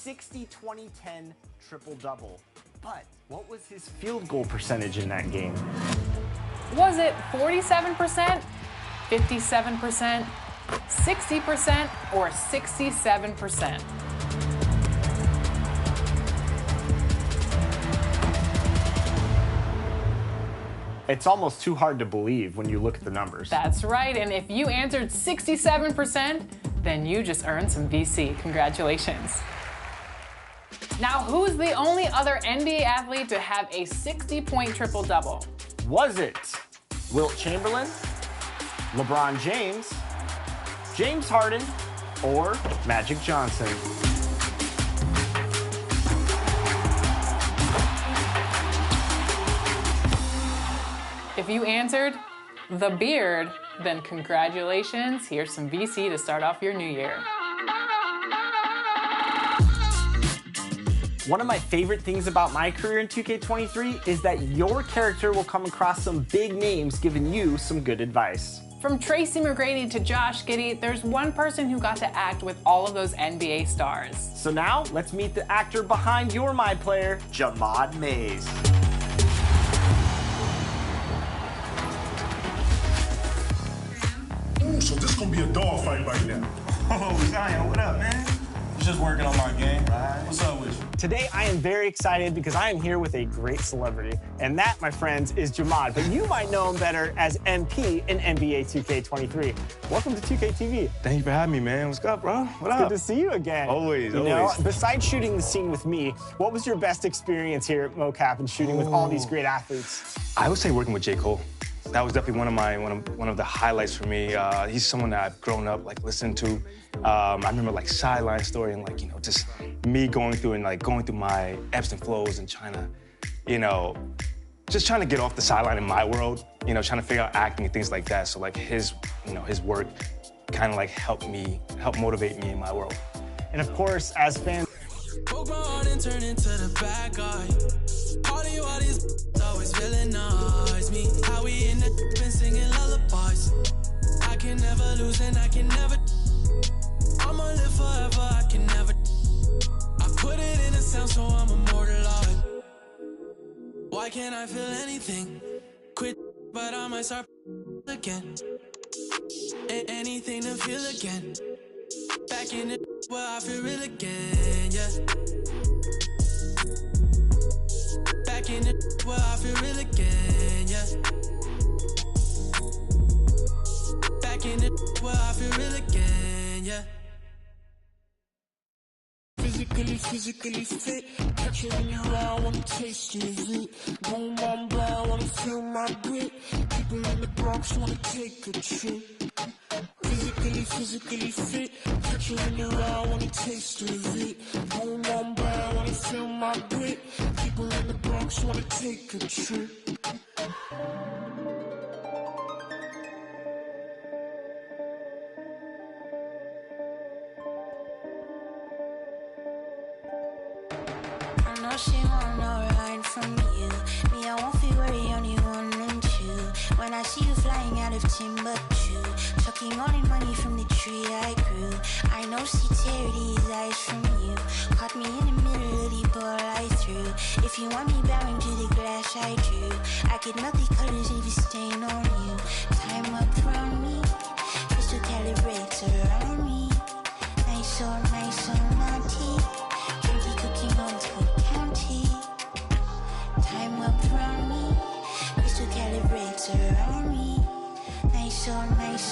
60-20-10 triple-double. But what was his field goal percentage in that game? Was it 47%, 57%, 60%, or 67%? It's almost too hard to believe when you look at the numbers. That's right, and if you answered 67%, then you just earned some VC. Congratulations. Now, who's the only other NBA athlete to have a 60-point triple-double? Was it Wilt Chamberlain, LeBron James, James Harden, or Magic Johnson? If you answered the beard, then congratulations. Here's some VC to start off your new year. One of my favorite things about my career in 2K23 is that your character will come across some big names giving you some good advice. From Tracy McGrady to Josh Giddey, there's one person who got to act with all of those NBA stars. So now, let's meet the actor behind your My Player, Jamad Mays. So this gonna be a dog fight right now. Oh, Zion, what up, man? Just working on my game. Right. What's up with you? Today, I am very excited because I am here with a great celebrity. And that, my friends, is Jamad. But you might know him better as MP in NBA 2K23. Welcome to 2K TV. Thank you for having me, man. What's up, bro? What up? Good to see you again. Always, you always. Know, besides shooting the scene with me, what was your best experience here at MoCap and shooting with all these great athletes? I would say working with J. Cole. That was definitely one of the highlights for me. He's someone that I've grown up listening to. I remember Sideline Story and just me going through my ebbs and flows and trying to, just trying to get off the sideline in my world. Trying to figure out acting and things like that. So his work kind of helped motivate me in my world. And of course, as fans. Broke my heart and turned into the bad guy. All these always villainize me. How we in the been singing lullabies. I can never lose and I can never. I'ma live forever, I can never. I put it in a sound so I'm immortalized. Why can't I feel anything? Quit, but I might start again. Anything to feel again. Back in the where I feel real again, yeah. Back in the where I feel real again, yeah. Back in the where I feel real again, yeah. Physically fit. Catch you in your eye, wanna taste your it. Boom, boom, blah, wanna feel my grit. People in the Bronx wanna take a trip. Physically fit. Catch you in your eye, wanna taste of it. Boom, boom, blah, wanna feel my grit. People in the Bronx wanna take a trip. I know she want no line from you. Me, I won't feel worry, only one and two. When I see you flying out of Timbuktu, chucking all the money from the tree I grew. I know she tear these eyes from you. Caught me in the middle of the ball I threw. If you want me bowing to the glass I drew, I could melt the colors if you stain on you. Time up around me, crystal calibrates around me. Nice so naughty. Candy cooking on Cook County. Time up around me, crystal calibrates around me. Nice so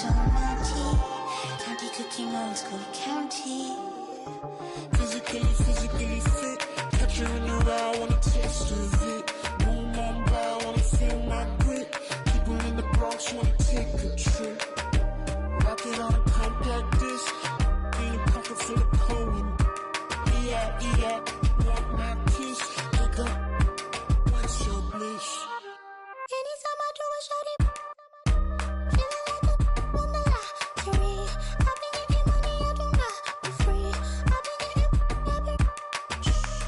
naughty. County cooking old school county. Physically fit. Catch you in your eye, wanna taste of it. Boom, boom, blah, wanna feel my grit. People in the Bronx wanna take a trip. Rock it on a compact disc. In a pocket full of coin. Yeah, want my kiss. Pick up, what's your bliss? Anytime I do a shawty, feeling like a wonderla to me. I've been getting money, I do not be free. I've been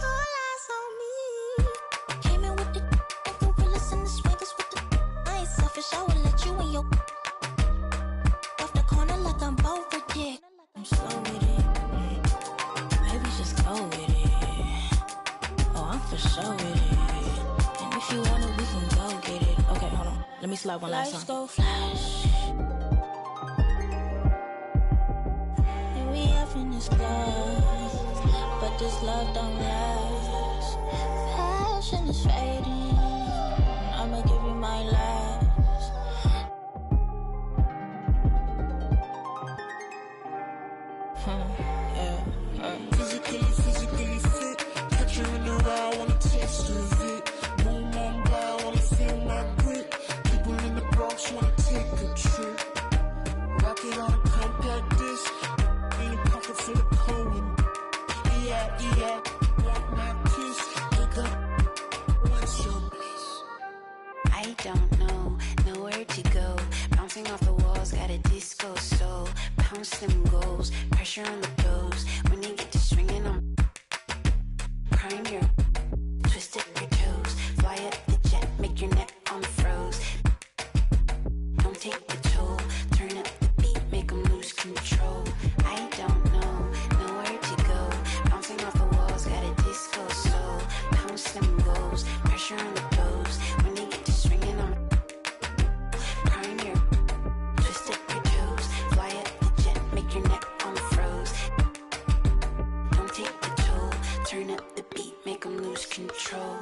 all eyes on me. Came in with the gorillas and the swingers with the. I ain't selfish, I will let you in your. Off the corner like I'm both with it. I'm slow with it. Maybe just go with it. much love on that Lights song. go flash. And we up in this club, but this love don't last. Passion is fading. I'ma give you my last. Physically fit. Picture in the raw, wanna taste of it. Boom on by, wanna feel my grip. People in the Bronx wanna take a trip. Rocket on a compact disc. In a pocket full of coin. Yeah, want my kiss. Pick up, what's your bliss? I don't know, nowhere to go. Bouncing off the walls, got a disco soul. Pounce them goals, pressure on the toes. When they get to swinging on, prime your twisted your toes. Fly up the jet, make your neck on froze. Don't take the toll, turn up the beat, make them lose control. I don't know, nowhere to go. Bouncing off the walls, got a disco soul. Pounce them goals, pressure on the toes. When they get to swinging on, prime your twisted your toes. Fly up the jet, make your neck on froze. Don't take the toll, turn up the beat, make them lose control.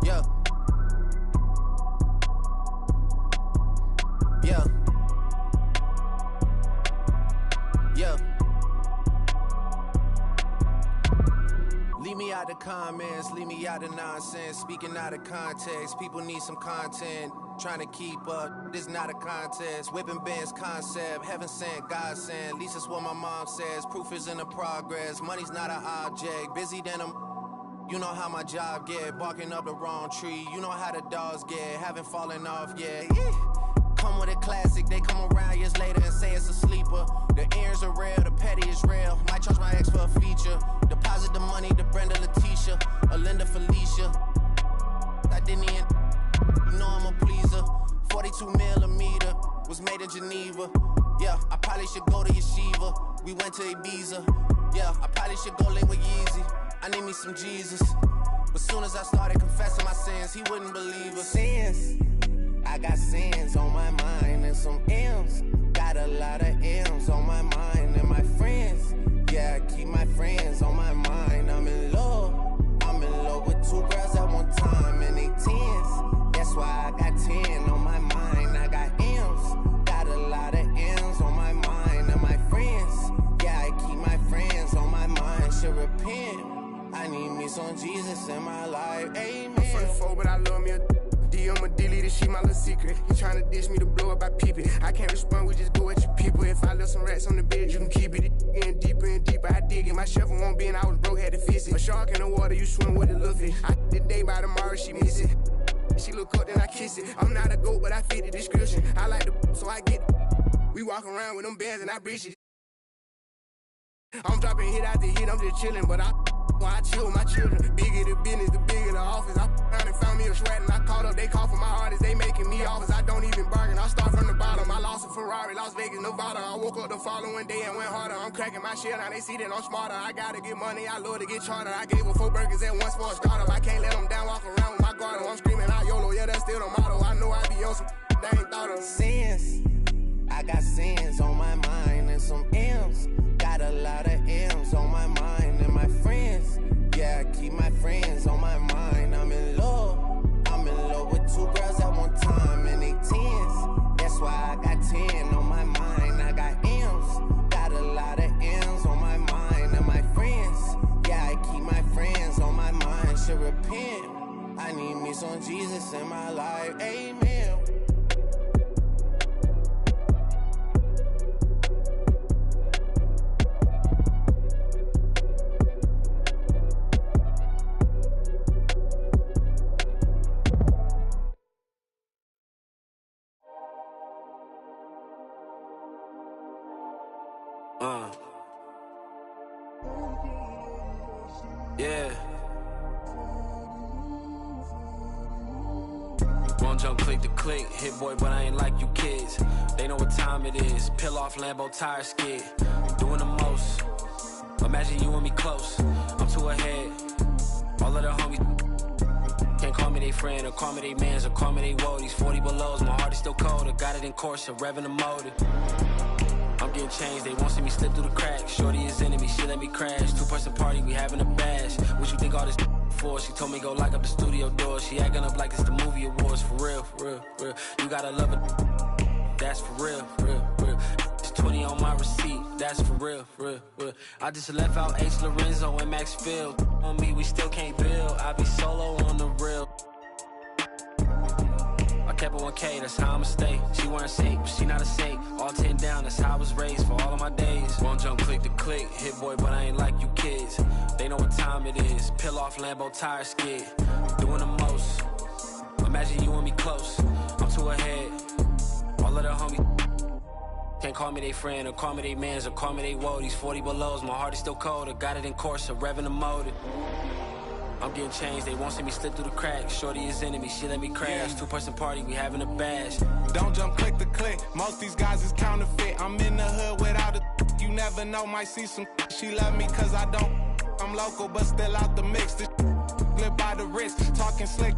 Yeah. Yeah. Yeah. Leave me out the comments, leave me out of nonsense. Speaking out of context, people need some content. Trying to keep up, this not a contest. Whipping bands concept, heaven sent, God sent. At least that's what my mom says. Proof is in the progress, money's not an object. Busy than a... You know how my job get, barking up the wrong tree. You know how the dogs get, haven't fallen off yet. Come with a classic, they come around years later and say it's a sleeper. The earrings are real, the petty is real. Might charge my ex for a feature. Deposit the money to Brenda Letitia, or Linda Felicia. I didn't even, you know I'm a pleaser. 42 millimeter, was made in Geneva. Yeah, I probably should go to Yeshiva. We went to Ibiza. Yeah, I probably should go link with Yeezy. I need me some Jesus. But soon as I started confessing my sins, he wouldn't believe us. Sins, I got sins on my mind and some M's. Got a lot of M's on my mind and my friends. Yeah, I keep my friends on my mind. I'm in love with two girls at one time and they tens. That's why I got 10 on my mind. I got M's, got a lot of M's on my mind and my friends. Yeah, I keep my friends on my mind. Should repent. I need me some Jesus in my life. Amen. I'm from the four, but I love me a D. I'ma delete this shit, my little secret. He tryna dish me to blow up, I peep it. I can't respond, we just go at your people. If I left some rats on the bed, you can keep it. It getting deeper and deeper, I dig it. My shovel won't be, and I was broke, had to fix it. A shark in the water, you swim with a little fish. I the day by tomorrow, she miss it. She look up, then I kiss it. I'm not a goat, but I fit the description. I like the so I get it. We walk around with them bands and I breach it. I'm dropping hit after hit, I'm just chilling, but I chill with my children. Bigger the business, the bigger the office. I found and found me a sweat and I caught up. They call for my artists, they making me offers. I don't even bargain, I start from the bottom. I lost a Ferrari, Las Vegas, Nevada. I woke up the following day and went harder. I'm cracking my shit, now they see that I'm smarter. I gotta get money, I love to get charter. I gave her 4 burgers at once for a startup. I can't let them down, walk around with my guard. I'm screaming out YOLO, yeah, that's still the motto. I know I be on some they ain't thought of. Sins, I got sins on my mind and some M's. Got a lot of M's on my mind and my friends. Yeah, I keep my friends on my mind. I'm in love with 2 girls at one time and they tens. That's why I got 10 on my mind. I got M's, got a lot of M's on my mind and my friends. Yeah, I keep my friends on my mind. Should repent. I need me some Jesus in my life. Amen. Yeah. Won't jump click to click, hit boy, but I ain't like you kids. They know what time it is, peel off Lambo tire skid. Doing the most, imagine you and me close. I'm too ahead, all of the homies can't call me they friend, or call me they mans, or call me they woadies. 40 belows, my heart is still cold, I got it in course, so revving the motor. I'm getting changed, they won't see me slip through the cracks. Shorty is enemy, she let me crash. Two-person party, we having a bash. What you think all this for? She told me go lock up the studio door. She acting up like it's the movie awards. For real, for real, for real. You gotta love it, that's for real, for real, for real. It's 20 on my receipt, that's for real, for real, for real. I just left out H. Lorenzo and Max Field. On me, we still can't build. I be solo on the real. I kept it 1K, that's how I'ma stay. She wearing safe, but she not a saint. All 10 down, that's how I was raised for all of my days. Won't jump click to click, hit boy, but I ain't like you kids. They know what time it is, peel off Lambo tire skid. Doing the most, imagine you and me close. I'm too ahead, all of the homies can't call me they friend, or call me they mans, or call me they woadies. 40 belows, my heart is still cold, I got it in course, so revving the motor. I'm getting changed, they won't see me slip through the cracks. Shorty is enemy, she let me crash. Two-person party, we having a bash. Don't jump click to click, most these guys is counterfeit. I'm in the hood without a you never know, might see some she love me cause I don't. I'm local but still out the mix. This live by the wrist, talking slick.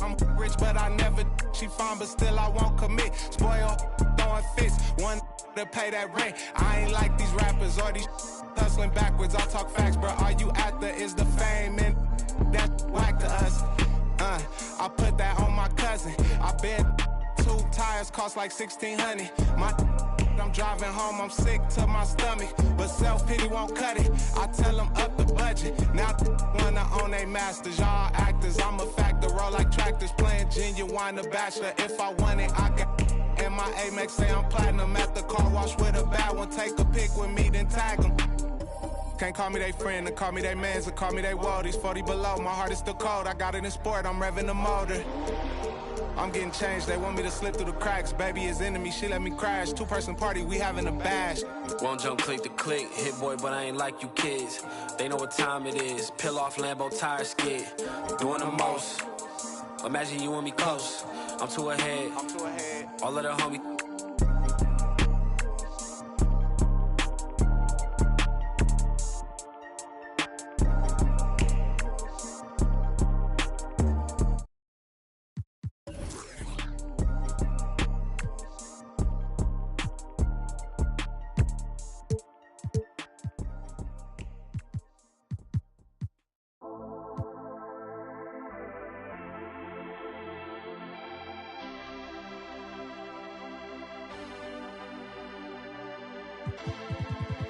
I'm rich but I never. She fine but still I won't commit. Spoil, throwing fists, one to pay that rent. I ain't like these rappers or these hustling backwards. I talk facts, bro. All you after is the fame and that's whack to us. I put that on my cousin. I bet 2 tires cost like 1,600. I'm driving home, I'm sick to my stomach, but self-pity won't cut it. I tell them up the budget. Now wanna own they masters, y'all actors. I'm a factor, roll like tractors, playing Genuine the Bachelor. If I want it, I got. And my Amex say I'm platinum at the car wash with a bad one. Take a pic with me, then tag them. Can't call me they friend, or call me they mans, or call me they woadies. 40 below, my heart is still cold. I got it in sport, I'm revving the motor. I'm getting changed, they want me to slip through the cracks. Baby is enemy, she let me crash. Two-person party, we having a bash. Won't jump click to click, hit boy, but I ain't like you kids. They know what time it is, peel off Lambo tire skid. Doing the most, imagine you and me close. I'm too ahead, all of the homies.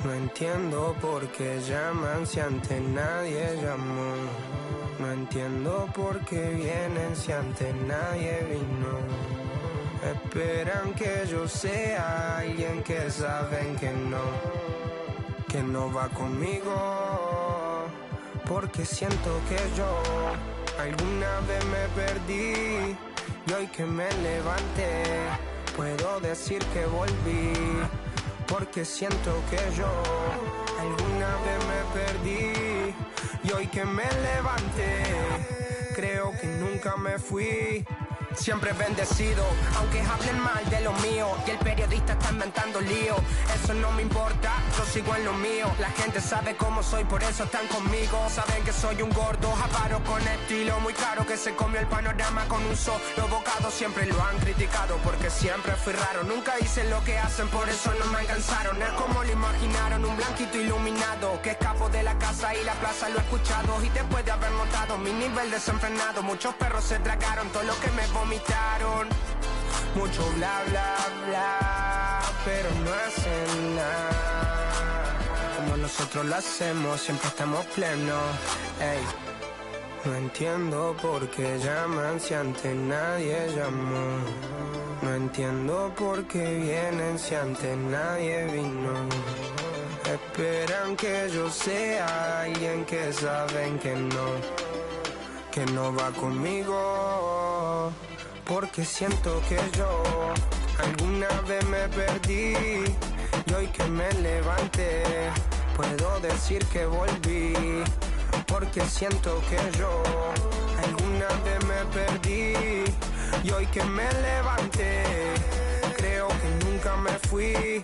No entiendo por qué llaman si antes nadie llamó. No entiendo por qué vienen si antes nadie vino. Esperan que yo sea alguien que saben que no va conmigo. Porque siento que yo alguna vez me perdí y hoy que me levanté puedo decir que volví. Porque siento que yo alguna vez me perdí y hoy que me levanté creo que nunca me fui. Siempre bendecido, aunque hablen mal de lo mío y el periodista está inventando lío. Eso no me importa, yo sigo en lo mío. La gente sabe cómo soy, por eso están conmigo. Saben que soy un gordo, avaro con estilo muy caro, que se comió el panorama con un solo bocado. Siempre lo han criticado porque siempre fui raro. Nunca hice lo que hacen, por eso no me alcanzaron. Es como lo imaginaron, un blanquito iluminado que escapo de la casa y la plaza, lo he escuchado. Y después de haber notado mi nivel desenfrenado, muchos perros se tragaron todo lo que me vomitaron. Mucho bla bla bla, pero no hacen nada como nosotros lo hacemos, siempre estamos plenos. Ey. No entiendo por qué llaman si antes nadie llamó. No entiendo por qué vienen si antes nadie vino. Esperan que yo sea alguien que saben que no va conmigo. Porque siento que yo alguna vez me perdí y hoy que me levanté puedo decir que volví. Porque siento que yo alguna vez me perdí y Y hoy que me levanté, creo que nunca me fui.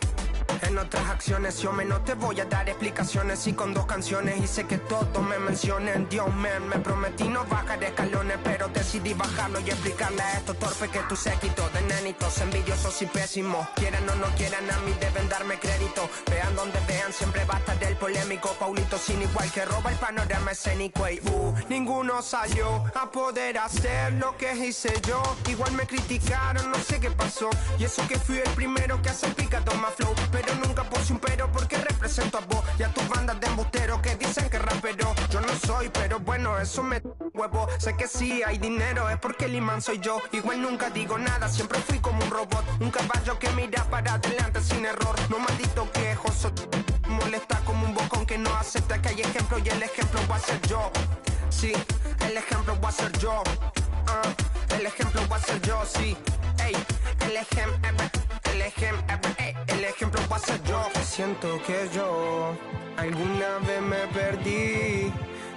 En otras acciones yo no te voy a dar explicaciones. Y con 2 canciones hice que todos me mencionen. Dios man, me prometí no bajar escalones, pero decidí bajarlo y explicarle a estos torpes que tú séquito de nenitos envidiosos y pésimos. Quieran o no quieran, a mí deben darme crédito. Vean donde vean, siempre va a estar el polémico Paulito sin igual que roba el panorama escénico. Y ninguno salió a poder hacer lo que hice yo. Igual me criticaron, no sé qué pasó. Y eso que fui el primero que hace picado más flow. Pero nunca puse un pero porque represento a vos y a tus bandas de embusteros que dicen que rapero yo no soy, pero bueno, eso me huevo. Sé que sí hay dinero, es porque el imán soy yo. Igual nunca digo nada, siempre fui como un robot. Un caballo que mira para adelante sin error. No maldito quejoso, molesta como un bocón que no acepta que hay ejemplo y el ejemplo va a ser yo. Sí, el ejemplo va a ser yo. El ejemplo va a ser yo, sí. Ey, el ejemplo va a ser yo. Siento que yo alguna vez me perdí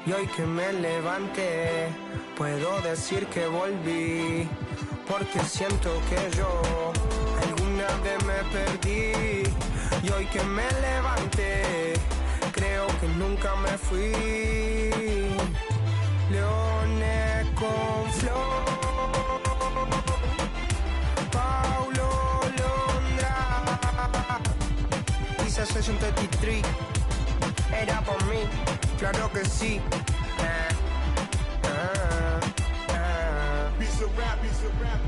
y hoy que me levanté puedo decir que volví. Porque siento que yo alguna vez me perdí y hoy que me levanté creo que nunca me fui. Leones con flor, Paulo Londra, Isa Session 33, era por mí, claro que sí. Piece of rap, piece of rap.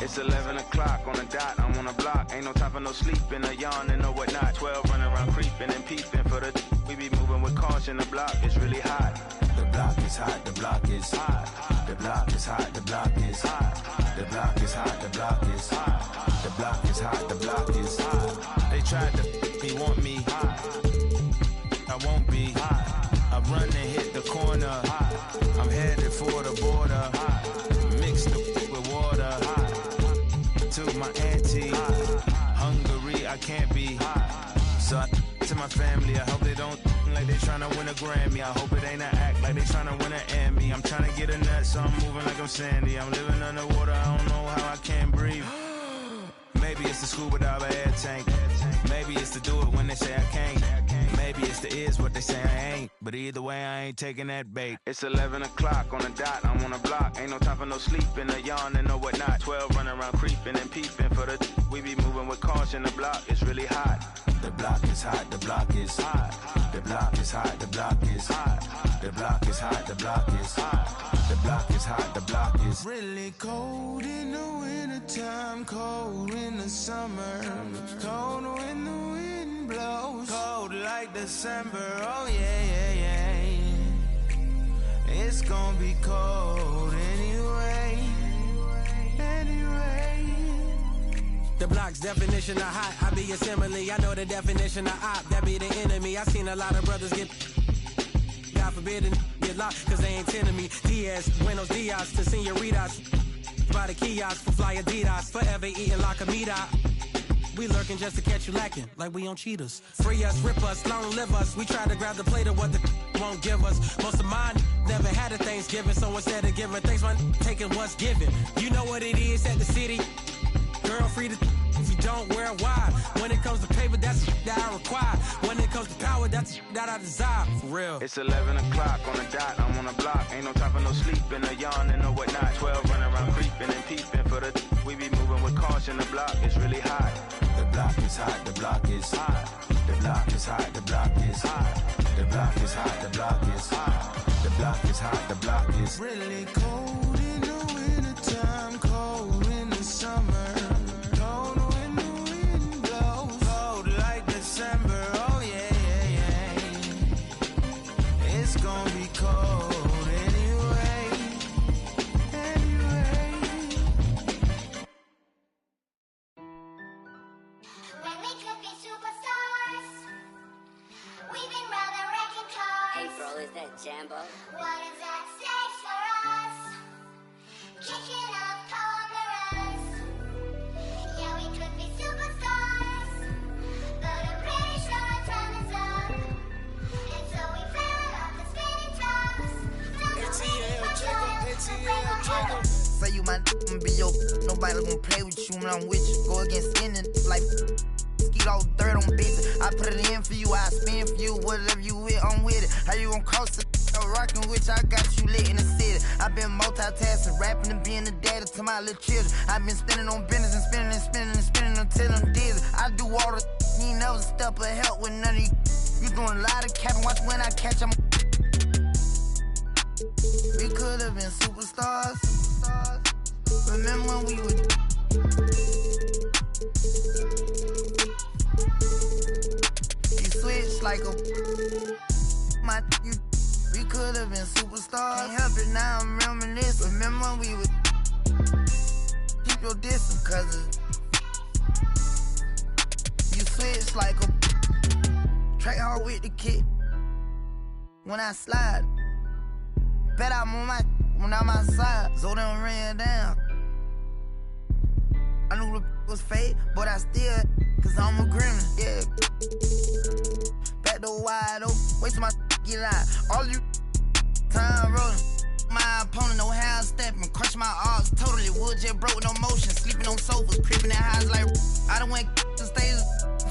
It's 11 o'clock on the dot, I'm on the block. Ain't no time for no sleeping or yawning or whatnot. 12 running around creeping and peeping for the we be moving with caution. The block is really hot. The block is hot, the block is hot. The block is hot, the block is hot. The block is hot, the block is hot. The block is hot, the block is hot. They tried to me, want me hot. I won't be hot. I run and hit the corner hot. I'm headed for the border hot. Mix the with water hot. To my auntie Hungary, I can't be hot. So I to my family, I hope they don't like they tryna win a Grammy. I hope it ain't an act like they tryna win an Emmy. I'm tryna get a nut, so I'm moving like I'm Sandy. I'm living underwater, I don't know how I can't breathe. Maybe it's the scuba dive air tank. Maybe it's to do it when they say I can't. Maybe it's the is what they say I ain't. But either way, I ain't taking that bait. It's 11 o'clock on the dot, I'm on the block. Ain't no time for no sleeping or yawning or whatnot. 12 running around creeping and peeping for the we be moving with caution. The block is really hot. The block is hot, the block is hot. The block is hot, the block is hot. The block is hot, the block is hot. The block is hot, the block is really cold in the wintertime, cold in the summer, cold when the wind blows, cold like December. Oh yeah. It's gonna be cold anyway. The block's definition of hot, I be a simile. I know the definition of op, that be the enemy. I seen a lot of brothers get, God forbid, and get locked, cause they ain't tending me. Diaz, buenos dias to senoritas. By the kiosk for fly Adidas, forever eating la comida. We lurking just to catch you lacking, like we on cheaters. Free us, rip us, long live us. We try to grab the plate of what the won't give us. Most of mine never had a Thanksgiving, so instead of giving thanks, man, taking what's given. You know what it is at the city. Girl, free to if you don't wear it wide. When it comes to paper, that's that I require. When it comes to power, that's that I desire. For real. It's 11 o'clock on the dot, I'm on the block. Ain't no time for no sleeping or yawning or whatnot. 12 running around creeping and peeping for the we be moving with caution. The block is really hot. The block is hot, the block is hot. The block is hot, the block is hot. The block is hot, the block is hot. The block is hot, the block is really cold in the winter. my I'ma be your nobody gonna play with you when I'm with you. Go against any like skeet all dirt on bitches. I put it in for you, I spin for you. Whatever you with, I'm with it. How you gon' cross the rockin' with you? I got you lit in the city. I been multitasking, rapping and being the daddy to my little children. I been spending on business and spending and spending and spending until I'm dizzy. I do all the you ain't never step or help with none of you. You doing a lot of capping, watch when I catch them. We could have been superstars. Remember when we were. You switched like a. My you. We could have been superstars. Can't help it now, I'm reminiscing. Remember when we were. Keep your distance, cause you switched like a. Track hard with the kid. When I slide. Bet I'm on my when I'm outside, so them ran down. I knew the was fake, but I still, cause I'm a gremlin, yeah. Back door wide open, wait till my get out. All you time rolling. My opponent no how stepping, crush my arms totally. Wood jet broke, no motion, sleeping on sofas, creeping in highs like I done went to stage.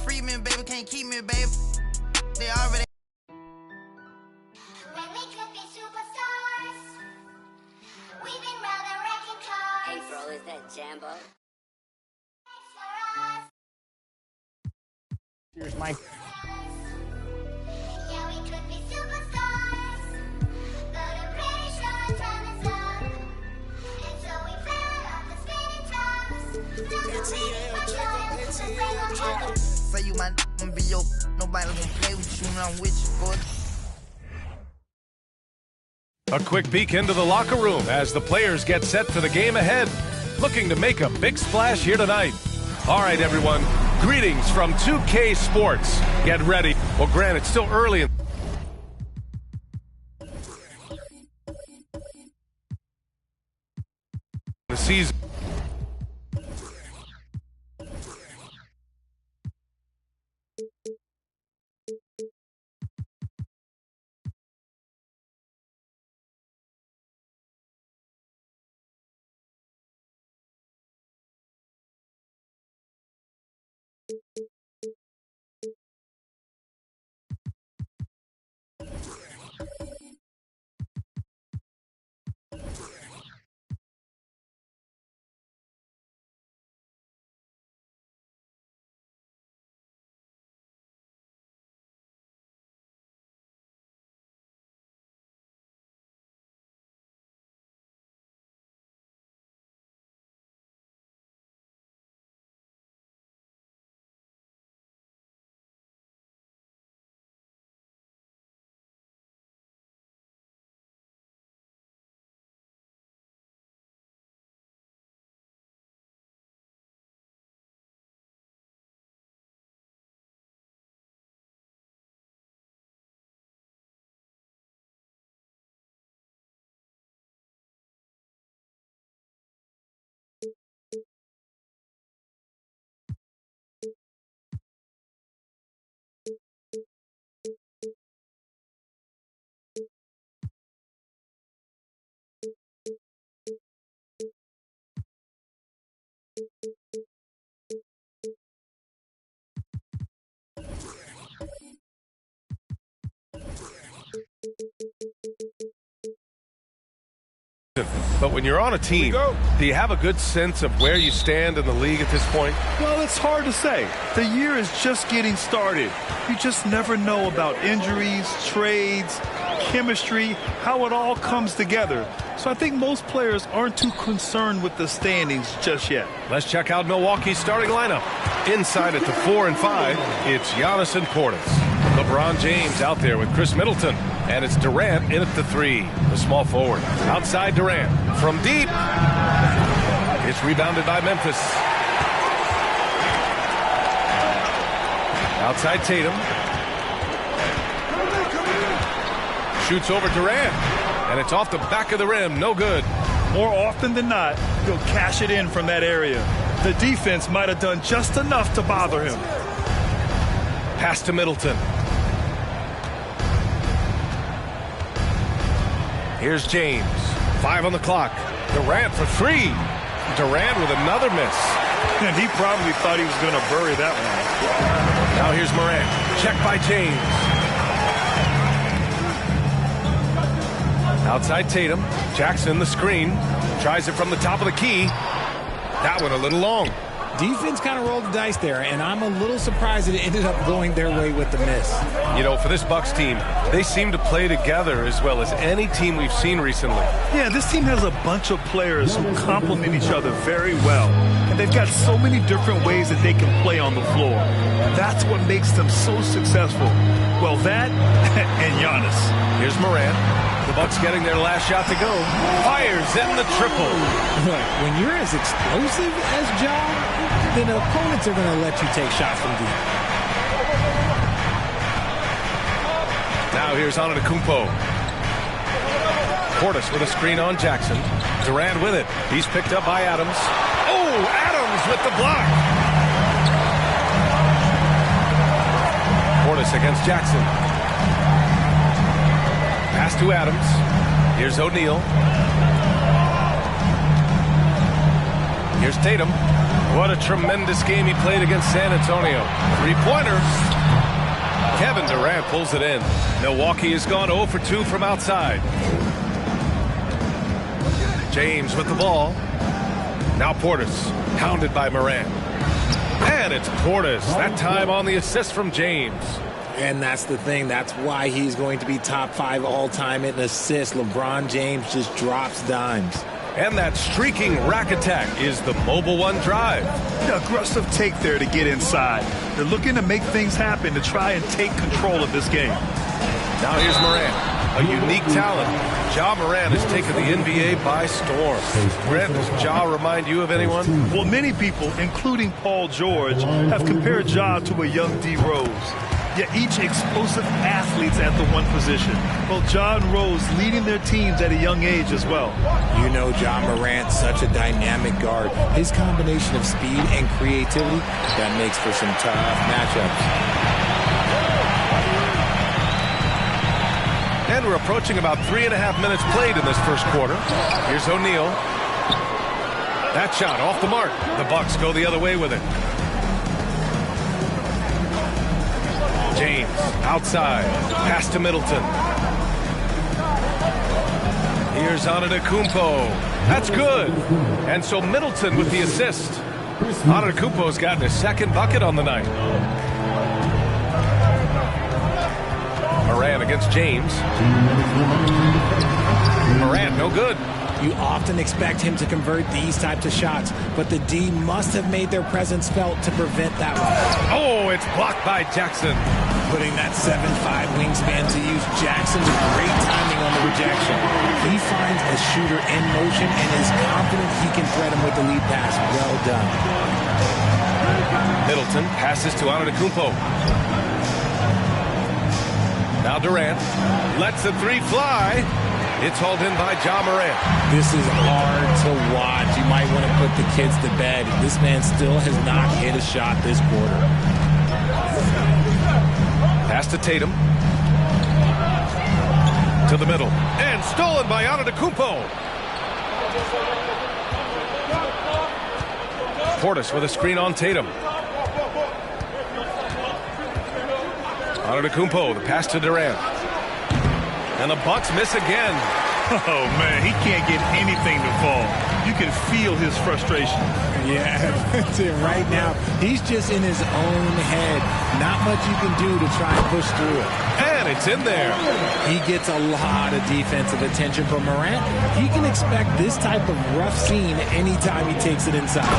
Free me, baby, can't keep me, baby. They already. Is that Jambo? Here's Mike. Yeah, we could be superstars, but I'm pretty sure time is up, and so we fell off the spinning tops. Say you my I'ma be your nobody gonna play with you when I'm with you, boy. A quick peek into the locker room as the players get set for the game ahead. Looking to make a big splash here tonight. All right, everyone. Greetings from 2K Sports. Get ready. Well, Grant, it's still early in the season. But when you're on a team, do you have a good sense of where you stand in the league at this point? Well, it's hard to say. The year is just getting started. You just never know about injuries, trades, chemistry, how it all comes together. So I think most players aren't too concerned with the standings just yet. Let's check out Milwaukee's starting lineup. Inside at the 4 and 5, it's Giannis and Portis. LeBron James out there with Chris Middleton. And it's Durant in at the 3, the small forward. Outside Durant. From deep. It's rebounded by Memphis. Outside Tatum. Shoots over Durant. And it's off the back of the rim. No good. More often than not, he'll cash it in from that area. The defense might have done just enough to bother him. Pass to Middleton. Here's James. 5 on the clock. Durant for three. Durant with another miss. And he probably thought he was going to bury that one. Now here's Morant. Check by James. Outside Tatum. Jackson the screen. Tries it from the top of the key. That one a little long. Defense kind of rolled the dice there, and I'm a little surprised that it ended up going their way with the miss. You know, for this Bucks team, they seem to play together as well as any team we've seen recently. Yeah, this team has a bunch of players who complement each other very well. And they've got so many different ways that they can play on the floor. That's what makes them so successful. Well, that and Giannis. Here's Morant. The Bucks getting their last shot to go. Fires in the triple. When you're as explosive as Ja, then opponents are going to let you take shots from deep. Now here's Antetokounmpo. Portis with a screen on Jackson. Durant with it. He's picked up by Adams. Oh, Adams with the block. Portis against Jackson. Pass to Adams. Here's O'Neal. Here's Tatum. What a tremendous game he played against San Antonio. Three-pointer. Kevin Durant pulls it in. Milwaukee has gone 0 for 2 from outside. James with the ball. Now Portis. Hounded by Morant. And it's Portis. That time on the assist from James. And that's the thing. That's why he's going to be top 5 all-time in assists. LeBron James just drops dimes. And that streaking rack attack is the mobile one drive. The aggressive take there to get inside. They're looking to make things happen to try and take control of this game. Now here's Morant, a unique talent. Ja Morant has taken the NBA by storm. Grant, does Ja remind you of anyone? Well, many people, including Paul George, have compared Ja to a young D. Rose. Yet each explosive athlete's at the one position. Well, Ja and Rose leading their teams at a young age as well. You know Ja Morant, such a dynamic guard. His combination of speed and creativity, that makes for some tough matchups. And we're approaching about 3.5 minutes played in this first quarter. Here's O'Neal. That shot off the mark. The Bucks go the other way with it. James outside. Pass to Middleton. Here's Antetokounmpo. That's good. And so Middleton with the assist. Antetokounmpo's gotten his second bucket on the night. Morant against James. Morant, no good. You often expect him to convert these types of shots, but the D must have made their presence felt to prevent that one. Oh, it's blocked by Jackson. Putting that 7'5" wingspan to use. Jackson's great timing on the rejection. He finds a shooter in motion and is confident he can thread him with the lead pass. Well done. Middleton passes to Antetokounmpo. Now Durant lets the three fly. It's hauled in by Ja Morant. This is hard to watch. You might want to put the kids to bed. This man still has not hit a shot this quarter. Pass to Tatum. To the middle. And stolen by Antetokounmpo. Portis with a screen on Tatum. Antetokounmpo, the pass to Durant. And the Bucks miss again. Oh, man, he can't get anything to fall. You can feel his frustration. Yeah, that's it. Right now, he's just in his own head. Not much you can do to try and push through it. And it's in there. He gets a lot of defensive attention from Morant. He can expect this type of rough scene anytime he takes it inside.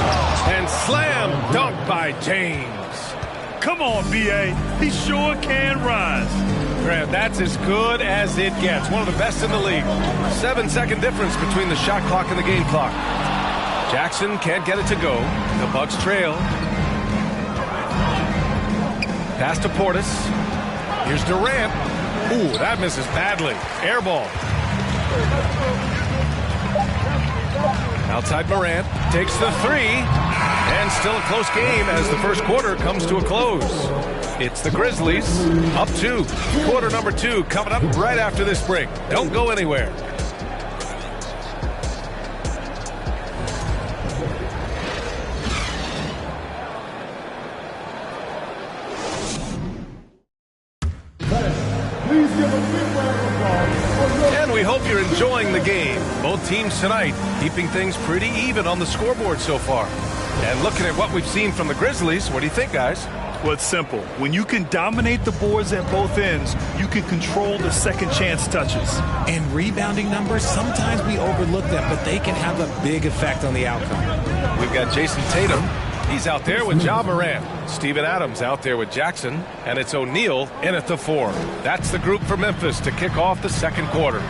And slam dunk by James. Come on, B.A. He sure can rise. Grant, that's as good as it gets. One of the best in the league. 7-second difference between the shot clock and the game clock. Jackson can't get it to go. The Bucks trail. Pass to Portis. Here's Durant. Ooh, that misses badly. Air ball. Outside Morant. Takes the three. And still a close game as the first quarter comes to a close. It's the Grizzlies up 2. Quarter number 2 coming up right after this break. Don't go anywhere. you're enjoying the game. Both teams tonight keeping things pretty even on the scoreboard so far. And looking at what we've seen from the Grizzlies, what do you think, guys? Well, it's simple. When you can dominate the boards at both ends, you can control the second chance touches. And rebounding numbers, sometimes we overlook them, but they can have a big effect on the outcome. We've got Jason Tatum. He's out there with Ja Morant. Steven Adams out there with Jackson. And it's O'Neal in at the 4. That's the group for Memphis to kick off the second quarter.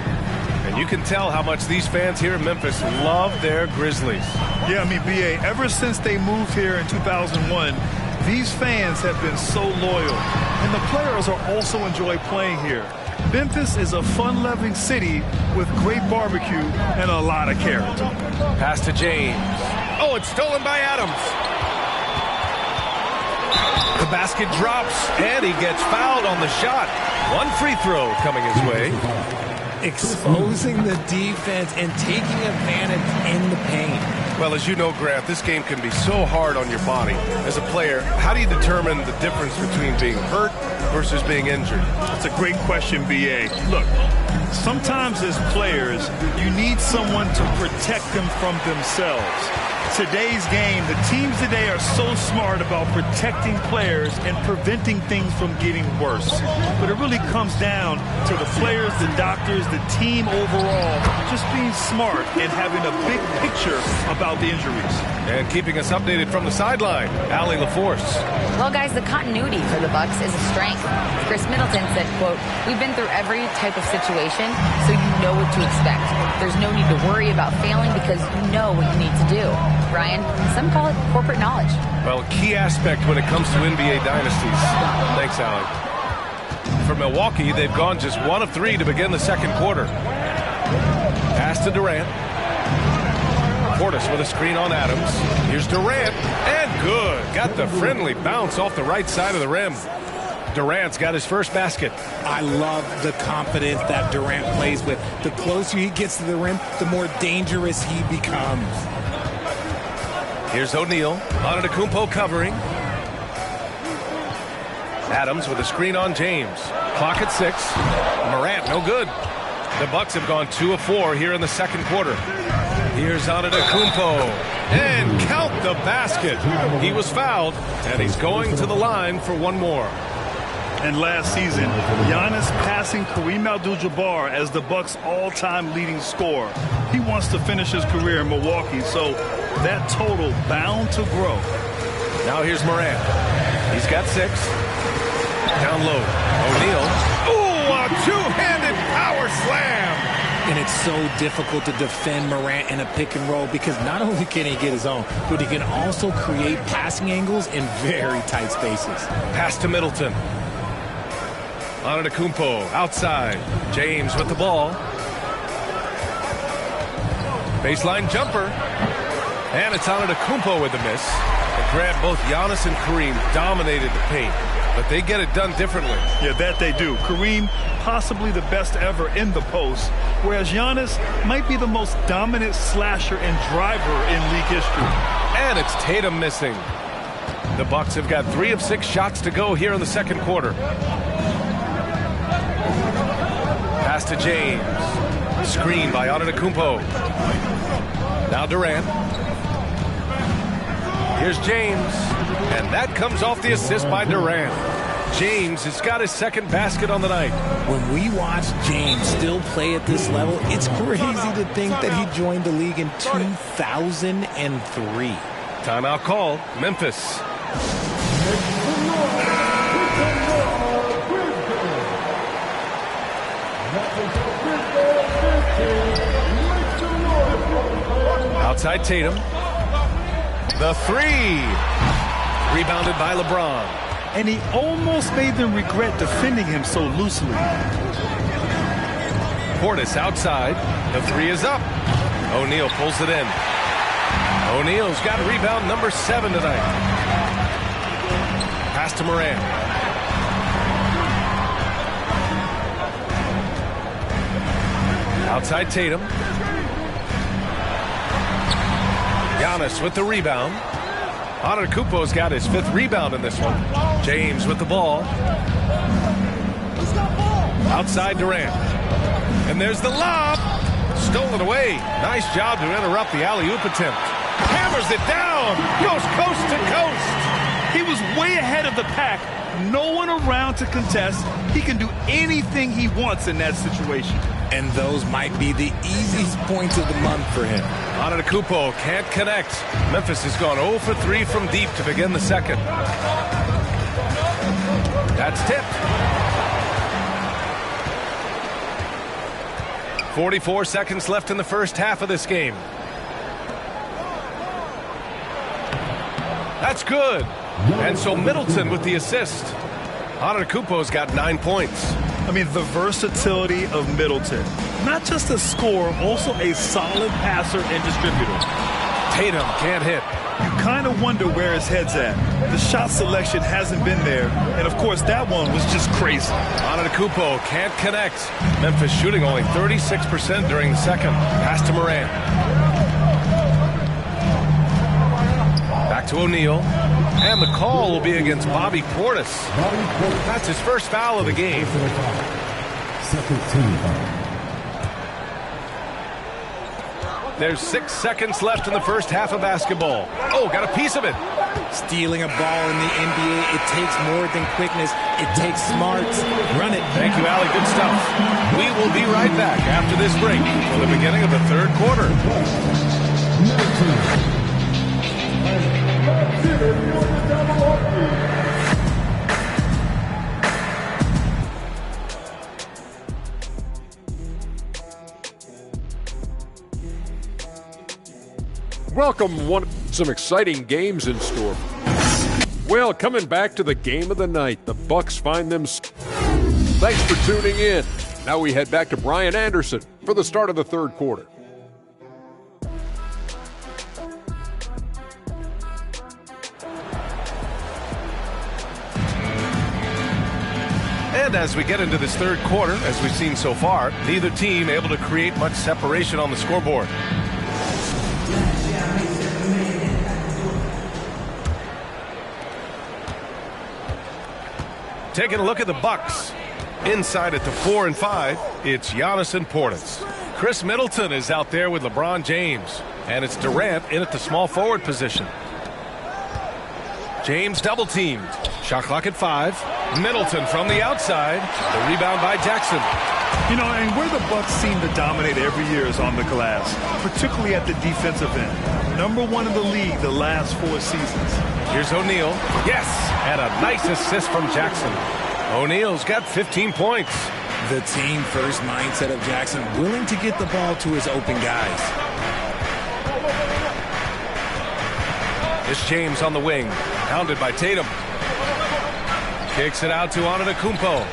And you can tell how much these fans here in Memphis love their Grizzlies. Yeah, I mean, B.A., ever since they moved here in 2001, these fans have been so loyal. And the players are also enjoy playing here. Memphis is a fun-loving city with great barbecue and a lot of character. Pass to James. Oh, it's stolen by Adams. The basket drops, and he gets fouled on the shot. One free throw coming his way. Exposing the defense and taking advantage in the paint. Well, as you know, Grant, this game can be so hard on your body. As a player, how do you determine the difference between being hurt versus being injured? That's a great question, B.A. Look, sometimes as players, you need someone to protect them from themselves. Today's game, the teams today are so smart about protecting players and preventing things from getting worse. But it really comes down to the players, the doctors, the team overall, just being smart and having a big picture about the injuries. And keeping us updated from the sideline, Allie LaForce. Well, guys, the continuity for the Bucks is a strength. Chris Middleton said, quote, "We've been through every type of situation, so you know what to expect. There's no need to worry about failing because you know what you need to do." Ryan, some call it corporate knowledge. Well, a key aspect when it comes to NBA dynasties. Thanks, Allie. For Milwaukee, they've gone just 1 of 3 to begin the second quarter. Pass to Durant. Portis with a screen on Adams. Here's Durant, and good. Got the friendly bounce off the right side of the rim. Durant's got his first basket. I love the confidence that Durant plays with. The closer he gets to the rim, the more dangerous he becomes. Here's O'Neal. Antetokounmpo covering. Adams with a screen on James. Clock at 6. Morant, no good. The Bucks have gone 2 of 4 here in the second quarter. Here's Antetokounmpo. And count the basket. He was fouled, and he's going to the line for one more. And last season, Giannis passing Kareem Abdul-Jabbar as the Bucks' all-time leading scorer. He wants to finish his career in Milwaukee, so that total bound to grow. Now here's Morant. He's got 6. Down low. O'Neal. Ooh, a two-handed power slam. And it's so difficult to defend Morant in a pick and roll because not only can he get his own, but he can also create passing angles in very tight spaces. Pass to Middleton. Antetokounmpo outside. James with the ball. Baseline jumper. And it's Antetokounmpo with the miss. And Grant, both Giannis and Kareem dominated the paint, but they get it done differently. Yeah, that they do. Kareem, possibly the best ever in the post, whereas Giannis might be the most dominant slasher and driver in league history. And it's Tatum missing. The Bucks have got 3 of 6 shots to go here in the second quarter. Pass to James. Screen by Antetokounmpo. Now Durant. Here's James. And that comes off the assist by Durant. James has got his second basket on the night. When we watch James still play at this level, it's crazy to think that he joined the league in 2003. Timeout call, Memphis. Outside Tatum. The 3. Rebounded by LeBron. And he almost made them regret defending him so loosely. Portis outside. The 3 is up. O'Neal pulls it in. O'Neal's got rebound number 7 tonight. Pass to Morant. Outside Tatum. Giannis with the rebound. Antetokounmpo's got his 5th rebound in this one. James with the ball. Outside Durant. And there's the lob. Stolen away. Nice job to interrupt the alley-oop attempt. Hammers it down. Goes coast to coast. He was way ahead of the pack. No one around to contest. He can do anything he wants in that situation. And those might be the easiest points of the month for him. Antetokounmpo can't connect. Memphis has gone 0 for 3 from deep to begin the second. That's tipped. 44 seconds left in the first half of this game. That's good. And so Middleton with the assist. Antetokounmpo's got 9 points. I mean, the versatility of Middleton. Not just a scorer, also a solid passer and distributor. Tatum can't hit. You kind of wonder where his head's at. The shot selection hasn't been there. And, of course, that one was just crazy. Antetokounmpo can't connect. Memphis shooting only 36% during the second. Pass to Morant. Back to O'Neal. And the call will be against Bobby Portis. That's his first foul of the game. Second team foul. There's 6 seconds left in the first half of basketball. Oh, got a piece of it. Stealing a ball in the NBA, it takes more than quickness. It takes smarts. Run it. Thank you, Allie. Good stuff. We will be right back after this break for the beginning of the third quarter. Welcome, some exciting games in store. Well, coming back to the game of the night, the Bucks find them. Thanks for tuning in. Now we head back to Brian Anderson for the start of the third quarter. And as we get into this third quarter, as we've seen so far, neither team able to create much separation on the scoreboard. Taking a look at the Bucks. Inside at the 4 and 5, it's Giannis and Portis. Chris Middleton is out there with LeBron James. And it's Durant in at the small forward position. James double teamed. Shot clock at 5. Middleton from the outside. The rebound by Jackson. You know, and where the Bucks seem to dominate every year is on the glass, particularly at the defensive end. #1 in the league the last 4 seasons. Here's O'Neal. Yes, and a nice assist from Jackson. O'Neal's got 15 points. The team-first mindset of Jackson, willing to get the ball to his open guys. It's James on the wing, pounded by Tatum. Kicks it out to Antetokounmpo.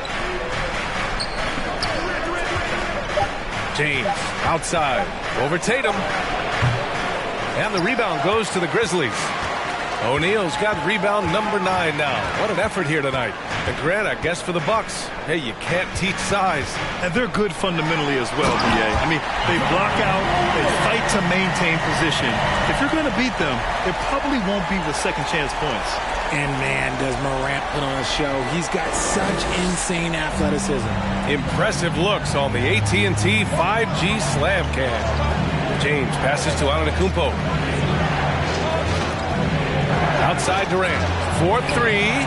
James outside over Tatum. And the rebound goes to the Grizzlies. O'Neal's got rebound number 9 now. What an effort here tonight. And Grant, I guess for the Bucks, hey, you can't teach size. And they're good fundamentally as well, B.A. I mean, they block out, they fight to maintain position. If you're going to beat them, it probably won't be with second chance points. And man, does Morant put on a show. He's got such insane athleticism. Impressive looks on the AT&T 5G Slam Cam. James passes to Antetokounmpo. Outside Durant. 4-3.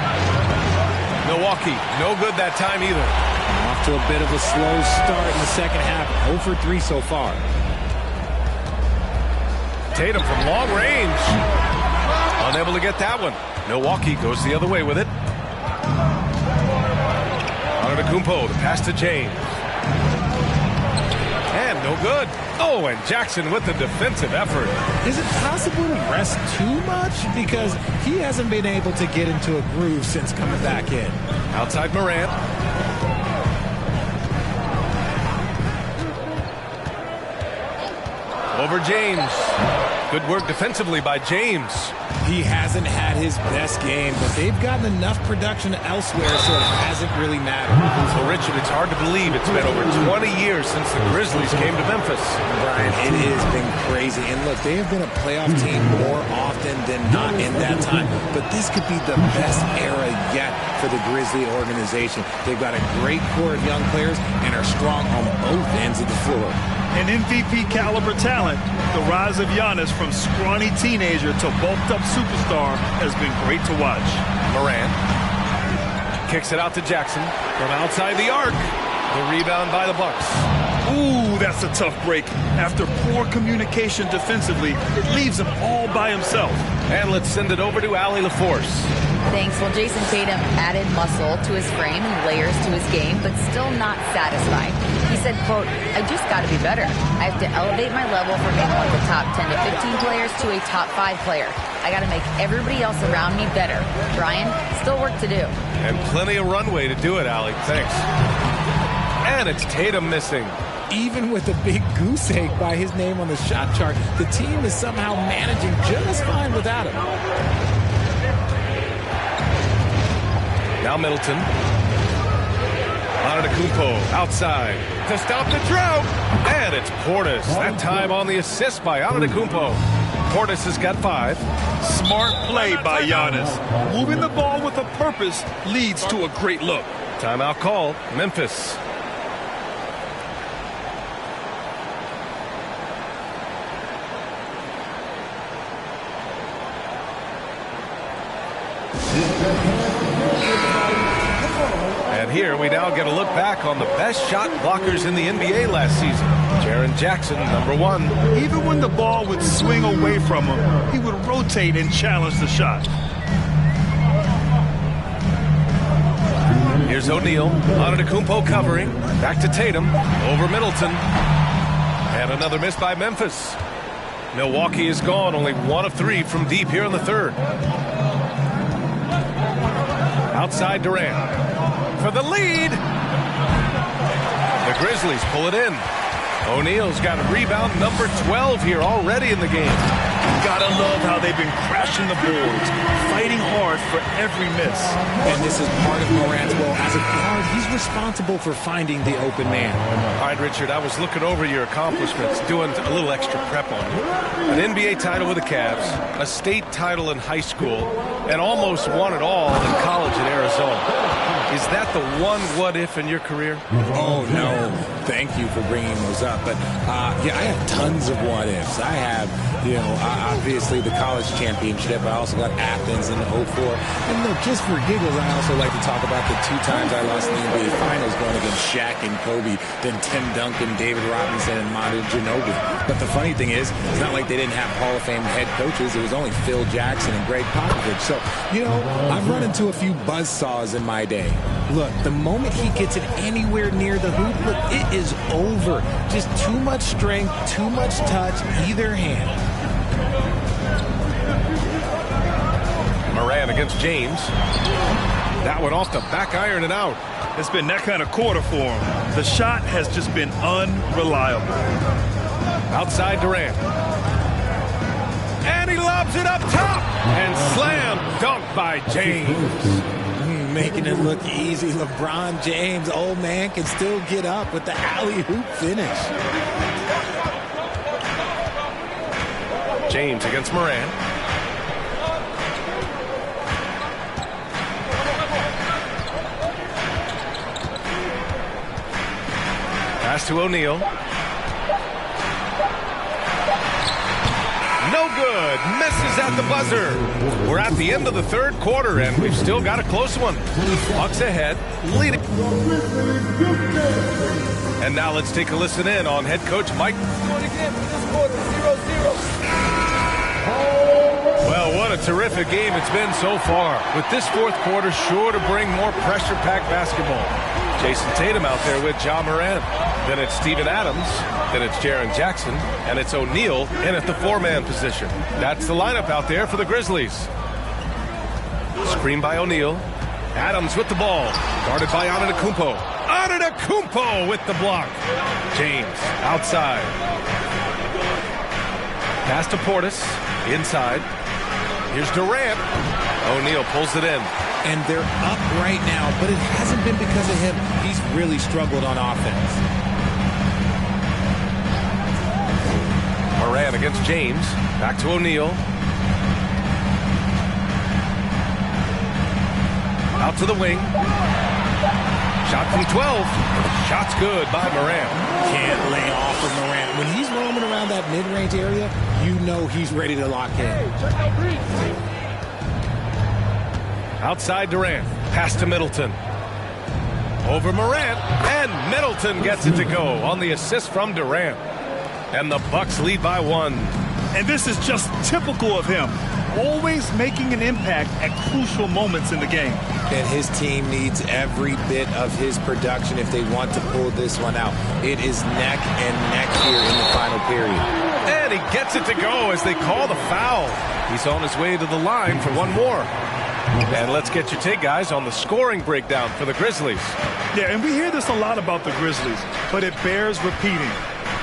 Milwaukee, no good that time either. Off to a bit of a slow start in the second half. 0 for 3 so far. Tatum from long range. Unable to get that one. Milwaukee goes the other way with it. Antetokounmpo, the pass to James. And no good. Oh, and Jackson with the defensive effort. Is it possible to rest too much? Because he hasn't been able to get into a groove since coming back in. Outside Morant. Over James. Good work defensively by James. He hasn't had his best game, but they've gotten enough production elsewhere, so it hasn't really mattered. So, Richard, it's hard to believe it's been over 20 years since the Grizzlies came to Memphis. Brian, it has been crazy. And look, they have been a playoff team more often than not in that time, but this could be the best era yet for the Grizzly organization. They've got a great core of young players and are strong on both ends of the floor. An MVP caliber talent, the rise of Giannis from scrawny teenager to bulked up superstar has been great to watch. Morant kicks it out to Jackson from outside the arc. The rebound by the Bucks. Ooh, that's a tough break. After poor communication defensively, it leaves him all by himself. And let's send it over to Allie LaForce. Thanks. Well, Jason Tatum added muscle to his frame and layers to his game, but still not satisfied. He said, quote, I just got to be better. I have to elevate my level from being one of the top 10 to 15 players to a top 5 player. I got to make everybody else around me better. Brian, still work to do. And plenty of runway to do it, Allie. Thanks. And it's Tatum missing. Even with a big goose egg by his name on the shot chart, the team is somehow managing just fine without him. Now Middleton. Antetokounmpo outside to stop the drought. And it's Portis. That time on the assist by Antetokounmpo. Portis has got 5. Smart play by Giannis. Moving the ball with a purpose leads to a great look. Timeout call. Memphis. And here we now get a look back on the best shot blockers in the NBA last season. Jaren Jackson, number 1. Even when the ball would swing away from him, he would rotate and challenge the shot. Here's O'Neal. Antetokounmpo covering. Back to Tatum. Over Middleton. And another miss by Memphis. Milwaukee is gone. Only 1 of 3 from deep here in the third. Outside Durant. For the lead. The Grizzlies pull it in. O'Neal's got a rebound number 12 here already in the game. Gotta love how they've been crashing the boards, fighting hard for every miss. And this is part of Morant's role. As a guard, he's responsible for finding the open man. All right, Richard, I was looking over your accomplishments, doing a little extra prep on you. An NBA title with the Cavs, a state title in high school, and almost won it all in college at Arizona. Is that the one what-if in your career? Oh, no. Thank you for bringing those up. But, yeah, I have tons of what-ifs. I have, obviously the college championship. I also got Athens in 04. And look, just for giggles, I also like to talk about the 2 times I lost in the NBA Finals going against Shaq and Kobe, then Tim Duncan, David Robinson, and Manu Ginobili. But the funny thing is, it's not like they didn't have Hall of Fame head coaches. It was only Phil Jackson and Greg Popovich. So, I've run into a few buzzsaws in my day. Look, the moment he gets it anywhere near the hoop, look, it is over. Just too much strength, too much touch, either hand. Morant against James. That one off the back iron and out. It's been that kind of quarter for him. The shot has just been unreliable. Outside Durant. And he lobs it up top. And slam dunk by James. Making it look easy. LeBron James, old man, can still get up with the alley-oop finish. James against Morant. Pass to O'Neal. No good. Misses at the buzzer. We're at the end of the third quarter, and we've still got a close one. Bucks ahead, leading. And now let's take a listen in on head coach Mike. Well, what a terrific game it's been so far. With this fourth quarter sure to bring more pressure-packed basketball. Jason Tatum out there with Ja Morant. Then it's Steven Adams. Then it's Jaren Jackson. And it's O'Neal in at the 4-man position. That's the lineup out there for the Grizzlies. Screen by O'Neal. Adams with the ball. Guarded by Antetokounmpo. Antetokounmpo with the block. James outside. Pass to Portis. Inside. Here's Durant. O'Neal pulls it in. And they're up right now, but it hasn't been because of him. He's really struggled on offense. Moran against James. Back to O'Neal. Out to the wing. Shot from 12. Shot's good by Moran. Can't lay off of Moran. When he's roaming around that mid-range area, you know he's ready to lock in. Outside Durant. Pass to Middleton. Over Morant. And Middleton gets it to go on the assist from Durant. And the Bucks lead by 1. And this is just typical of him. Always making an impact at crucial moments in the game. And his team needs every bit of his production if they want to pull this one out. It is neck and neck here in the final period. And he gets it to go as they call the foul. He's on his way to the line for one more. And let's get your take, guys, on the scoring breakdown for the Grizzlies. Yeah, and we hear this a lot about the Grizzlies, but it bears repeating.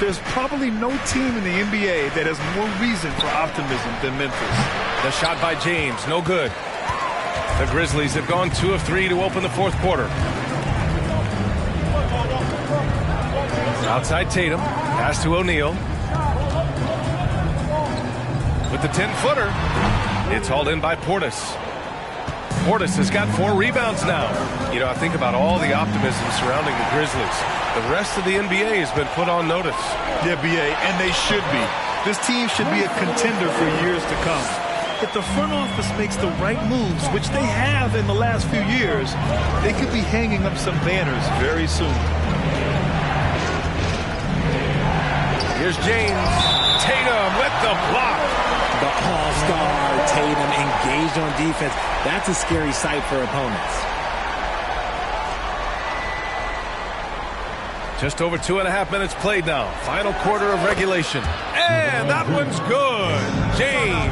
There's probably no team in the NBA that has more reason for optimism than Memphis. The shot by James, no good. The Grizzlies have gone 2 of 3 to open the fourth quarter. Outside Tatum, pass to O'Neal. With the 10-footer, it's hauled in by Portis. Portis has got 4 rebounds now. You know, I think about all the optimism surrounding the Grizzlies. The rest of the NBA has been put on notice. Yeah, BA, and they should be. This team should be a contender for years to come. If the front office makes the right moves, which they have in the last few years, they could be hanging up some banners very soon. Here's James. Tatum with the block. The all-star Tatum engaged on defense. That's a scary sight for opponents. Just over 2.5 minutes played now. Final quarter of regulation. And that one's good. James.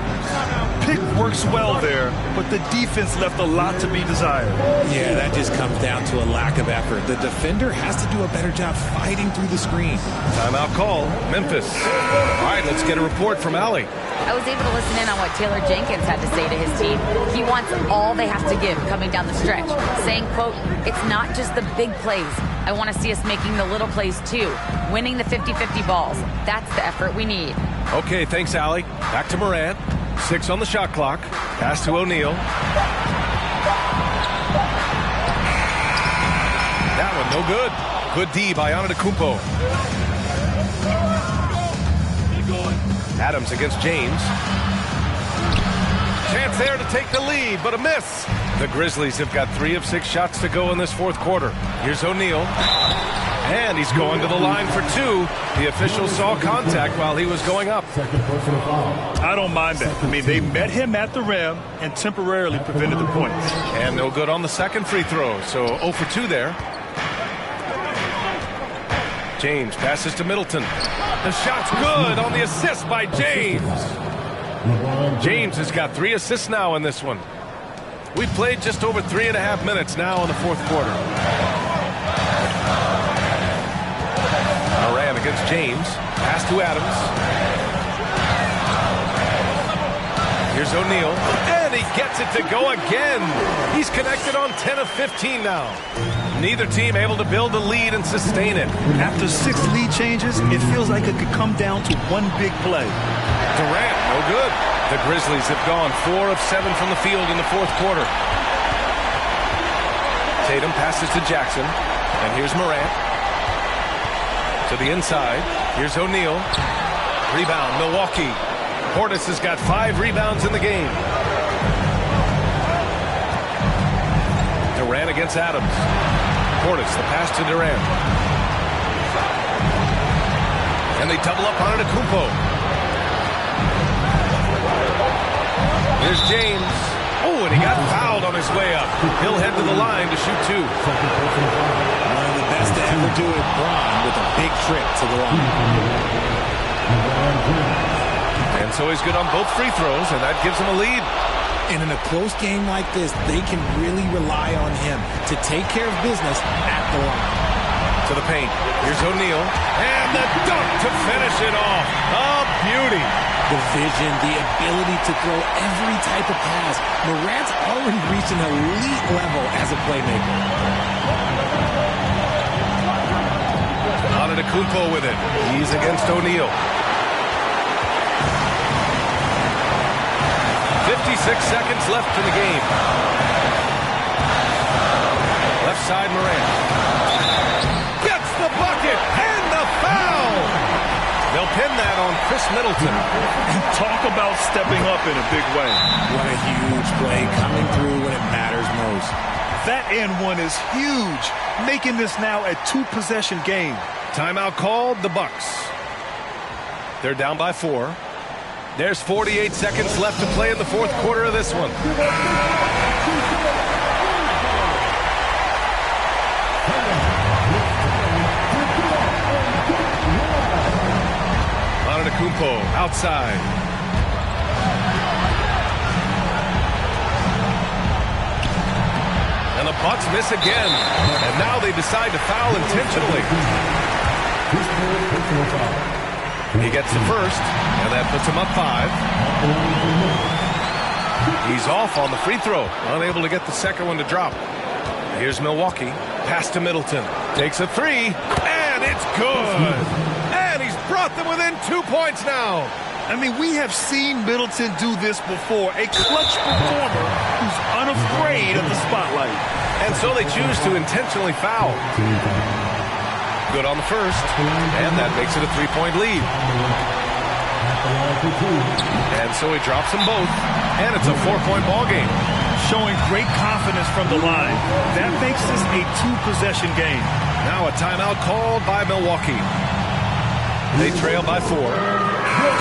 Pick works well there, but the defense left a lot to be desired. Yeah, that just comes down to a lack of effort. The defender has to do a better job fighting through the screen. Timeout call, Memphis. All right, let's get a report from Allie. I was able to listen in on what Taylor Jenkins had to say to his team. He wants all they have to give coming down the stretch, saying, quote, "It's not just the big plays. I want to see us making the little plays too, winning the 50-50 balls. That's the effort we need." Okay, thanks, Allie. Back to Morant. 6 on the shot clock. Pass to O'Neal. That one, no good. Good D by Antetokounmpo. Adams against James. Chance there to take the lead, but a miss. The Grizzlies have got 3 of 6 shots to go in this fourth quarter. Here's O'Neal. And he's going to the line for 2. The official saw contact while he was going up. I don't mind that. I mean, they met him at the rim and temporarily prevented the points. And no good on the second free throw, so 0 for 2 there. James passes to Middleton. The shot's good on the assist by James. James has got 3 assists now in this one. We've played just over 3.5 minutes now in the fourth quarter. Moran against James. Pass to Adams. Here's O'Neal. And he gets it to go again. He's connected on 10 of 15 now. Neither team able to build a lead and sustain it. After 6 lead changes, it feels like it could come down to one big play. Durant, no good. The Grizzlies have gone 4 of 7 from the field in the fourth quarter. Tatum passes to Jackson. And here's Morant. To the inside. Here's O'Neal. Rebound, Milwaukee. Portis has got 5 rebounds in the game. Durant against Adams. Portis, the pass to Durant. And they double up on Antetokounmpo. Here's James. Oh, and he got fouled on his way up. He'll head to the line to shoot 2. One of the best to ever do it, Bron, with a big trip to the line. And so he's good on both free throws, and that gives him a lead. And in a close game like this, they can really rely on him to take care of business at the line. To the paint. Here's O'Neal. And the dunk to finish it off. A beauty. the vision, the ability to throw every type of pass. Morant's already reached an elite level as a playmaker. Antetokounmpo with it. He's against O'Neal. 56 seconds left in the game. Left side, Morant. Gets the bucket and the foul. They'll pin that on Chris Middleton. And talk about stepping up in a big way. What a huge play coming through when it matters most. That and one is huge, making this now a 2-possession game. Timeout called, the Bucks. They're down by 4. There's 48 seconds left to play in the fourth quarter of this one. Antetokounmpo outside. And the Bucks miss again. And now they decide to foul intentionally. He gets the first, and that puts him up 5. He's off on the free throw, unable to get the second one to drop. Here's Milwaukee, pass to Middleton, takes a 3, and it's good. And he's brought them within 2 points now. I mean, we have seen Middleton do this before, a clutch performer who's unafraid of the spotlight. And so they choose to intentionally foul. Good on the first, and that makes it a 3-point lead. And so he drops them both, and it's a 4-point ball game. Showing great confidence from the line. That makes this a 2-possession game. Now a timeout called by Milwaukee. They trail by 4.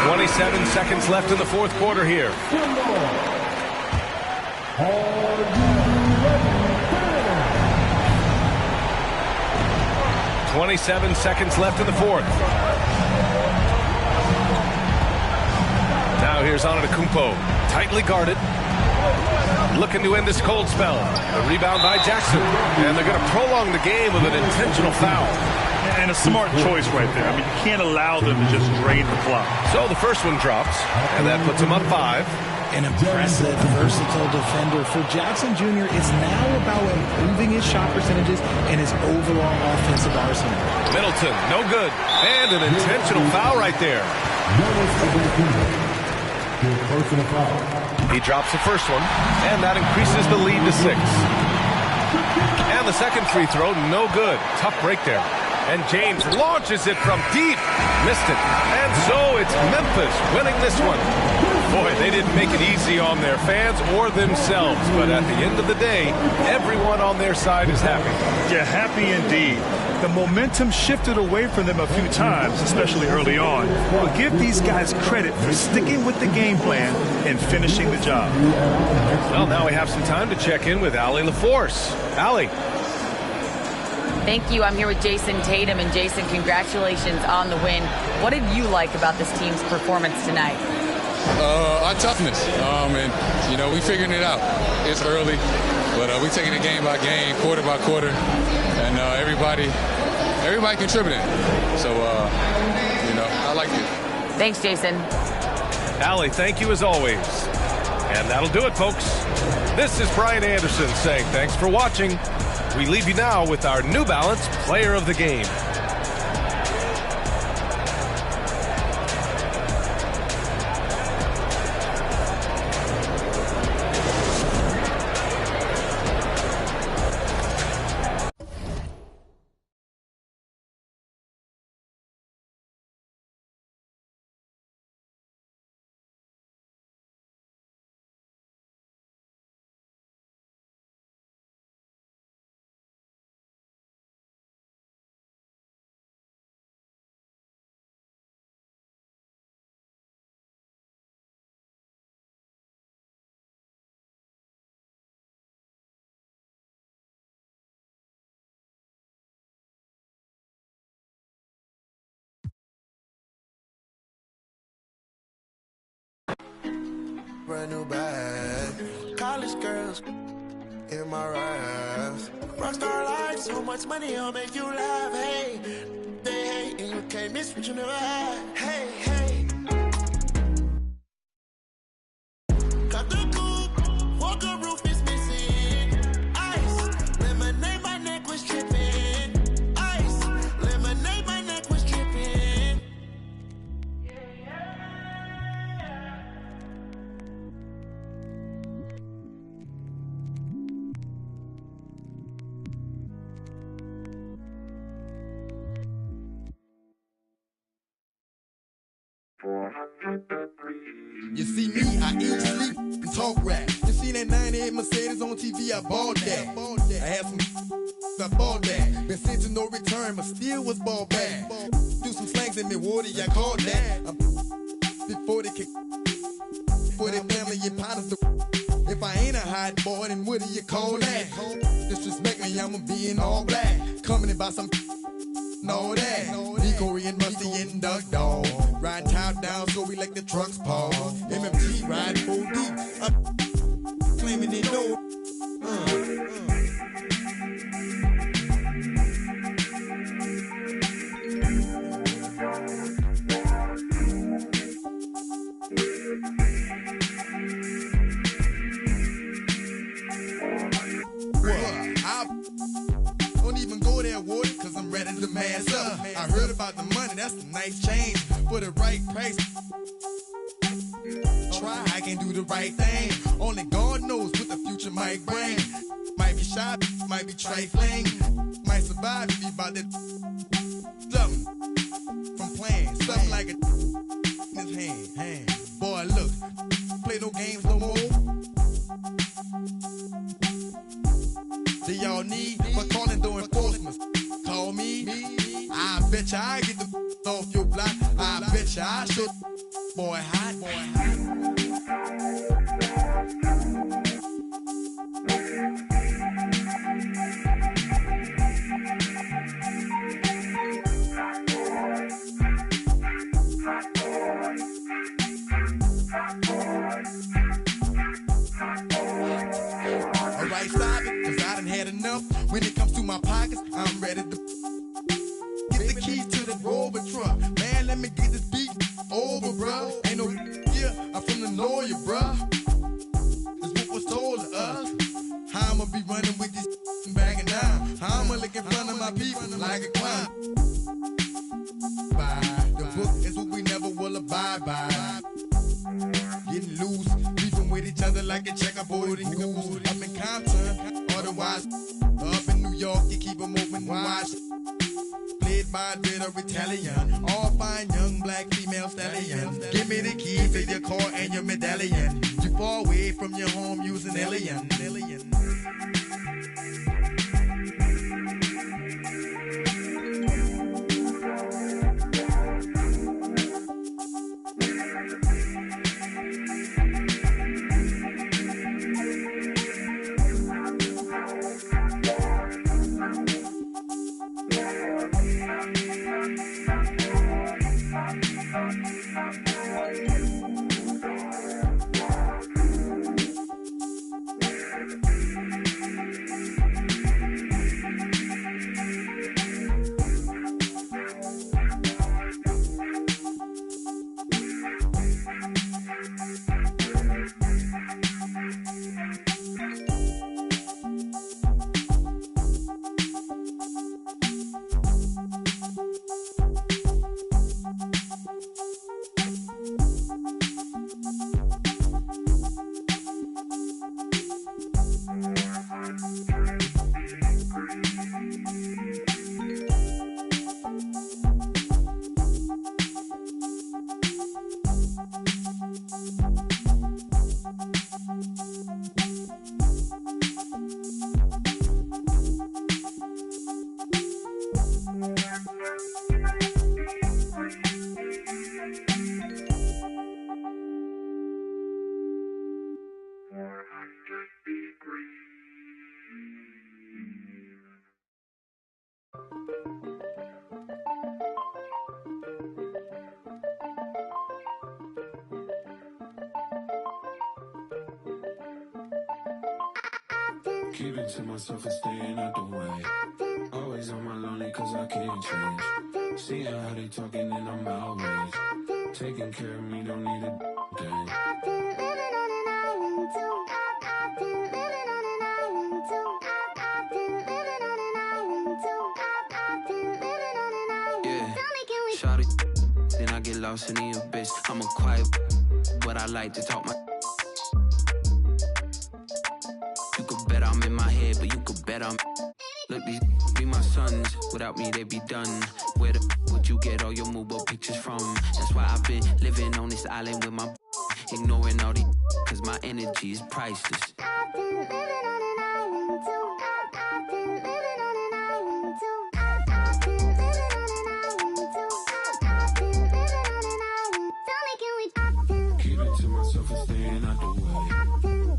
27 seconds left in the fourth quarter here. 27 seconds left in the fourth. Now here's Antetokounmpo, tightly guarded, looking to end this cold spell. A rebound by Jackson, and they're going to prolong the game with an intentional foul. And a smart choice right there. I mean, you can't allow them to just drain the clock. So the first one drops, and that puts him up 5. An impressive, versatile defender. For Jackson Jr., it's now about improving his shot percentages and his overall offensive arsenal. Middleton, no good. And an intentional foul right there. He drops the first one, and that increases the lead to 6. And the second free throw, no good. Tough break there. And James launches it from deep. Missed it. And so it's Memphis winning this one. Boy, they didn't make it easy on their fans or themselves. But at the end of the day, everyone on their side is happy. Yeah, happy indeed. The momentum shifted away from them a few times, especially early on. But give these guys credit for sticking with the game plan and finishing the job. Well, now we have some time to check in with Allie LaForce. Allie. Thank you. I'm here with Jason Tatum. And Jason, congratulations on the win. What did you like about this team's performance tonight? Our toughness. And, you know, we figuring it out. It's early, but we taking it game by game, quarter by quarter. And everybody contributing. So, you know, I like it. Thanks, Jason. Allie, thank you as always. And that'll do it, folks. This is Brian Anderson saying thanks for watching. We leave you now with our New Balance Player of the Game. Brand new bag, college girls in my raps. Rockstar life, so much money, I'll make you laugh. Hey, they hate and you can't miss what you never had. Hey, hey. You see me, I eat, sleep, and talk rap. You seen that 98 Mercedes on TV, I bought that. I had some I bought that. Been sent to no return, but still was ball back. Do some slangs in me water, I called that. I'm before they kick for the family, your partners. If I ain't a hot boy, then what do you call that? Disrespect me, I'ma be in all black. Coming in by some know that. Nico and Musty and Duck Dog. Riding top down, so we like the trucks pause. MMG riding full deep. I'm claiming they know. Don't even go there, water, cause I'm ready to mass up. I heard about the money, that's a nice change. For the right price, try, I can do the right thing. Only God knows what the future might bring. Might be shy, might be trifling. Might survive if you about that something from playing. Something like a in his hand. Boy, look, play no games no more. Do y'all need for calling the enforcement? Call me. I bet ya I get the off your block. I bet ya I should. Boy, hot. Alright, stop it, cause I done had enough. When it comes to my pockets, I'm ready to get the keys to the Rover truck. Man, let me get this beat over, bruh. Ain't no yeah, I'm from the lawyer, bruh. That's what was told to us. How I'ma be running with this bagging down. How I'ma look in front of my people like a clown. The book is what we never will abide by. Getting loose, beefing with each other like a checkerboard and goose. Up in Compton, otherwise up in New York, you keep them open and watch. Played by a bit of Italian, all fine young black female stallions. Give me the key to your car and your medallion. You far away from your home using alien. Keep it to myself and staying out the way. Always on my lonely cause I can't change. Seeing how they talking and I'm outraged. Taking care of me, don't need a thing. Yeah, shout it, then I get lost in the abyss. I'm a quiet, but I like to talk my. You could bet I'm in my head, but you could bet I'm. Look, these be my sons. Without me, they be done. Where the would you get all your Mubo pictures from? That's why I've been living on this island with my. ignoring all these, cause my energy is priceless. I've been living on an island too. I've been living on an island too. I've been living on an island too. I've been living on an island. Tell me, can we? Keep it to myself and staying out the way.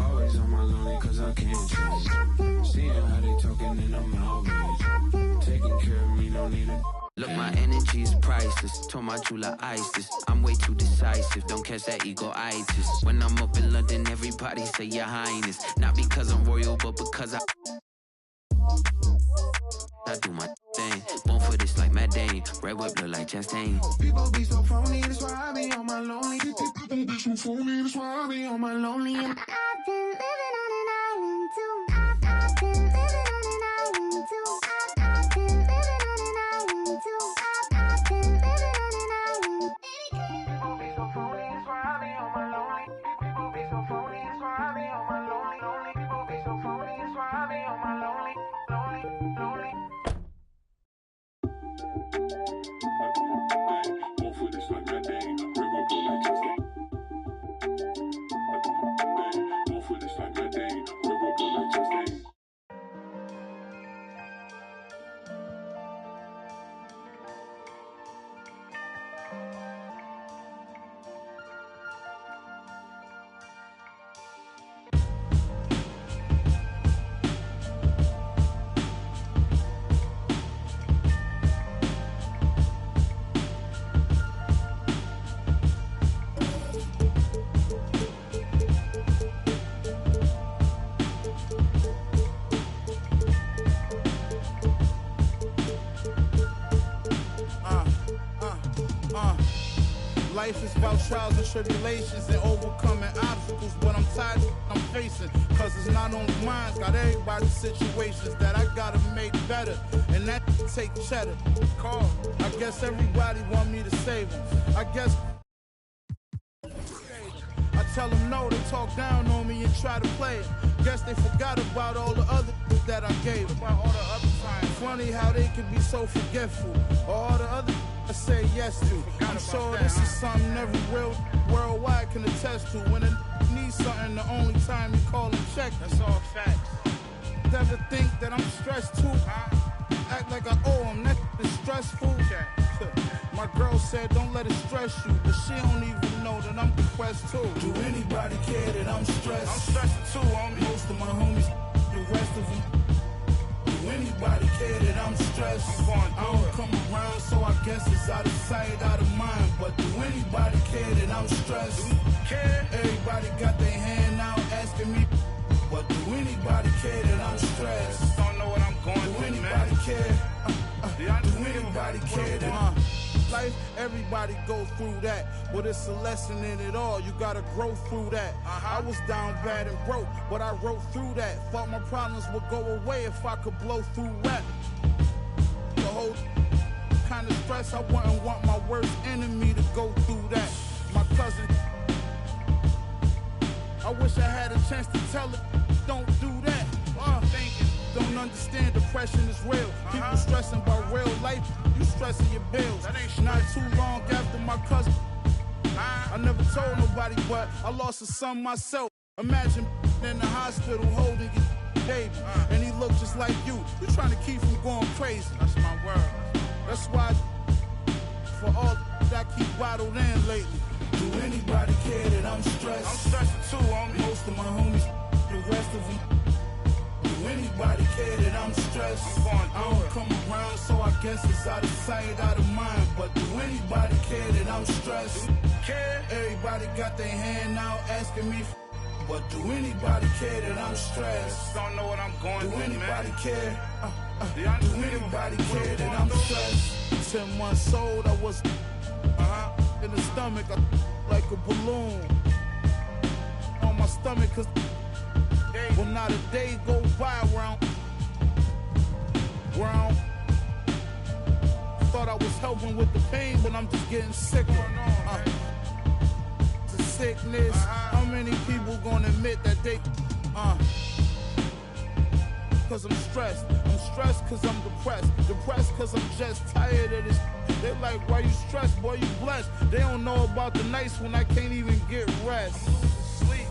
Always on my lonely cause I can't change. Seeing how they talking and I'm outraged. Taking care of me, no need it. Look, my energy is priceless. Told my chula ice this. I'm way too decisive. Don't catch that ego-itis. When I'm up in London, everybody say your highness. Not because I'm royal, but because I do my thing. Born for this like Matt Dane. Red whip look like Chastain. People be so phony, that's why I be on my lonely. People be so phony, that's why I be on my lonely. I've been living on an island too. I've been living on an island too. I've been living on an island too. I've been living on an island. People be so phony, that's why I be on my lonely. People be so phony, that's why I be on my lonely. People be so phony, that's why I be on my lonely. Life is about trials and tribulations and overcoming obstacles, but I'm tired of I'm facing, cause it's not only mine, got everybody's situations that I gotta make better, and that take cheddar. Call, I guess everybody want me to save them. I guess I tell them no, they talk down on me and try to play it. Guess they forgot about all the other that I gave. About all the other times. Funny how they can be so forgetful. All the other I say yes to. I'm sure this is something every real worldwide can attest to. When a needs something, the only time you call and check. That's all facts. Never think that I'm stressed too. Act like I owe them, that is stressful. My girl said don't let it stress you, but she don't even know that I'm depressed too. Do anybody care that I'm stressed? I'm stressed too, homie. Most of my homies, the rest of them. Do anybody care that I'm stressed? I don't come around, so I guess it's out of sight, out of mind. But do anybody care that I'm stressed? Everybody got their hand out asking me, but do anybody care that I'm stressed? Don't know what I'm going through. Do anybody care? Do anybody care that life, everybody go through that, but it's a lesson in it all. You gotta grow through that. I was down bad and broke, but I wrote through that. Thought my problems would go away if I could blow through rap. The whole kind of stress, I wouldn't want my worst enemy to go through that. My cousin, I wish I had a chance to tell her, don't do that. Don't understand depression is real. People stressing about real life, you stressing your bills. Not too long after my cousin, I never told nobody, but I lost a son myself. Imagine in the hospital holding your baby, and he looked just like you. You trying to keep him going crazy. That's my word. That's why for all that I keep bottled in lately. Do anybody care that I'm stressed? I'm stressed too, homie. Most of my homies, the rest of them. Do anybody care that I'm stressed? I don't come around, so I guess it's out of sight, out of mind. But do anybody care that I'm stressed? Everybody got their hand out asking me, but do anybody care that I'm stressed? Don't know what I'm going through, do anybody man. care? Do anybody care that I'm stressed? 10 months old, I was in the stomach, like a balloon. On my stomach, cause well, not a day go by where I thought I was helping with the pain, but I'm just getting sicker. The sickness, how many people gonna admit that they, cause I'm stressed. I'm stressed cause I'm depressed. Depressed cause I'm just tired of this. They like, why you stressed, boy, you blessed. They don't know about the nights when I can't even get rest. Sleep.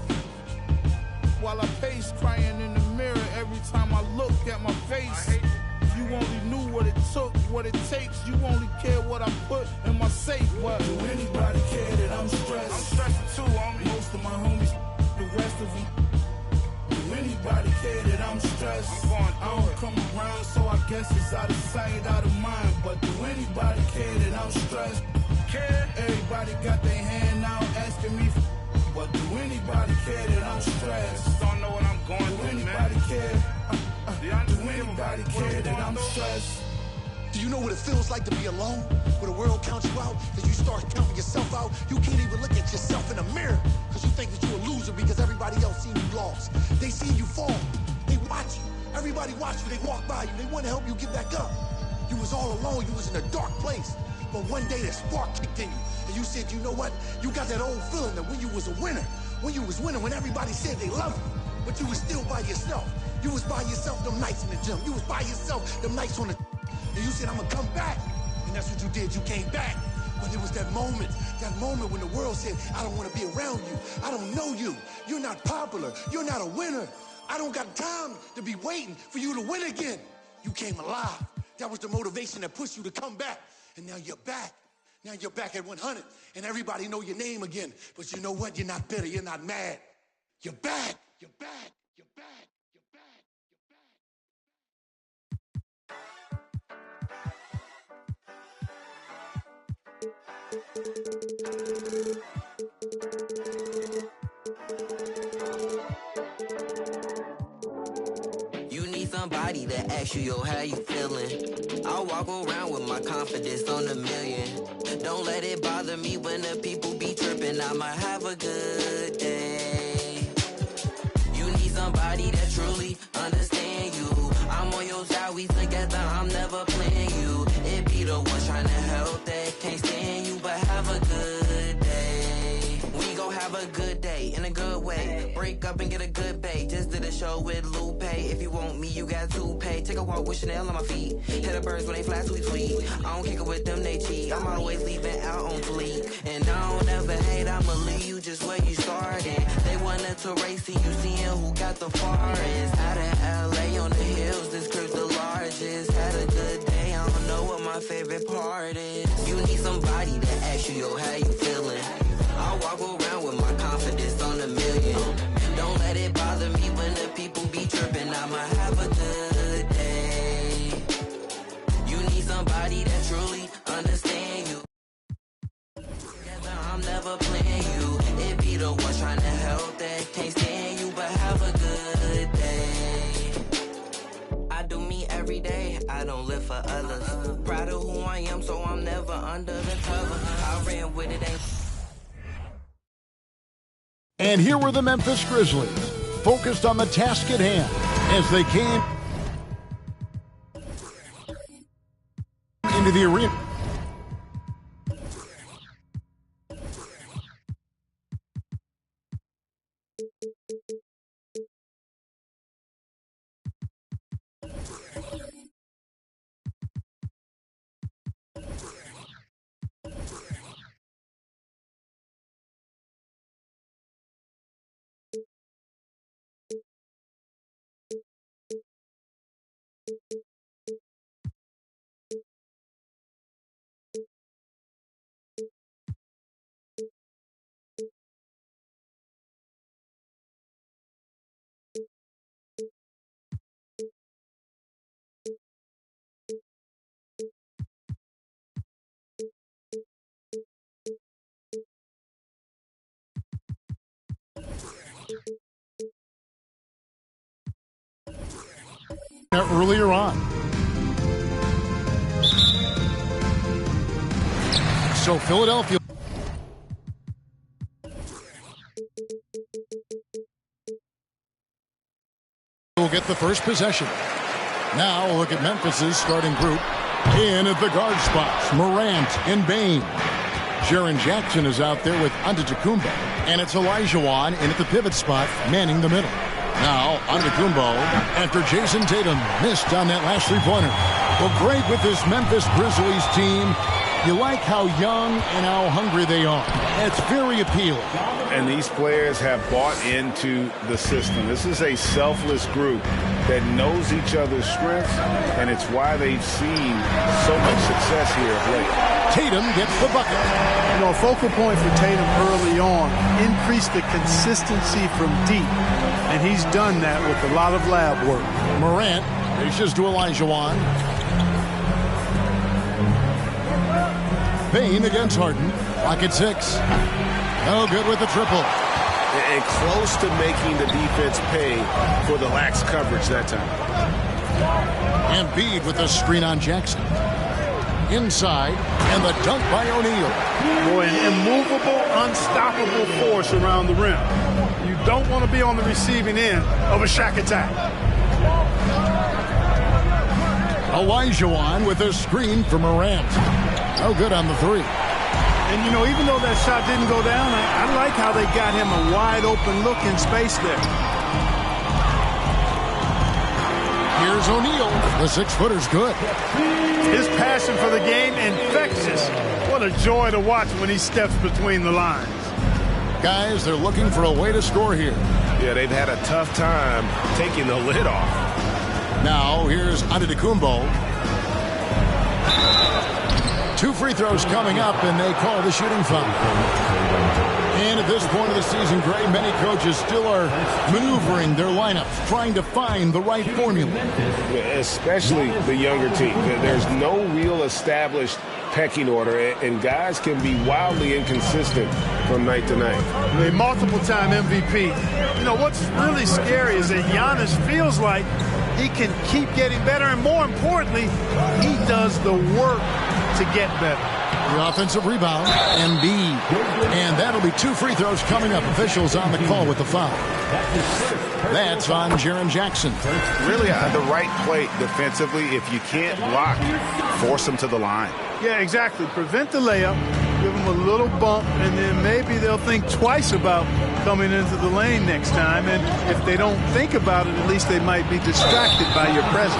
While I pace, crying in the mirror every time I look at my face. If you only knew what it took, what it takes, you only care what I put in my safe. But do anybody care that I'm stressed? I'm stressed too, homie. Most of my homies, the rest of them. Do anybody care that I'm stressed? I don't come around, so I guess it's out of sight, out of mind. But do anybody care that I'm stressed? Care? Everybody got their hand out asking me for. But do anybody care that I'm stressed? Don't know what I'm going through, man. Do anybody care? Do anybody care that I'm stressed? Do you know what it feels like to be alone? Where the world counts you out, that you start counting yourself out. You can't even look at yourself in the mirror because you think that you're a loser because everybody else seen you lost. They see you fall. They watch you. Everybody watch you. They walk by you. They want to help you get back up. You was all alone. You was in a dark place. But one day that spark kicked in you. And you said, you know what? You got that old feeling that when you was a winner, when you was winning, when everybody said they love you, but you was still by yourself. You was by yourself them nights in the gym. You was by yourself them nights on the... And you said, I'm gonna come back. And that's what you did. You came back. But it was that moment when the world said, I don't want to be around you. I don't know you. You're not popular. You're not a winner. I don't got time to be waiting for you to win again. You came alive. That was the motivation that pushed you to come back. And now you're back. Now you're back at 100. And everybody know your name again. But you know what? You're not bitter. You're not mad. You're back. You're back. You're back. You need somebody to ask you, yo, how you feeling? I walk around with my confidence on a million. Don't let it bother me when the people be tripping. I'ma have a good day. You need somebody that truly understand you. I'm on your side, we together, I'm never playing you. It be the ones trying to help that can't stand you, but have a good day. We gon' have a good day in a good way. Break up and get a good pay. Just did a show with Lupe. If you want me, you got to pay. Take a walk with Chanel on my feet. Hit the birds when they fly sweet, sweet. I don't kick it with them, they cheat. I'm always leaving out on fleek. And I don't ever hate, I'ma leave you just where you started. They wanted to race, see you seeing who got the farthest. Out of LA on the hills, this crib the largest. Had a good day, I don't know what my favorite part is. You need somebody to ask you, yo, how you feeling? I walk around with my confidence on a million. Don't let it bother me when the people be tripping. I'ma have a good day. You need somebody that truly understand you. Together, I'm never playing you. It be the ones trying to help that can't stand you, but have a good day. I do me every day. I don't live for others. Proud of who I am, so I'm never under the cover. I ran with it, ain't. And here were the Memphis Grizzlies, focused on the task at hand as they came into the arena. Earlier on. So Philadelphia will get the first possession. Now we'll look at Memphis's starting group. In at the guard spots, Morant and Bain. Jaren Jackson is out there with Antetokounmpo. And it's Elijah Wan in at the pivot spot, manning the middle. Now, Antetokounmpo, after Jason Tatum missed on that last three-pointer. Well, great with this Memphis Grizzlies team. You like how young and how hungry they are. It's very appealing. And these players have bought into the system. This is a selfless group that knows each other's strengths, and it's why they've seen so much success here of late. Tatum gets the bucket. You know, a focal point for Tatum early on, increase the consistency from deep. And he's done that with a lot of lab work. Morant dishes to Olajuwon. Bane against Harden. Clock at 6. No good with the triple. And close to making the defense pay for the lax coverage that time. Embiid with the screen on Jackson. Inside, and the dunk by O'Neal. Boy, an immovable, unstoppable force around the rim. You don't want to be on the receiving end of a Shaq attack. Olajuwon with a screen for Morant. No good on the 3. And, you know, even though that shot didn't go down, I like how they got him a wide-open look in space there. Here's O'Neal. The 6-footer's good. His passion for the game, infectious. What a joy to watch when he steps between the lines. Guys, they're looking for a way to score here. Yeah, they've had a tough time taking the lid off. Now, here's Antetokounmpo. 2 free throws coming up, and they call the shooting foul. And at this point of the season, Gray, many coaches still are maneuvering their lineups, trying to find the right formula. Especially the younger team. There's no real established pecking order, and guys can be wildly inconsistent from night to night. A multiple-time MVP. You know, what's really scary is that Giannis feels like he can keep getting better, and more importantly, he does the work to get better. The offensive rebound, Embiid. And that'll be 2 free throws coming up. Officials on the call with the foul. That's on Jaren Jackson. Really the right play defensively. If you can't block, force them to the line. Yeah, exactly. Prevent the layup, give them a little bump, and then maybe they'll think twice about coming into the lane next time. And if they don't think about it, at least they might be distracted by your presence.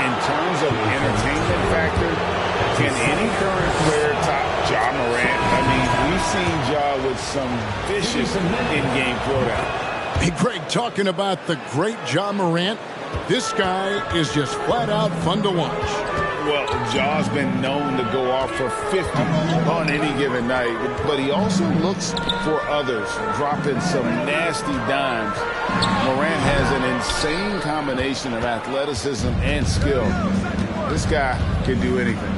In terms of entertainment factor, can any current player top Ja Morant? I mean, we've seen Ja with some vicious in-game throwdown. Hey, Greg, talking about the great Ja Morant, this guy is just flat-out fun to watch. Well, Ja's been known to go off for 50 on any given night, but he also looks for others, dropping some nasty dimes. Morant has an insane combination of athleticism and skill. This guy can do anything.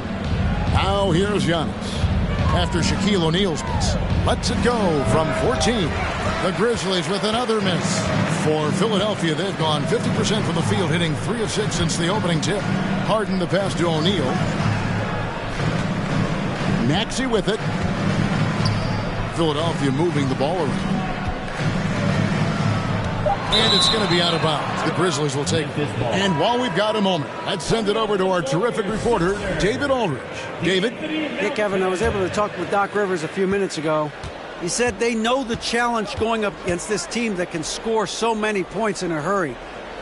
Now here's Giannis. After Shaquille O'Neal's miss, lets it go from 14. The Grizzlies with another miss. For Philadelphia, they've gone 50% from the field, hitting 3 of 6 since the opening tip. Harden the pass to O'Neal. Maxey with it. Philadelphia moving the ball around. And it's going to be out of bounds. The Grizzlies will take it. And while we've got a moment, let's send it over to our terrific reporter, David Aldridge. David? Hey, Kevin, I was able to talk with Doc Rivers a few minutes ago. He said they know the challenge going up against this team that can score so many points in a hurry.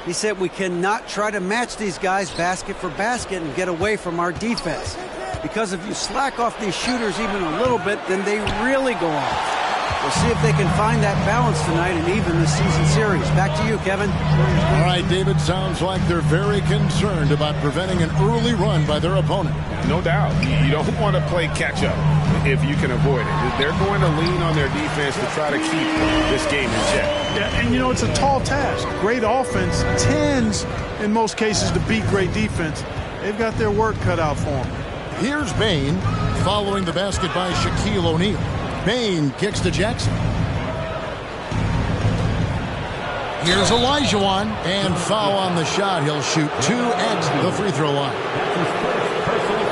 He said we cannot try to match these guys basket for basket and get away from our defense. Because if you slack off these shooters even a little bit, then they really go off. We'll see if they can find that balance tonight and even the season series. Back to you, Kevin. All right, David, sounds like they're very concerned about preventing an early run by their opponent. No doubt. You don't want to play catch-up if you can avoid it. They're going to lean on their defense to try to keep this game in check. Yeah, and, you know, it's a tall task. Great offense tends, in most cases, to beat great defense. They've got their work cut out for them. Here's Bane following the basket by Shaquille O'Neal. Bane kicks to Jackson. Here's Olajuwon, and foul on the shot. He'll shoot 2 at the free throw line.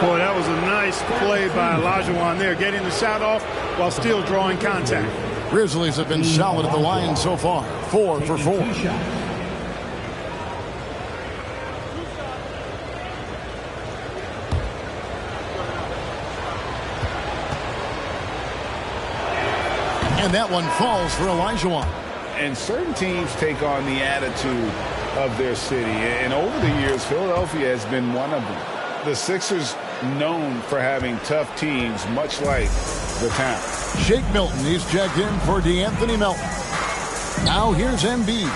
Boy, that was a nice play by Olajuwon there, getting the shot off while still drawing contact. Grizzlies have been solid at the line so far, 4 for 4. And that one falls for Olajuwon. And certain teams take on the attitude of their city. And over the years, Philadelphia has been one of them. The Sixers known for having tough teams, much like the town. Shake Milton, he's checked in for DeAnthony Melton. Now here's Embiid,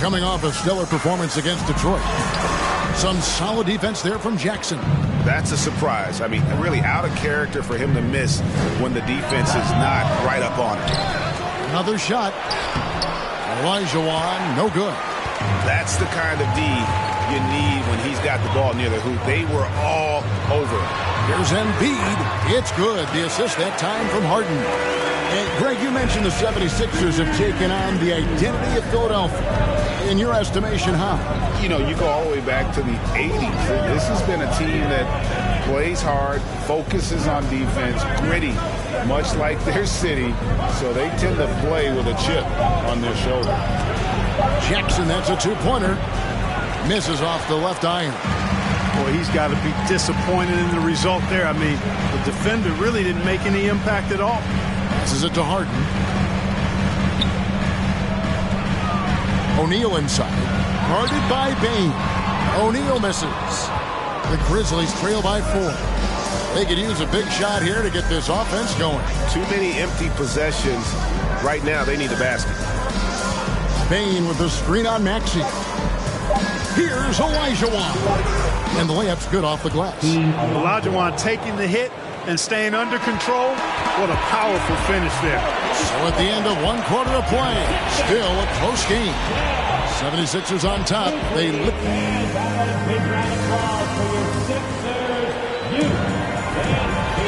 coming off a stellar performance against Detroit. Some solid defense there from Jackson. That's a surprise. I mean, really out of character for him to miss when the defense is not right up on it. Another shot. Olajuwon, no good. That's the kind of D you need when he's got the ball near the hoop. They were all over it. Here's Embiid. It's good. The assist that time from Harden. And Greg, you mentioned the 76ers have taken on the identity of Philadelphia. In your estimation, how? You know, you go all the way back to the 80s. This has been a team that plays hard, focuses on defense, gritty, much like their city. So they tend to play with a chip on their shoulder. Jackson, that's a two-pointer. Misses off the left iron. Boy, he's got to be disappointed in the result there. I mean, the defender really didn't make any impact at all. Passes it to Harden. O'Neal inside. Guarded by Bane. O'Neal misses. The Grizzlies trail by 4. They could use a big shot here to get this offense going. Too many empty possessions. Right now, they need a basket. Bane with the screen on Maxey. Here's Olajuwon. And the layup's good off the glass. Olajuwon taking the hit and staying under control. What a powerful finish there. So at the end of one quarter of play, still a close game. 76ers on top. They lift.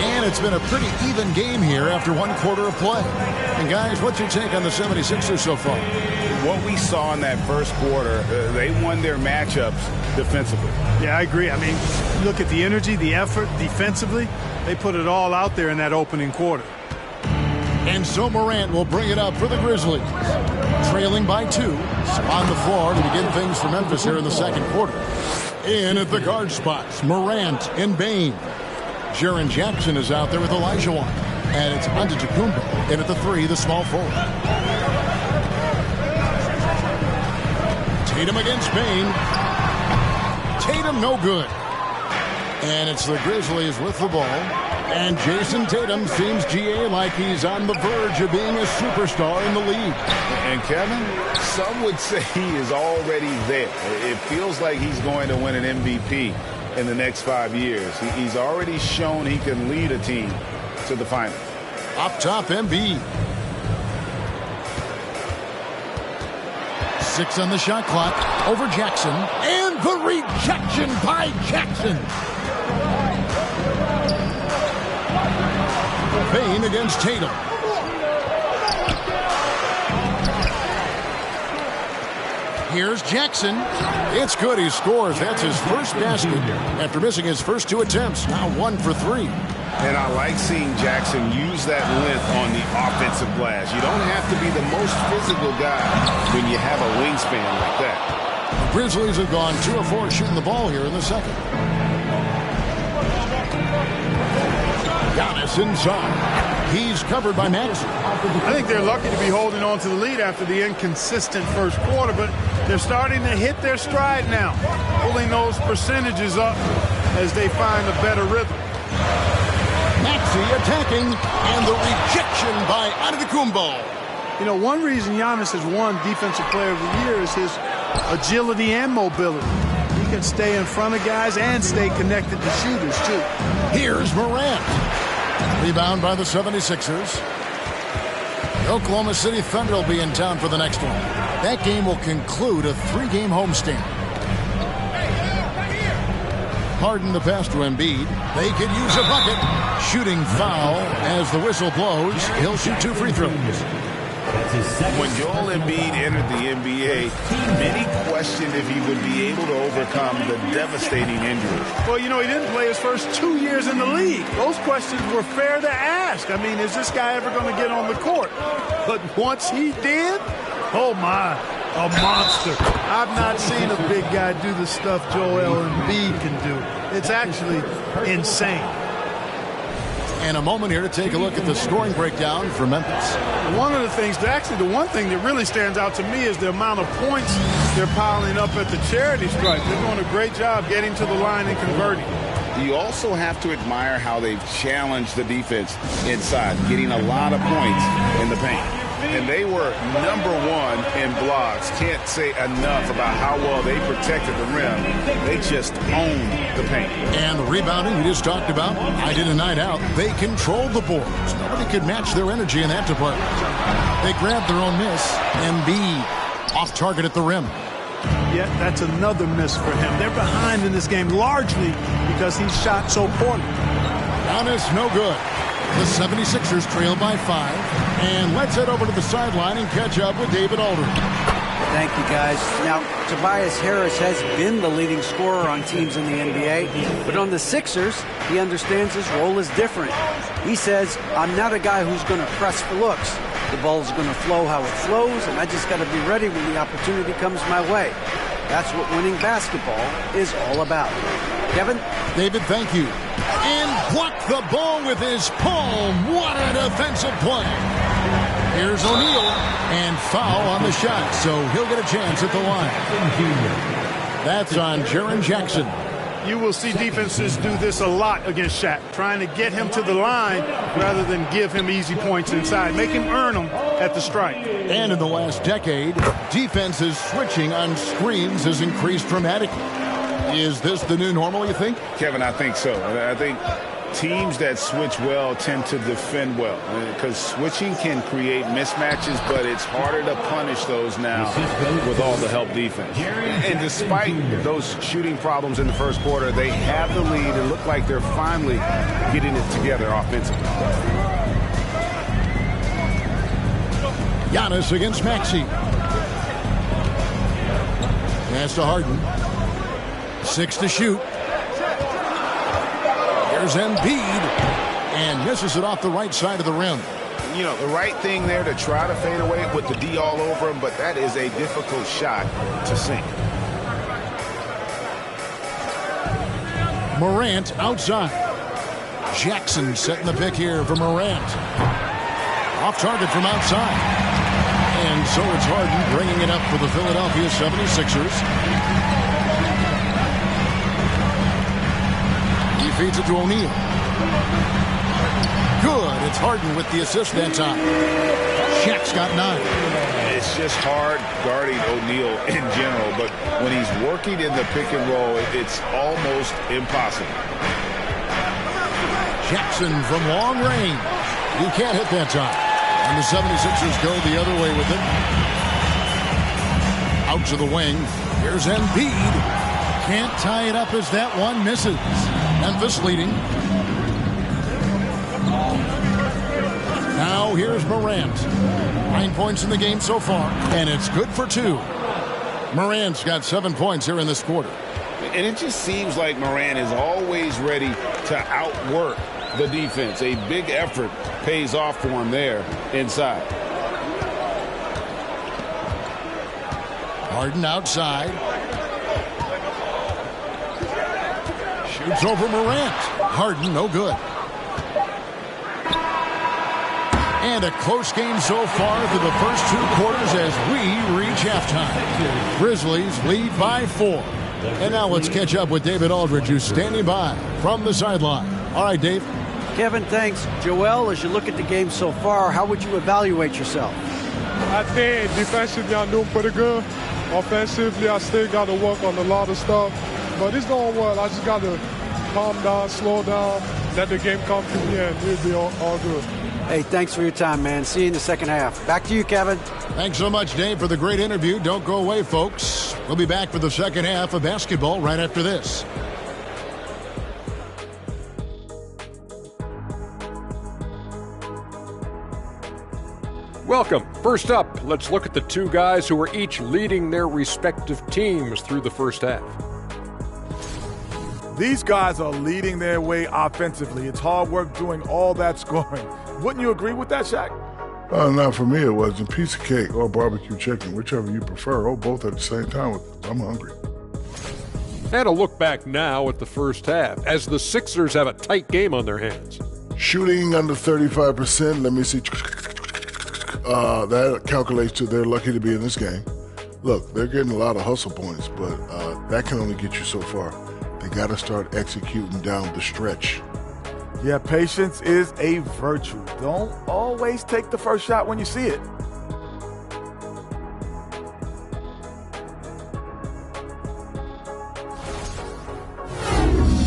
And it's been a pretty even game here after one quarter of play. And guys, what's your take on the 76ers so far? What we saw in that first quarter, they won their matchups defensively. Yeah, I agree. I mean, look at the energy, the effort defensively. They put it all out there in that opening quarter. And so Morant will bring it up for the Grizzlies. Trailing by 2. On the floor to begin things for Memphis here in the second quarter. In at the guard spots, Morant and Bane. Jaren Jackson is out there with Olajuwon. And it's Antetokounmpo in at the 3, the small forward. Tatum against Bane. Tatum no good. And it's the Grizzlies with the ball. And Jason Tatum seems, GA, like he's on the verge of being a superstar in the league. And Kevin, some would say he is already there. It feels like he's going to win an MVP in the next 5 years. He's already shown he can lead a team to the finals. Up top, Embiid. 6 on the shot clock. Over Jackson. And the rejection by Jackson. Bane against Tatum. Here's Jackson. It's good. He scores. That's his first basket after missing his first 2 attempts. Now 1 for 3. And I like seeing Jackson use that length on the offensive glass. You don't have to be the most physical guy when you have a wingspan like that. The Grizzlies have gone 2 of 4 shooting the ball here in the second. Giannis inside. He's covered by Maxey. I think they're lucky to be holding on to the lead after the inconsistent first quarter, but they're starting to hit their stride now, pulling those percentages up as they find a better rhythm. Maxey attacking, and the rejection by Antetokounmpo. You know, one reason Giannis has won Defensive Player of the Year is his agility and mobility. He can stay in front of guys and stay connected to shooters, too. Here's Morant. Rebound by the 76ers. The Oklahoma City Thunder will be in town for the next one. That game will conclude a 3-game homestand. Harden the pass to Embiid. They could use a bucket. Shooting foul as the whistle blows. He'll shoot 2 free throws. When Joel Embiid entered the NBA, many questioned if he would be able to overcome the devastating injury. Well, you know, he didn't play his first 2 years in the league. Those questions were fair to ask. I mean, is this guy ever going to get on the court? But once he did, oh my, a monster. I've not seen a big guy do the stuff Joel Embiid can do. It's actually insane. And a moment here to take a look at the scoring breakdown for Memphis. One of the things, actually the one thing that really stands out to me is the amount of points they're piling up at the charity stripe. They're doing a great job getting to the line and converting. You also have to admire how they've challenged the defense inside, getting a lot of points in the paint. And they were #1 in blocks. Can't say enough about how well they protected the rim. They just owned the paint. And the rebounding we just talked about, night in and night out, they controlled the boards. Nobody could match their energy in that department. They grabbed their own miss. Embiid off target at the rim. Yeah, that's another miss for him. They're behind in this game largely because he shot so poorly. Giannis, no good. The 76ers trail by 5. And let's head over to the sideline and catch up with David Aldridge. Thank you, guys. Now, Tobias Harris has been the leading scorer on teams in the NBA, but on the Sixers, he understands his role is different. He says, I'm not a guy who's going to press for looks. The ball's going to flow how it flows, and I just got to be ready when the opportunity comes my way. That's what winning basketball is all about. Kevin? David, thank you. And blocked the ball with his palm. What a defensive play. Here's O'Neal, and foul on the shot, so he'll get a chance at the line. That's on Jaren Jackson. You will see defenses do this a lot against Shaq, trying to get him to the line rather than give him easy points inside. Make him earn them at the strike. And in the last decade, defenses switching on screens has increased dramatically. Is this the new normal, you think? Kevin, I think so. I think teams that switch well tend to defend well because switching can create mismatches, but it's harder to punish those now with all the help defense. And despite those shooting problems in the first quarter, they have the lead and look like they're finally getting it together offensively. Giannis against Maxey. Pass to Harden. 6 to shoot. There's Embiid, and misses it off the right side of the rim. You know, the right thing there to try to fade away with the D all over him, but that is a difficult shot to sink. Morant outside. Jackson setting the pick here for Morant. Off target from outside. And so it's Harden bringing it up for the Philadelphia 76ers. Feeds it to O'Neal. Good. It's Harden with the assist that time. Shaq's got 9. It's just hard guarding O'Neal in general, but when he's working in the pick and roll, it's almost impossible. Jackson from long range. He can't hit that time. And the 76ers go the other way with it. Out to the wing. Here's Embiid. Can't tie it up as that one misses. Memphis leading. Now here's Morant. 9 points in the game so far, and it's good for 2. Morant's got 7 points here in this quarter. And it just seems like Morant is always ready to outwork the defense. A big effort pays off for him there inside. Harden outside. Shoots over Morant. Harden, no good. And a close game so far through the first 2 quarters as we reach halftime. Grizzlies lead by 4. And now let's catch up with David Aldridge, who's standing by from the sideline. All right, Dave. Kevin, thanks. Joel, as you look at the game so far, how would you evaluate yourself? I think defensively I'm doing pretty good. Offensively, I still got to work on a lot of stuff. But it's going well. I just got to calm down, slow down, let the game come to me, and it'll be all good. Hey, thanks for your time, man. See you in the second half. Back to you, Kevin. Thanks so much, Dave, for the great interview. Don't go away, folks. We'll be back for the second half of basketball right after this. Welcome. First up, let's look at the 2 guys who are each leading their respective teams through the first half. These guys are leading their way offensively. It's hard work doing all that scoring. Wouldn't you agree with that, Shaq? Not for me. It wasn't. Piece of cake or barbecue chicken, whichever you prefer, or both at the same time. I'm hungry. And a look back now at the first half as the Sixers have a tight game on their hands. Shooting under 35%. Let me see. That calculates to they're lucky to be in this game. Look, they're getting a lot of hustle points, but that can only get you so far. They got to start executing down the stretch. Yeah, patience is a virtue. Don't always take the first shot when you see it.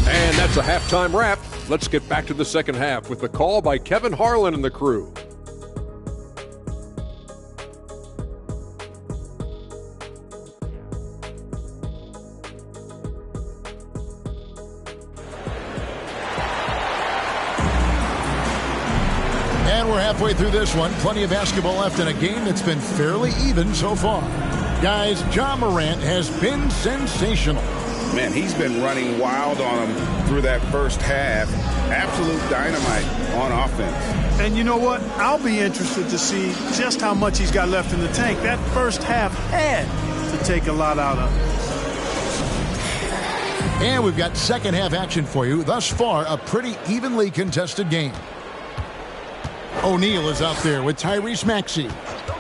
And that's a halftime wrap. Let's get back to the second half with the call by Kevin Harlan and the crew. And we're halfway through this one. Plenty of basketball left in a game that's been fairly even so far. Guys, Ja Morant has been sensational. Man, he's been running wild on him through that first half. Absolute dynamite on offense. And you know what? I'll be interested to see just how much he's got left in the tank. That first half had to take a lot out of him. And we've got second half action for you. Thus far, a pretty evenly contested game. O'Neal is out there with Tyrese Maxey.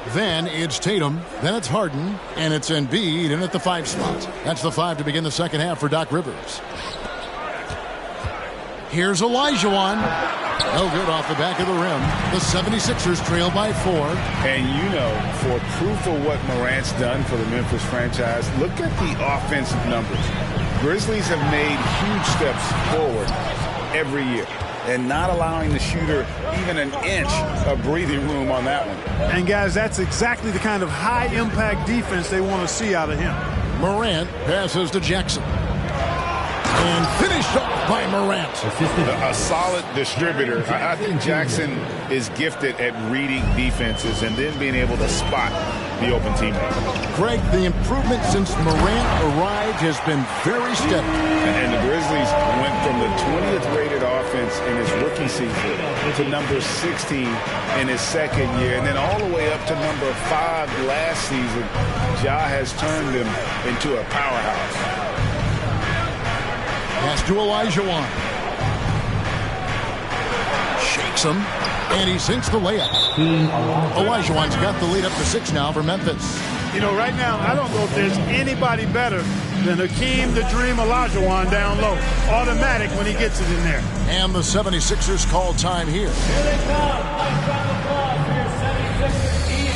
Then it's Tatum, then it's Harden, and it's Embiid in at the 5 spot. That's the 5 to begin the second half for Doc Rivers. Here's Olajuwon. No good off the back of the rim. The 76ers trail by 4. And you know, for proof of what Morant's done for the Memphis franchise, look at the offensive numbers. Grizzlies have made huge steps forward every year, and not allowing the shooter even an inch of breathing room on that one. And guys, that's exactly the kind of high-impact defense they want to see out of him. Morant passes to Jackson. And finished off by Morant. A solid distributor. I think Jackson is gifted at reading defenses and then being able to spot the open teammate. Greg, the improvement since Morant arrived has been very steady. And the Grizzlies went from the 20th rated offense in his rookie season to number 16 in his second year, and then all the way up to number 5 last season. Ja has turned them into a powerhouse. Pass to Olajuwon. Shakes him, and he sinks the layup. Olajuwon's got the lead up to 6 now for Memphis. You know, right now, I don't know if there's anybody better than Hakeem the Dream Olajuwon down low. Automatic when he gets it in there. And the 76ers call time here. Here they come. Nice round of applause for your 76ers ENT.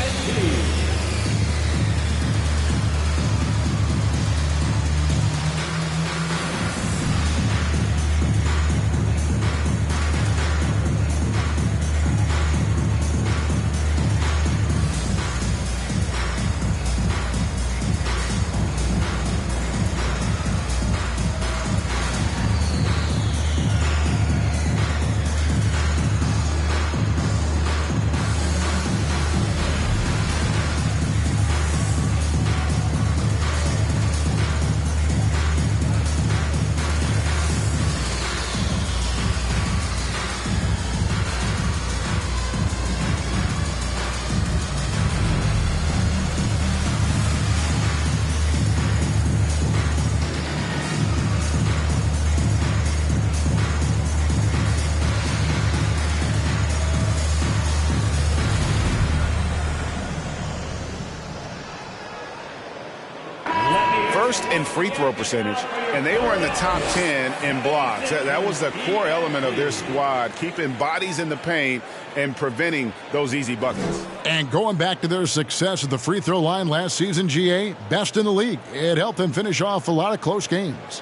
First in free throw percentage, and they were in the top 10 in blocks. That was the core element of their squad, keeping bodies in the paint and preventing those easy buckets. And going back to their success at the free throw line last season, GA, best in the league. It helped them finish off a lot of close games.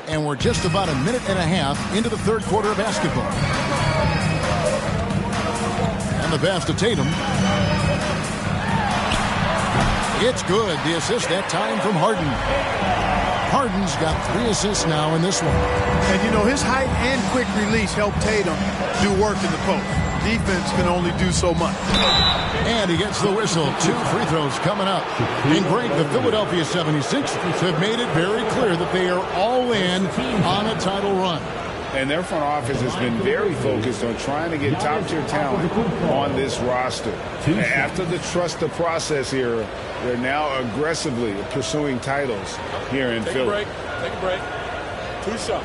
And we're just about a minute and a half into the third quarter of basketball. And the pass to Tatum. It's good. The assist that time from Harden. Harden's got 3 assists now in this one. And you know, his height and quick release helped Tatum do work in the post. Defense can only do so much. And he gets the whistle. 2 free throws coming up. And Greg, the Philadelphia 76ers have made it very clear that they are all in on a title run. And their front office has been very focused on trying to get top-tier talent on this roster. And after the trust the process era, they're now aggressively pursuing titles here in Philly. Take a break. 2 shots.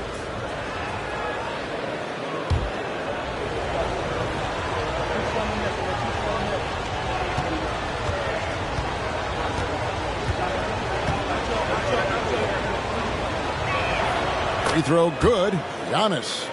throw, good. Giannis.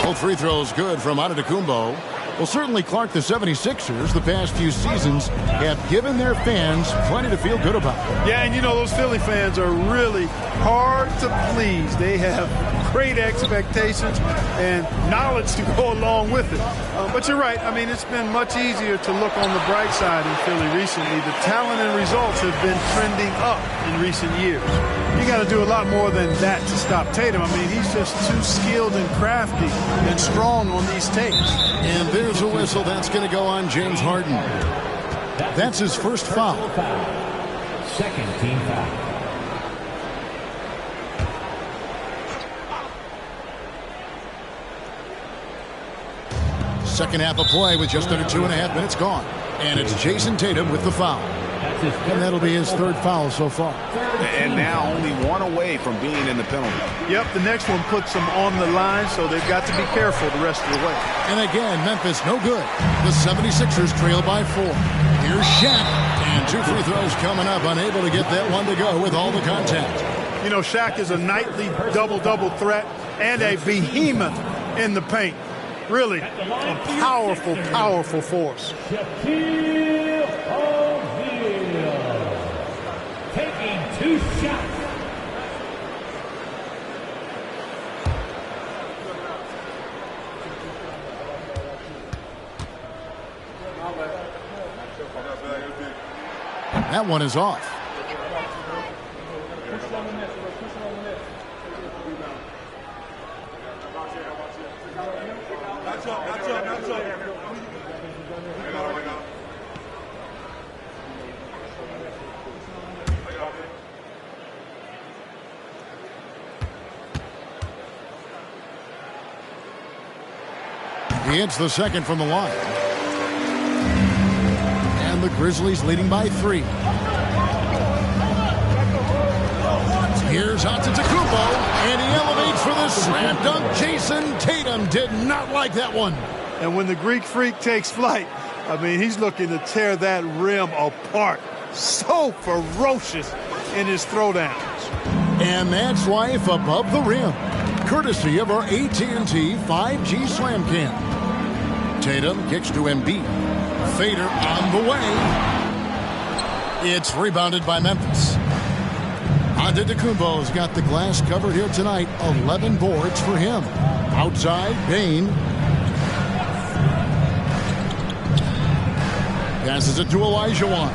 Both free throws good from Antetokounmpo. Well, certainly, Clark, the 76ers, the past few seasons, have given their fans plenty to feel good about. Yeah, and you know, those Philly fans are really hard to please. They have great expectations and knowledge to go along with it. But you're right. I mean, it's been much easier to look on the bright side in Philly recently. The talent and results have been trending up in recent years. You got to do a lot more than that to stop Tatum. I mean, he's just too skilled and crafty and strong on these takes. And there's a whistle. That's going to go on James Harden. That's his first foul. Second team foul. Second half of play with just under 2.5 minutes gone. And it's Jason Tatum with the foul. And that'll be his third foul so far. And now only one away from being in the penalty. Yep, the next one puts them on the line, so they've got to be careful the rest of the way. And again, Memphis no good. The 76ers trail by 4. Here's Shaq. And 2 free throws coming up, unable to get that one to go with all the contact. You know, Shaq is a nightly double-double threat and a behemoth in the paint. Really a powerful, powerful force. Shaquille O'Neal taking 2 shots. That one is off. He hits the second from the line. And the Grizzlies leading by 3. Here's Antetokounmpo, and he elevates for the slam dunk. Jason Tatum did not like that one. And when the Greek Freak takes flight, I mean, he's looking to tear that rim apart. So ferocious in his throwdowns. And that's life above the rim, courtesy of our AT&T 5G Slam Cam. Tatum kicks to Embiid. Fader on the way. It's rebounded by Memphis. Antetokounmpo's got the glass covered here tonight. 11 boards for him. Outside, Bane. Passes it to Olajuwon.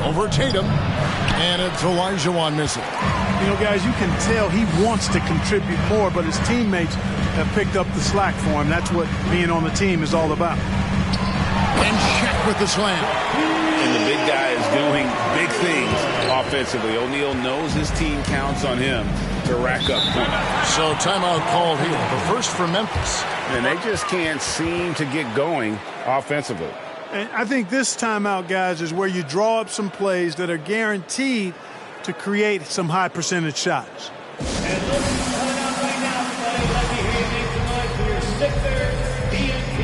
Over Tatum. And it's Olajuwon missing. You know, guys, you can tell he wants to contribute more, but his teammates have picked up the slack for him. That's what being on the team is all about. And Shaq with the slam. And the big guy is doing big things offensively. O'Neal knows his team counts on him to rack up points. So timeout called here. The first for Memphis. And they just can't seem to get going offensively. And I think this timeout, guys, is where you draw up some plays that are guaranteed to create some high percentage shots. And looking coming out right now, everybody. Let me hear you make some noise for your Sixers TNT.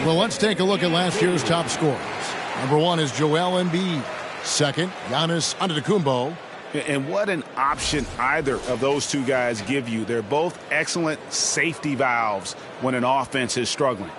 Well, let's take a look at last year's top scorers. Number 1 is Joel Embiid. Second, Giannis Antetokounmpo. And what an option either of those two guys give you. They're both excellent safety valves when an offense is struggling.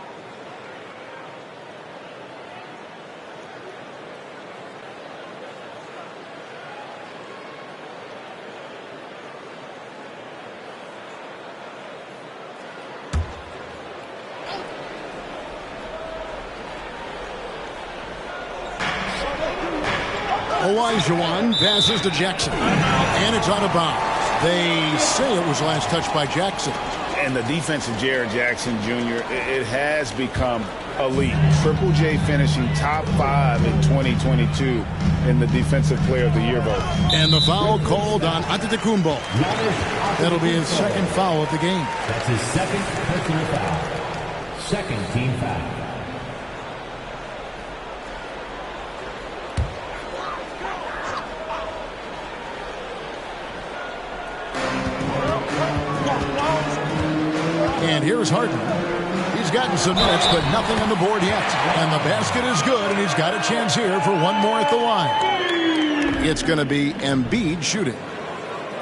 Olajuwon passes to Jackson, and it's out of bounds. They say it was last touched by Jackson. And the defense of Jaren Jackson Jr., it has become elite. Triple J finishing top 5 in 2022 in the Defensive Player of the Year vote. And the foul called on Antetokounmpo. That'll be his second foul of the game. That's his second personal foul. Second team foul. And here's Harden. He's gotten some minutes, but nothing on the board yet. And the basket is good, and he's got a chance here for one more at the line. It's going to be Embiid shooting.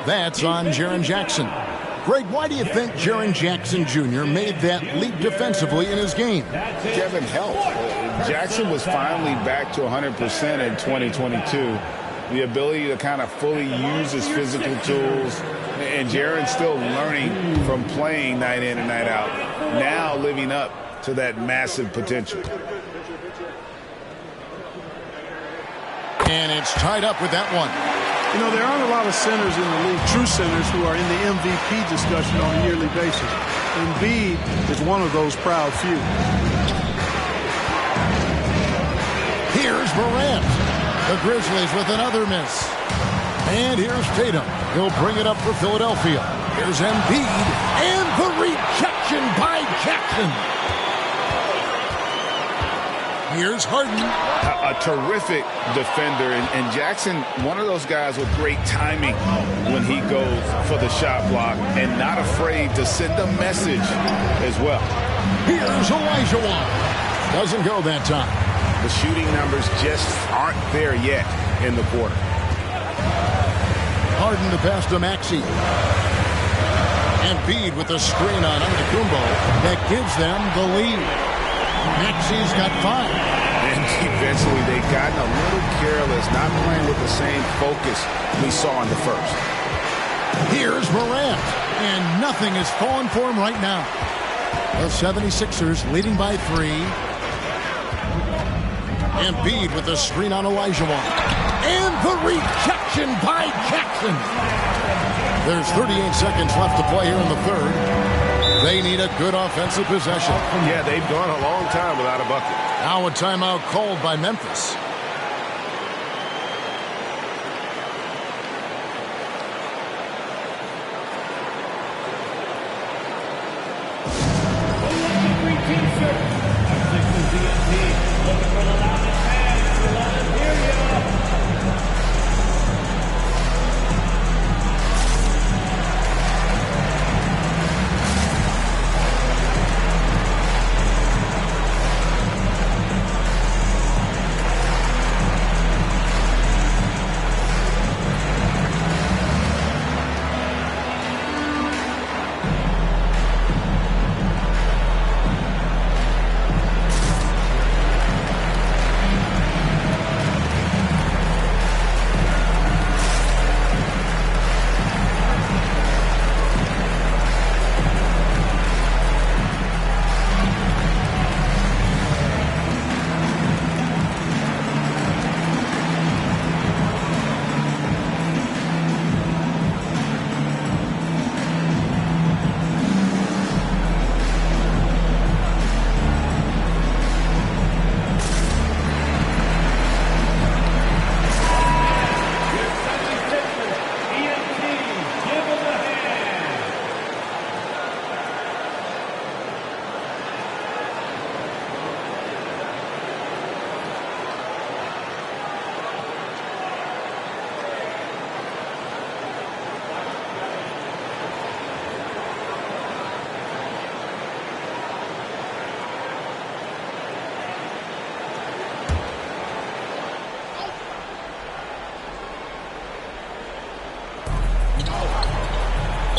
That's on Jaren Jackson. Greg, why do you think Jaren Jackson Jr. made that leap defensively in his game? Kevin helped. Jackson was finally back to 100% in 2022. The ability to kind of fully use his physical tools. And Jaren's still learning from playing night in and night out. Now living up to that massive potential. And it's tied up with that one. You know, there aren't a lot of centers in the league, true centers, who are in the MVP discussion on a yearly basis. Embiid is one of those proud few. Here's Morant. The Grizzlies with another miss. And here's Tatum. He'll bring it up for Philadelphia. Here's Embiid. And the rejection by Jackson. Here's Harden. A terrific defender. And Jackson, one of those guys with great timing when he goes for the shot block and not afraid to send a message as well. Here's Olajuwon. Doesn't go that time. The shooting numbers just aren't there yet in the quarter. Harden to pass to Maxey. Embiid with the screen on Antetokounmpo. That gives them the lead. Maxey's got 5. And defensively, they've gotten a little careless, not playing with the same focus we saw in the first. Here's Morant. And nothing is falling for him right now. The 76ers leading by 3. Embiid with the screen on Olajuwon. And the rejection by Jackson. There's 38 seconds left to play here in the third. They need a good offensive possession. Yeah, they've gone a long time without a bucket. Now a timeout called by Memphis.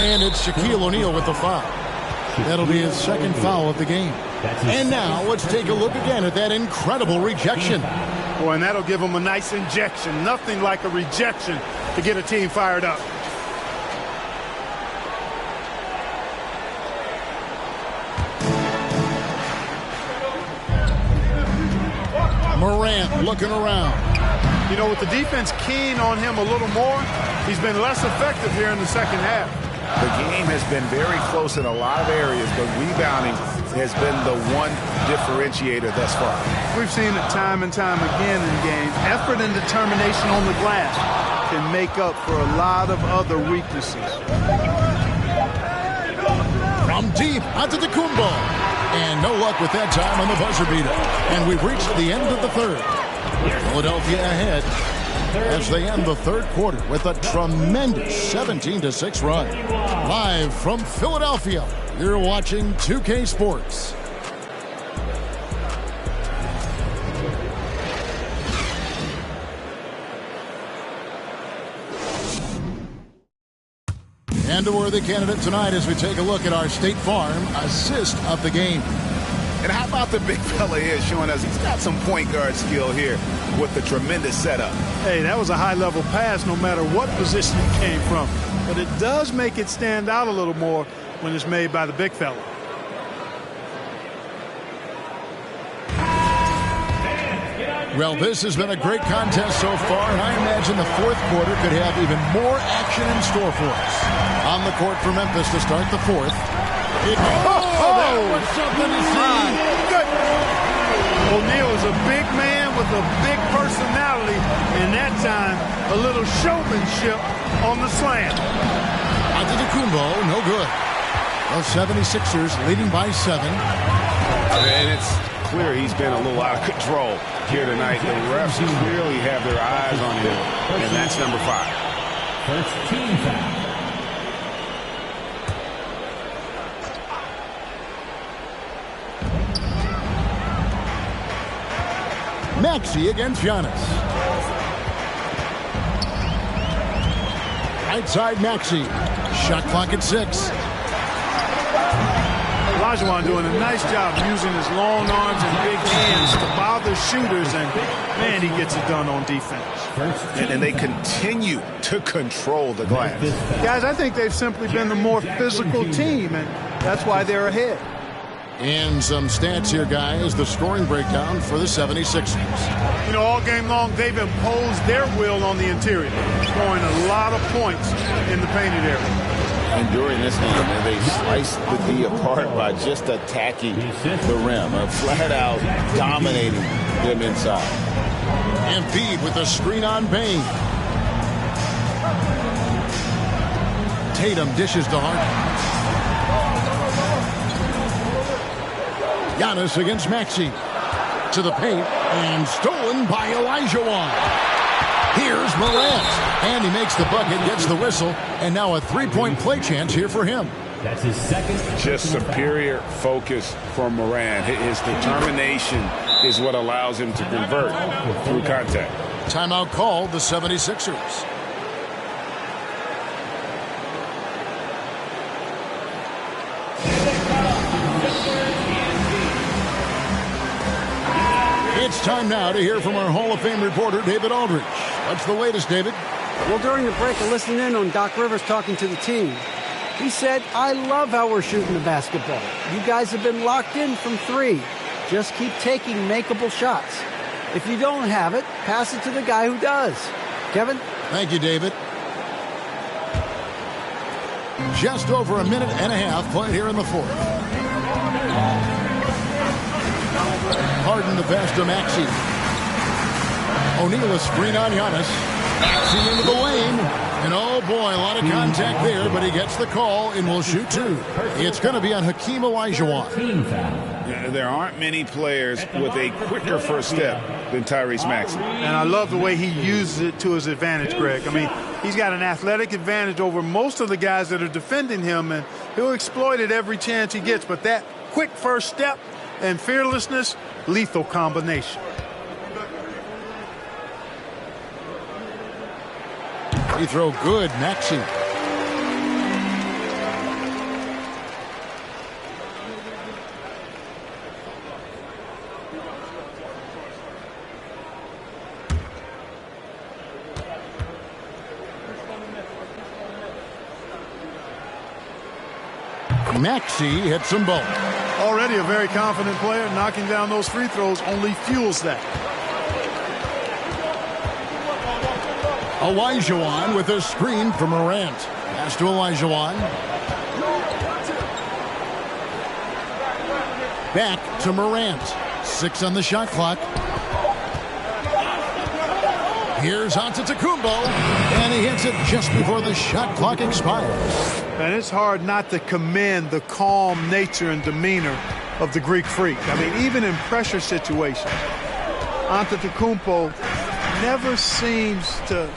And it's Shaquille O'Neal with the foul. That'll be his second foul of the game. And now let's take a look again at that incredible rejection. Boy, and that'll give him a nice injection. Nothing like a rejection to get a team fired up. Morant looking around. You know, with the defense keen on him a little more, he's been less effective here in the second half. The game has been very close in a lot of areas, but rebounding has been the one differentiator thus far. We've seen it time and time again in games. Effort and determination on the glass can make up for a lot of other weaknesses. From deep onto the Kumbo. And no luck with that time on the buzzer beater. And we've reached the end of the third. Philadelphia ahead as they end the third quarter with a tremendous 17-6 run. Live from Philadelphia, you're watching 2K Sports. And a worthy candidate tonight as we take a look at our State Farm assist of the game. And how about the big fella here showing us he's got some point guard skill here with the tremendous setup. Hey, that was a high-level pass no matter what position it came from. But it does make it stand out a little more when it's made by the big fella. Well, this has been a great contest so far, and I imagine the fourth quarter could have even more action in store for us. On the court for Memphis to start the fourth. That was something to see. Good. O'Neal is a big man with a big personality, and that time a little showmanship on the slam. Antetokounmpo, no good. The 76ers leading by 7. And it's clear he's been a little out of control here tonight. The refs clearly have their eyes on him, and that's number 5. First team foul. Maxey against Giannis. Right side Maxey. Shot clock at 6. Olajuwon doing a nice job using his long arms and big hands to bother shooters, and man, he gets it done on defense. And they continue to control the glass. Guys, I think they've simply been the more physical team, and that's why they're ahead. And some stats here, guys. The scoring breakdown for the 76ers. You know, all game long, they've imposed their will on the interior, scoring a lot of points in the painted area. And during this game, they sliced the D apart by just attacking the rim, or flat out dominating them inside. Embiid with a screen on Bane. Tatum dishes to Harden. Giannis against Maxey. To the paint, and stolen by Olajuwon. Here's Morant, and he makes the bucket, gets the whistle, and now a three-point play chance here for him. That's his second. Just superior focus from Morant. His determination is what allows him to convert through contact. Timeout called the 76ers. It's time now to hear from our Hall of Fame reporter, David Aldridge. What's the latest, David? Well, during the break, I listened in on Doc Rivers talking to the team. He said, I love how we're shooting the basketball. You guys have been locked in from 3. Just keep taking makeable shots. If you don't have it, pass it to the guy who does. Kevin? Thank you, David. Just over a minute and a half played here in the fourth. Harden the pass to Maxey. O'Neal a screen on Giannis. Maxey into the lane. And oh boy, a lot of contact there, but he gets the call and will shoot 2. It's going to be on Hakeem Olajuwon. There aren't many players with a quicker first step than Tyrese Maxey. And I love the way he uses it to his advantage, Greg. I mean, he's got an athletic advantage over most of the guys that are defending him, and he'll exploit it every chance he gets. But that quick first step and fearlessness, lethal combination. Free throw good, Maxey. Maxey hits them both. Already a very confident player. Knocking down those free throws only fuels that. Olajuwon with a screen for Morant. Pass to Olajuwon. Back to Morant. 6 on the shot clock. Here's Antetokounmpo, and he hits it just before the shot clock expires. And it's hard not to commend the calm nature and demeanor of the Greek Freak. I mean, even in pressure situations, Antetokounmpo never seems to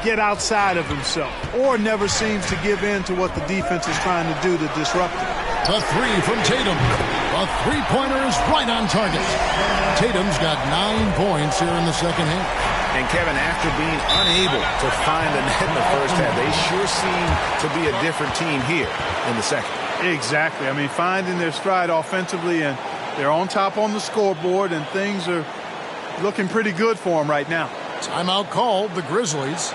get outside of himself or never seems to give in to what the defense is trying to do to disrupt him. The three from Tatum. A three-pointer is right on target. Tatum's got 9 points here in the second half. And Kevin, after being unable to find the net in the first half, they sure seem to be a different team here in the second. Exactly. I mean, finding their stride offensively, and they're on top on the scoreboard, and things are looking pretty good for them right now. Timeout called, the Grizzlies.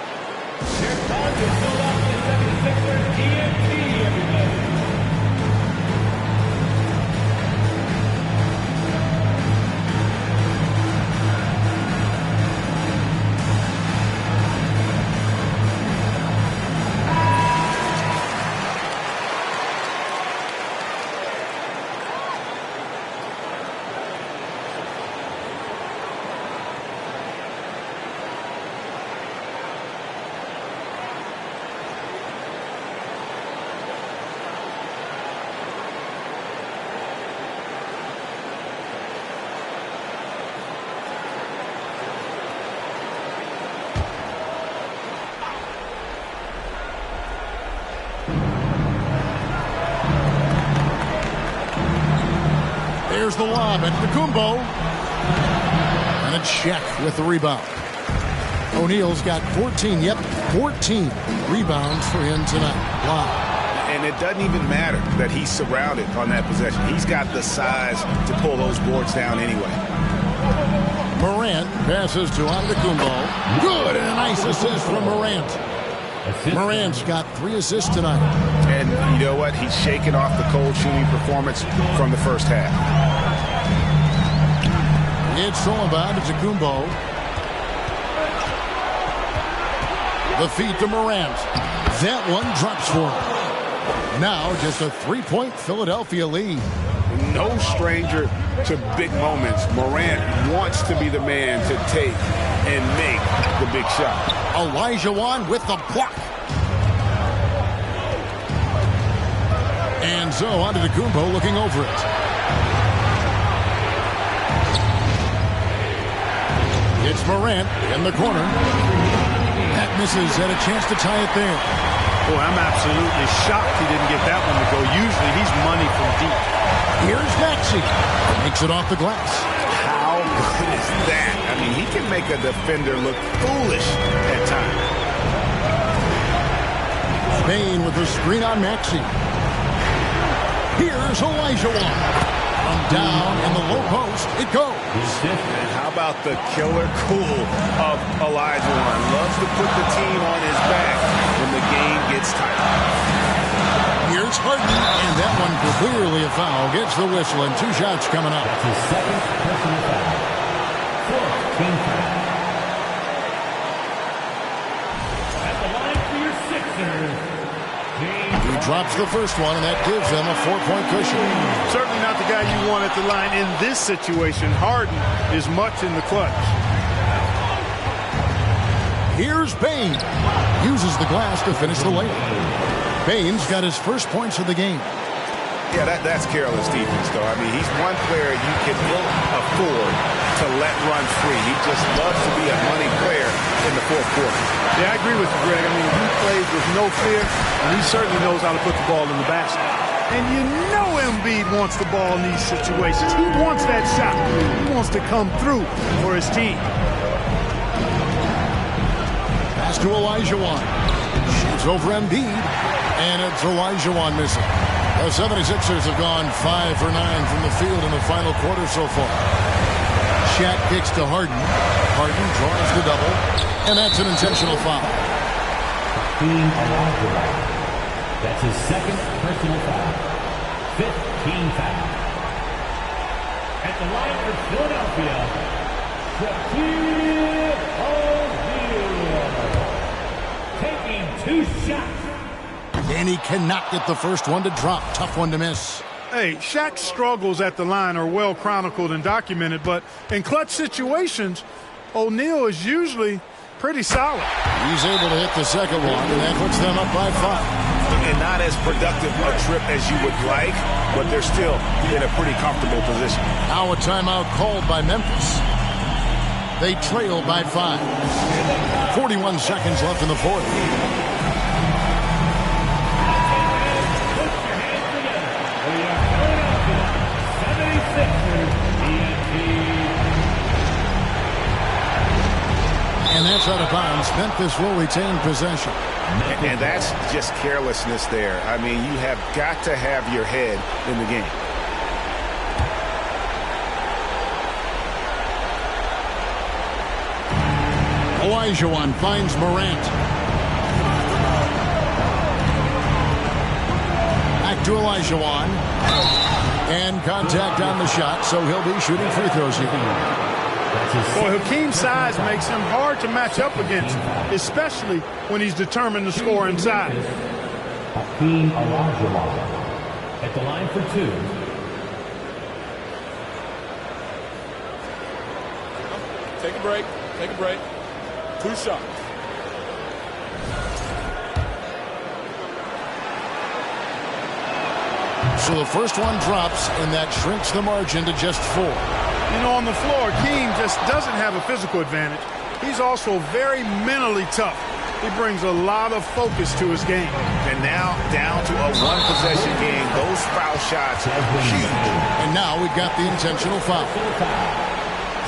There's the lob at Antetokounmpo. And it's Shaq with the rebound. O'Neal's got 14 rebounds for him tonight. Wow. And it doesn't even matter that he's surrounded on that possession. He's got the size to pull those boards down anyway. Morant passes to Antetokounmpo. Good, and a nice assist from Morant. Morant's got 3 assists tonight. And you know what? He's shaking off the cold shooting performance from the first half. It's all about Antetokounmpo. The feed to Morant. That one drops for him. Now just a 3-point Philadelphia lead. No stranger to big moments. Morant wants to be the man to take and make the big shot. Olajuwon with the block. And so Antetokounmpo looking over it. It's Morant in the corner. That misses, had a chance to tie it there. Boy, I'm absolutely shocked he didn't get that one to go. Usually he's money from deep. Here's Maxey. Makes it off the glass. How good is that? I mean, he can make a defender look foolish at times. Spain with the screen on Maxey. Here's Olajuwon. From down in the low post, it goes. And how about the killer cool of Olajuwon? Loves to put the team on his back when the game gets tight. Here's Harden, and that one clearly a foul. Gets the whistle, and 2 shots coming up. That's his second personal foul. 4-team foul. At the line for your Sixers. He drops the first one, and that gives them a 4-point cushion. Certainly not the guy you want at the line in this situation. Harden is much in the clutch. Here's Payne. Uses the glass to finish the layup. Payne's got his first points of the game. Yeah, that's careless defense, though. I mean, he's one player you can afford to let run free. He just loves to be a money player in the fourth quarter. Yeah, I agree with you, Greg. I mean, he plays with no fear, and he certainly knows how to put the ball in the basket. And you know Embiid wants the ball in these situations. He wants that shot. He wants to come through for his team. Pass to Olajuwon. Shoots over Embiid, and it's Olajuwon missing. The 76ers have gone 5 for 9 from the field in the final quarter so far. Shaq kicks to Harden. Harden draws the double, and that's an intentional foul. That's his second personal foul. 15 foul. At the line for Philadelphia, Shaquille O'Neal. Taking 2 shots. And he cannot get the first one to drop. Tough one to miss. Hey, Shaq's struggles at the line are well chronicled and documented, but in clutch situations, O'Neal is usually pretty solid. He's able to hit the second one, and that puts them up by 5. And not as productive a trip as you would like, but they're still in a pretty comfortable position. Now a timeout called by Memphis. They trail by 5. 41 seconds left in the fourth. And that's out of bounds. Memphis will retain possession. And that's just carelessness there. I mean, you have got to have your head in the game. Olajuwon finds Morant. Back to Olajuwon. And contact on the shot, so he'll be shooting free throws here. Boy, Hakeem's size makes him hard to match up against, especially when he's determined to score inside. Hakeem Olajuwon at the line for 2. Take a break. Take a break. 2 shots. So the first one drops, and that shrinks the margin to just 4. You know, on the floor, Hakeem just doesn't have a physical advantage. He's also very mentally tough. He brings a lot of focus to his game. And now down to a 1-possession game. Those foul shots are huge. And now we've got the intentional foul.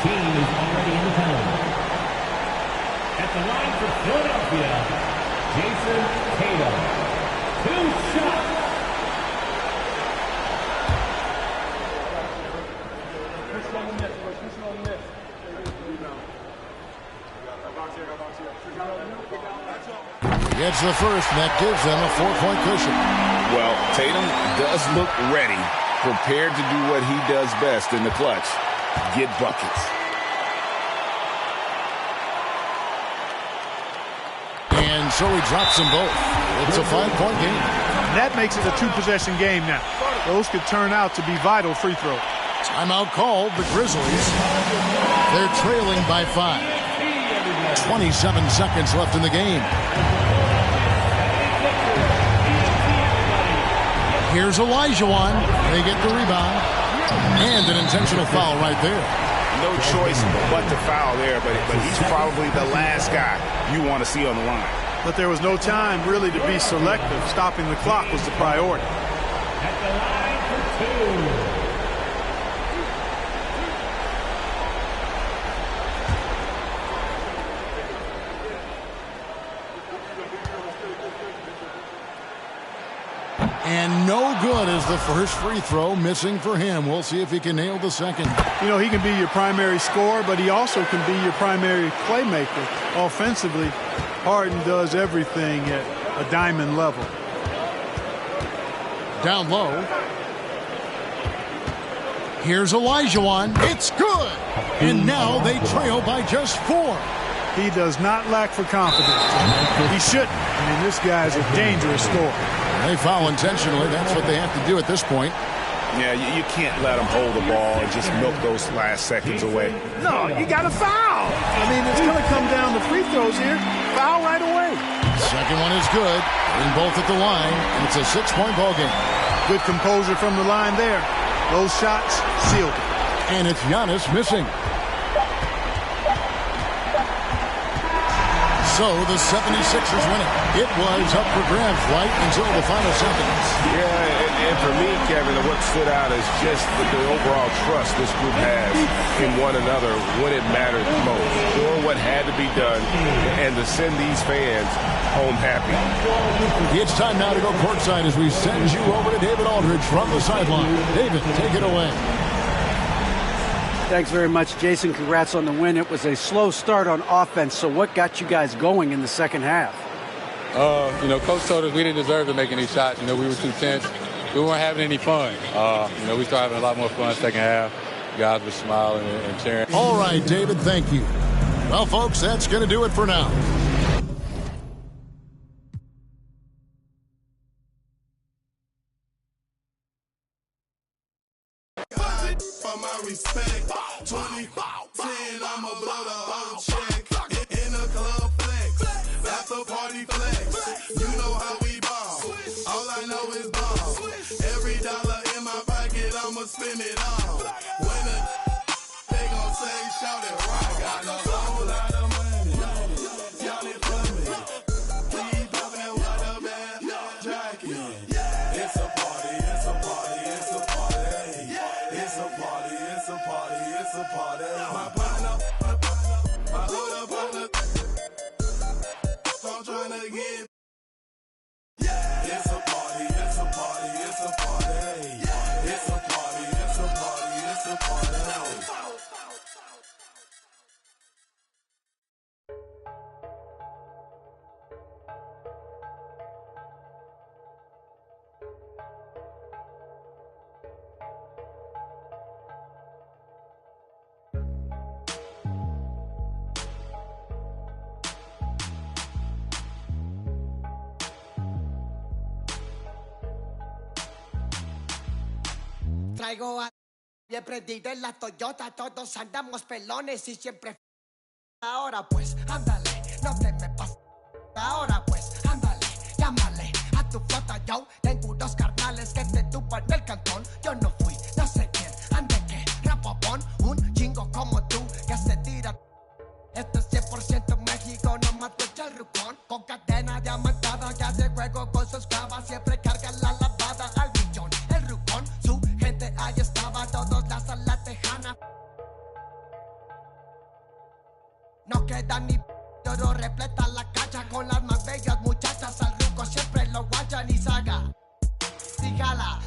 Team is already in the penalty. At the line for Philadelphia, Jason Tatum. 2 shots. Gets the first, and that gives them a 4-point cushion. Well, Tatum does look ready, prepared to do what he does best in the clutch, get buckets. And so he drops them both. It's a 5-point game. That makes it a 2-possession game now. Those could turn out to be vital free throws. Timeout called, the Grizzlies. They're trailing by 5. 27 seconds left in the game. Here's Olajuwon. They get the rebound. And an intentional foul right there. No choice but to foul there, but he's probably the last guy you want to see on the line. But there was no time really to be selective. Stopping the clock was the priority. At the line for 2. And no good as the first free throw missing for him. We'll see if he can nail the second. You know, he can be your primary scorer, but he also can be your primary playmaker. Offensively, Harden does everything at a diamond level. Down low. Here's Olajuwon. It's good. And now they trail by just 4. He does not lack for confidence. He shouldn't. I mean, this guy's a dangerous scorer. They foul intentionally. That's what they have to do at this point. Yeah, you can't let them hold the ball and just milk those last seconds away. No, you got to foul. I mean, it's going to come down to free throws here. Foul right away. Second one is good. In both at the line, and it's a 6-point ball game. Good composure from the line there. Those shots sealed it. And it's Giannis missing. So the 76ers win it. It was up for grabs right until the final seconds. Yeah, and for me, Kevin, what stood out is just the overall trust this group has in one another when it mattered most. Doing what had to be done and to send these fans home happy. It's time now to go courtside as we send you over to David Aldridge from the sideline. David, take it away. Thanks very much, Jason. Congrats on the win. It was a slow start on offense, so what got you guys going in the second half? Coach told us we didn't deserve to make any shots. We were too tense. We weren't having any fun. We started having a lot more fun second half. Guys were smiling and cheering. All right, David, thank you. Well, folks, that's going to do it for now. For my respect, 20, 10, I'ma blow the whole check. In the club flex, after party flex. You know how we ball, all I know is ball. Every dollar in my pocket, I'ma spend it all. When they gon' say, shout it right. Got a whole lot of money, y'all it for me. Keep poppin' with a bad jacket. It's a party, it's a party, it's a party. It's a party, it's a party, it's a party. My partner, my other partner, I'm tryna get. It's a party, it's a party, it's a party. It's a party, it's a party, it's a party. Traigo a bien prendido en la Toyota, todos andamos pelones y siempre. Ahora pues, ándale, no te me pases. Ahora pues, ándale, llámale a tu flota, yo tengo unos carnales que te tupan el cantón. Yo no fui, no sé quién, ande que rapapón, un chingo como tú que se tira. Esto es 100% México, no mato el rucón. Con cadena diamantada, ya de juego con sus clavas, siempre carga la lavada al millón. El rucón, su gente ahí estaba, todos las a la tejana. No queda ni oro, repleta la cacha con las más bellas muchachas. Al ruco siempre lo guachan y saga. Dígala,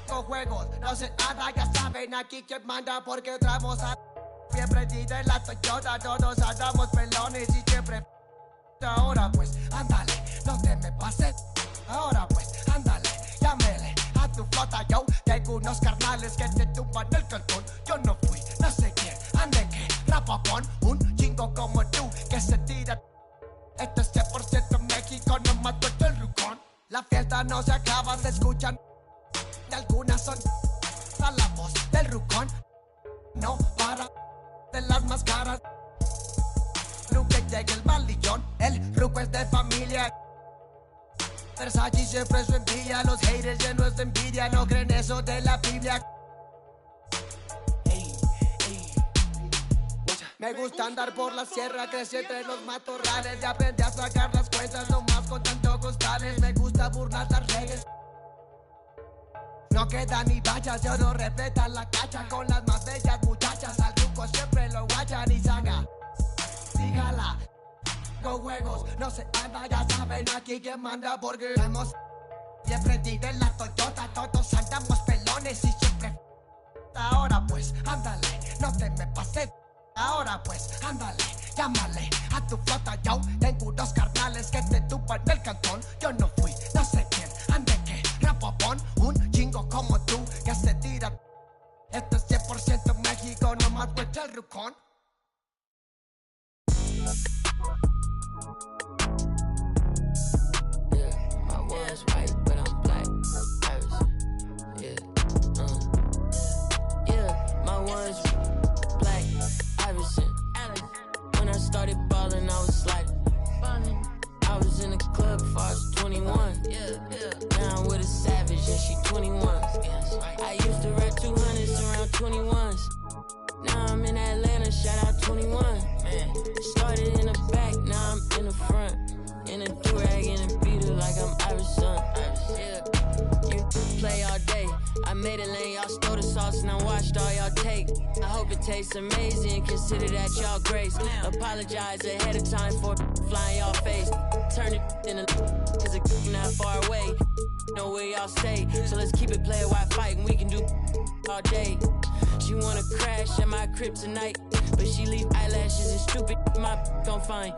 con juegos, no se nada, ya saben aquí quién manda porque traemos a. Bien prendida en la Toyota, todos andamos pelones y siempre. Ahora pues, ándale, no te me pases. Ahora pues, ándale, llámele a tu flota, yo tengo unos carnales que te tumban el cantón. Yo no fui, no sé quién, ande que rapapón, un chingo como tú que se tira. Esto es 100% México, no mato el rucón. La fiesta no se acaba, se escuchan. Y algunas son a la voz del rucón. No para de las más caras. Nunca llega el malillón, el ruco es de familia. Versace siempre su envidia, los haters llenos de envidia, no creen eso de la Biblia. Me gusta andar por la sierra, crecí entre los matorrales y aprendí a sacar las cuentas nomás con tanto costales. Me gusta burlar las reglas. No queda ni vallas, yo no respetan la cacha con las más bellas muchachas. Al ruco siempre lo guachan y saga. Dígala, con juegos, no se anda, ya saben aquí quién manda porque hemos bien prendido en la Toyota, todos andamos pelones y siempre. Ahora pues, ándale, no te me pases. Ahora pues, ándale, llámale a tu flota, yo tengo unos carnales que te tupan el cantón. Yo no fui, no sé quién, ande que rapapón, un chingo como tú que se tira. Esto es 100% México, no más vuelta el rucón. My was white, but I'm black. Yeah, my was black. Iverson. When I started ballin', I was like, I was in the club before I was 21. Now I'm with a savage and she 21. I used to rap 200s around 21s. Now I'm in Atlanta, shout out 21. Started in the back, now I'm in the front. In a do-rag, in a beater like I'm Iverson. You play all day. I made a lane, y'all stole the sauce and I watched all y'all take. I hope it tastes amazing, consider that y'all grace. Apologize ahead of time for flying y'all face. Turn it in a cause it's not far away. Know where y'all stay, so let's keep it play while fighting. We can do all day. She wanna crash at my crib tonight, but she leave eyelashes and stupid my gon' find.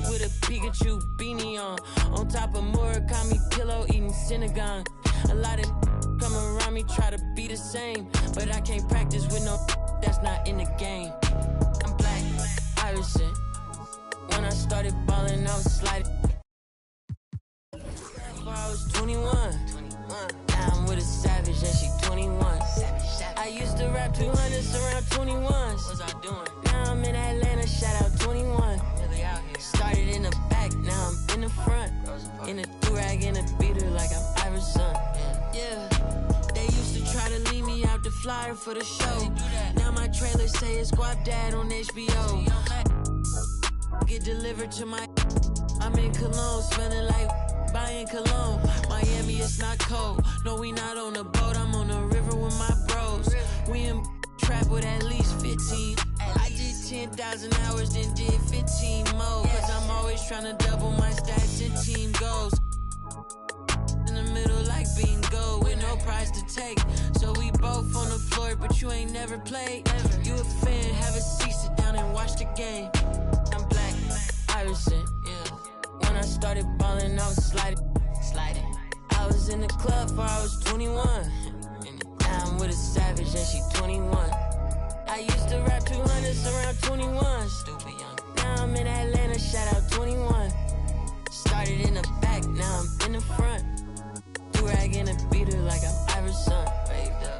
With a Pikachu beanie on top of Murakami pillow eating synagogue. A lot of come around me try to be the same, but I can't practice with no that's not in the game. I'm black, Irishman. When I started balling, I was sliding. Before I was 21. Now I'm with a savage and she 21. I used to rap 200s around 21s. What was I doing? Now I'm in Atlanta, shout out 21. Started in the back, now I'm in the front. In a do-rag, in a beater like I'm Iverson. Yeah, they used to try to leave me out the flyer for the show. Now my trailer say it's Guap Dad on HBO. Get delivered to my... I'm in Cologne, smelling like buying cologne. Miami, it's not cold. No, we not on a boat, I'm on the river with my bros. We in trap with at least 15. I did 10,000 hours, then did 15 more. Cause I'm always trying to double my stats and team goals. In the middle like bingo, with no prize to take. So we both on the floor, but you ain't never played. You a fan, have a seat, sit down and watch the game. I'm black, Irishman, yeah. When I started balling, I was sliding. I was in the club before I was 21. Now I'm with a savage and she 21. I used to rap 200s around 21. Stupid young. Now I'm in Atlanta, shout out 21. Started in the back, now I'm in the front. Do-rag in a beater like I'm Iverson. Waved up.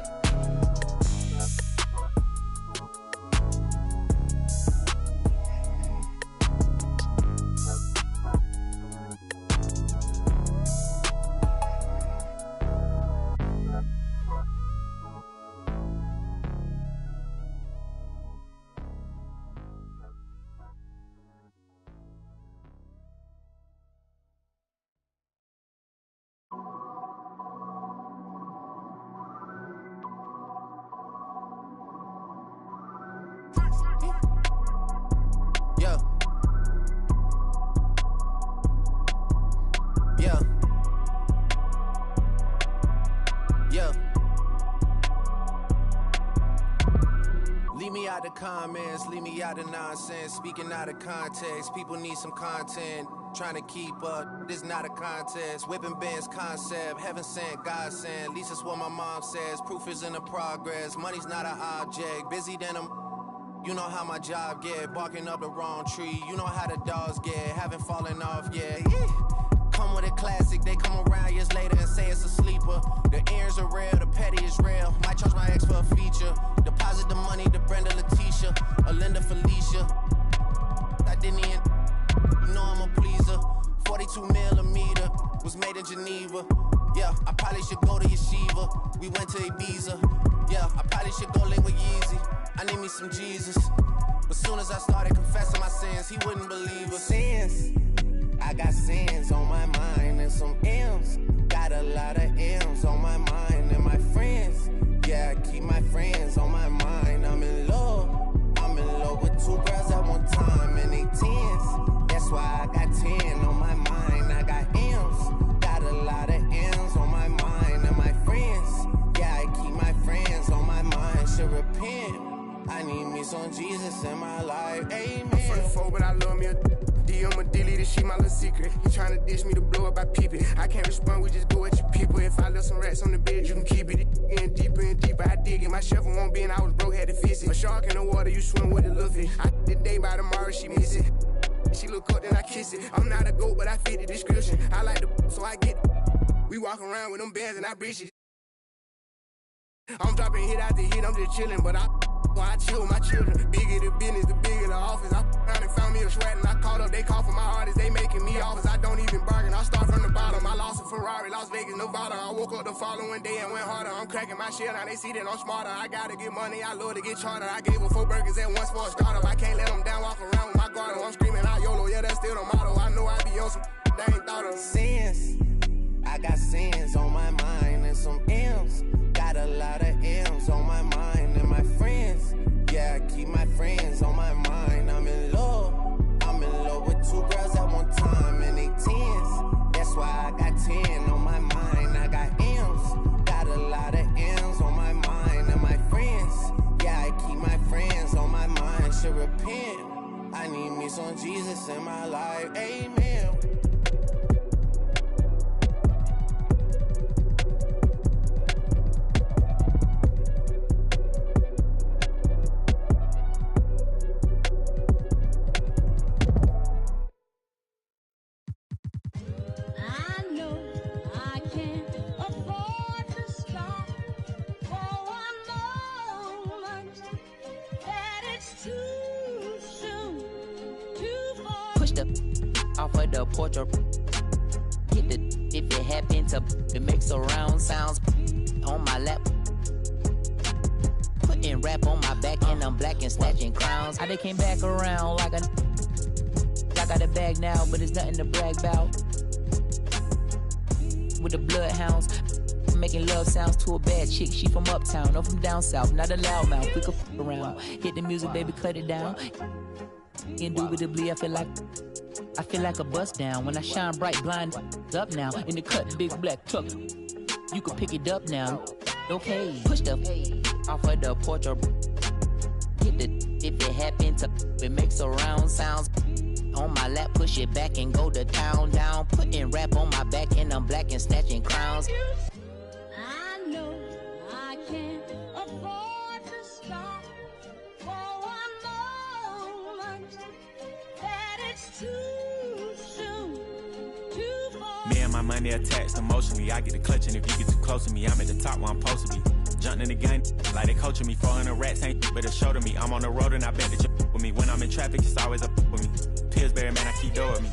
Out of comments, leave me out of nonsense. Speaking out of context, people need some content. Trying to keep up, this not a contest. Whipping bands concept, heaven sent, God sent. At least that's what my mom says. Proof is in the progress. Money's not an object. Busy than I'm. You know how my job get. Barking up the wrong tree. You know how the dogs get. Haven't fallen off yet. Come with a classic, they come around years later and say it's a sleeper. The earrings are real, the petty is real. Might charge my ex for a feature. Deposit the money to Brenda Letitia, or Linda Felicia. I didn't even, you know I'm a pleaser. 42 millimeter, was made in Geneva. Yeah, I probably should go to Yeshiva. We went to Ibiza. Yeah, I probably should go link with Yeezy. I need me some Jesus. But soon as I started confessing my sins, he wouldn't believe us. Sins. I got sins on my mind and some M's. Got a lot of M's on my mind and my friends. Yeah, I keep my friends on my mind. I'm in love with two girls at one time and they tens. That's why I got 10 on my mind. I got M's. Got a lot of M's on my mind and my friends. Yeah, I keep my friends on my mind. Should repent. I need me some Jesus in my life. Amen. I'm from the four, but I love me a DM a delete this shit, my little secret. He tryna dish me to blow up, I peep it. I can't respond, we just go at your people. If I left some rats on the bed, you can keep it. Getting deeper and deeper, I dig it. My shovel won't be and I was broke, had to fix it. A shark in the water, you swim with the little fish. I did the day by tomorrow, she miss it. She look up, then I kiss it. I'm not a goat, but I fit the description. I like the so I get it. We walk around with them bands and I breach it. I'm dropping hit after hit, I'm just chilling, but I chill with my children. Bigger the business, the bigger the office. I found and found me a sweat and I caught up. They call for my artists, they making me offers. I don't even bargain, I start from the bottom. I lost a Ferrari, Las Vegas, Nevada. I woke up the following day and went harder. I'm cracking my shit, now they see that I'm smarter. I gotta get money, I love to get charter. I gave her 4 burgers at once for a startup. I can't let them down, walk around with my guard. I'm screaming out YOLO, yeah, that's still the motto. I know I be on some they ain't thought of. Sins, I got sins on my mind and some M's. Got a lot of M's on my mind and my friends. Yeah, I keep my friends on my mind. I'm in love with 2 girls at one time and they tens. That's why I got 10 on my mind. I got M's. Got a lot of M's on my mind and my friends. repent. I need me some Jesus in my life, amen. Off of the porch or hit the if it happen to it makes surround sounds on my lap. Putting rap on my back and I'm black and snatching crowns. I came back around like a I got a bag now, but it's nothing to brag about. With the bloodhounds, making love sounds to a bad chick. She from uptown, no from down south, not a loudmouth. We could f around. Hit the music, baby, cut it down. Indubitably, I feel like a bust down. When I shine bright, blind up now. In the cut, big black truck. You can pick it up now. Okay, push the off of the porch or hit the if it happen to it makes surround sounds on my lap. Push it back and go to town down. Putting rap on my back and I'm black and snatching crowns. I know I can't afford to stop for one moment. That it's too soon, too far. Me and my money attached emotionally. I get the clutch, and if you get too close to me, I'm at the top where I'm supposed to be. Jumping in the game like they coaching me. 400 rats ain't but a show to me. I'm on the road and I bet that you with me. When I'm in traffic, it's always up with me. Pillsbury, man, I keep door with me.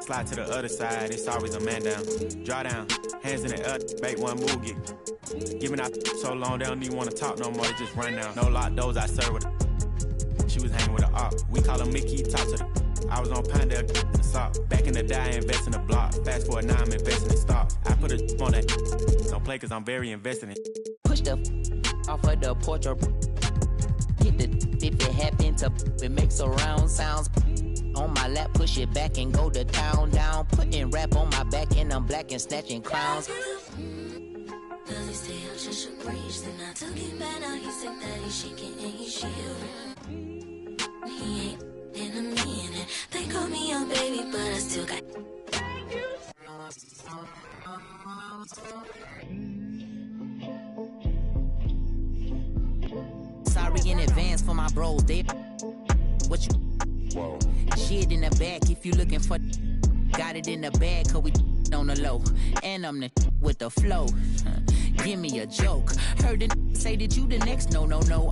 Slide to the other side, it's always a man down. Draw down, hands in the air, bait one move, get giving out so long they don't even want to talk no more, they just run down. No lock doors, I serve with a she was hanging with a op. We call him Mickey, talk to the I was on Pinedale, the sock. Back in the day, I invest in the block. Fast forward now, I'm investing in stock. I put a on that. Don't play cause I'm very invested in. Push the off of the porch or hit the if it happen to it makes surround sounds on my lap. Push it back and go to town down. Putting rap on my back and I'm black and snatching crowns. Does he stay up just a breeze? Then I took it back, now he said that he's shaking and he's shivering. He ain't in a minute. They call me a baby, but I still got. Sorry in advance for my bros. They what you whoa shit in the back if you looking for. Got it in the bag, cause we on the low. And I'm the with the flow. Give me a joke. Heard the say that you the next. No,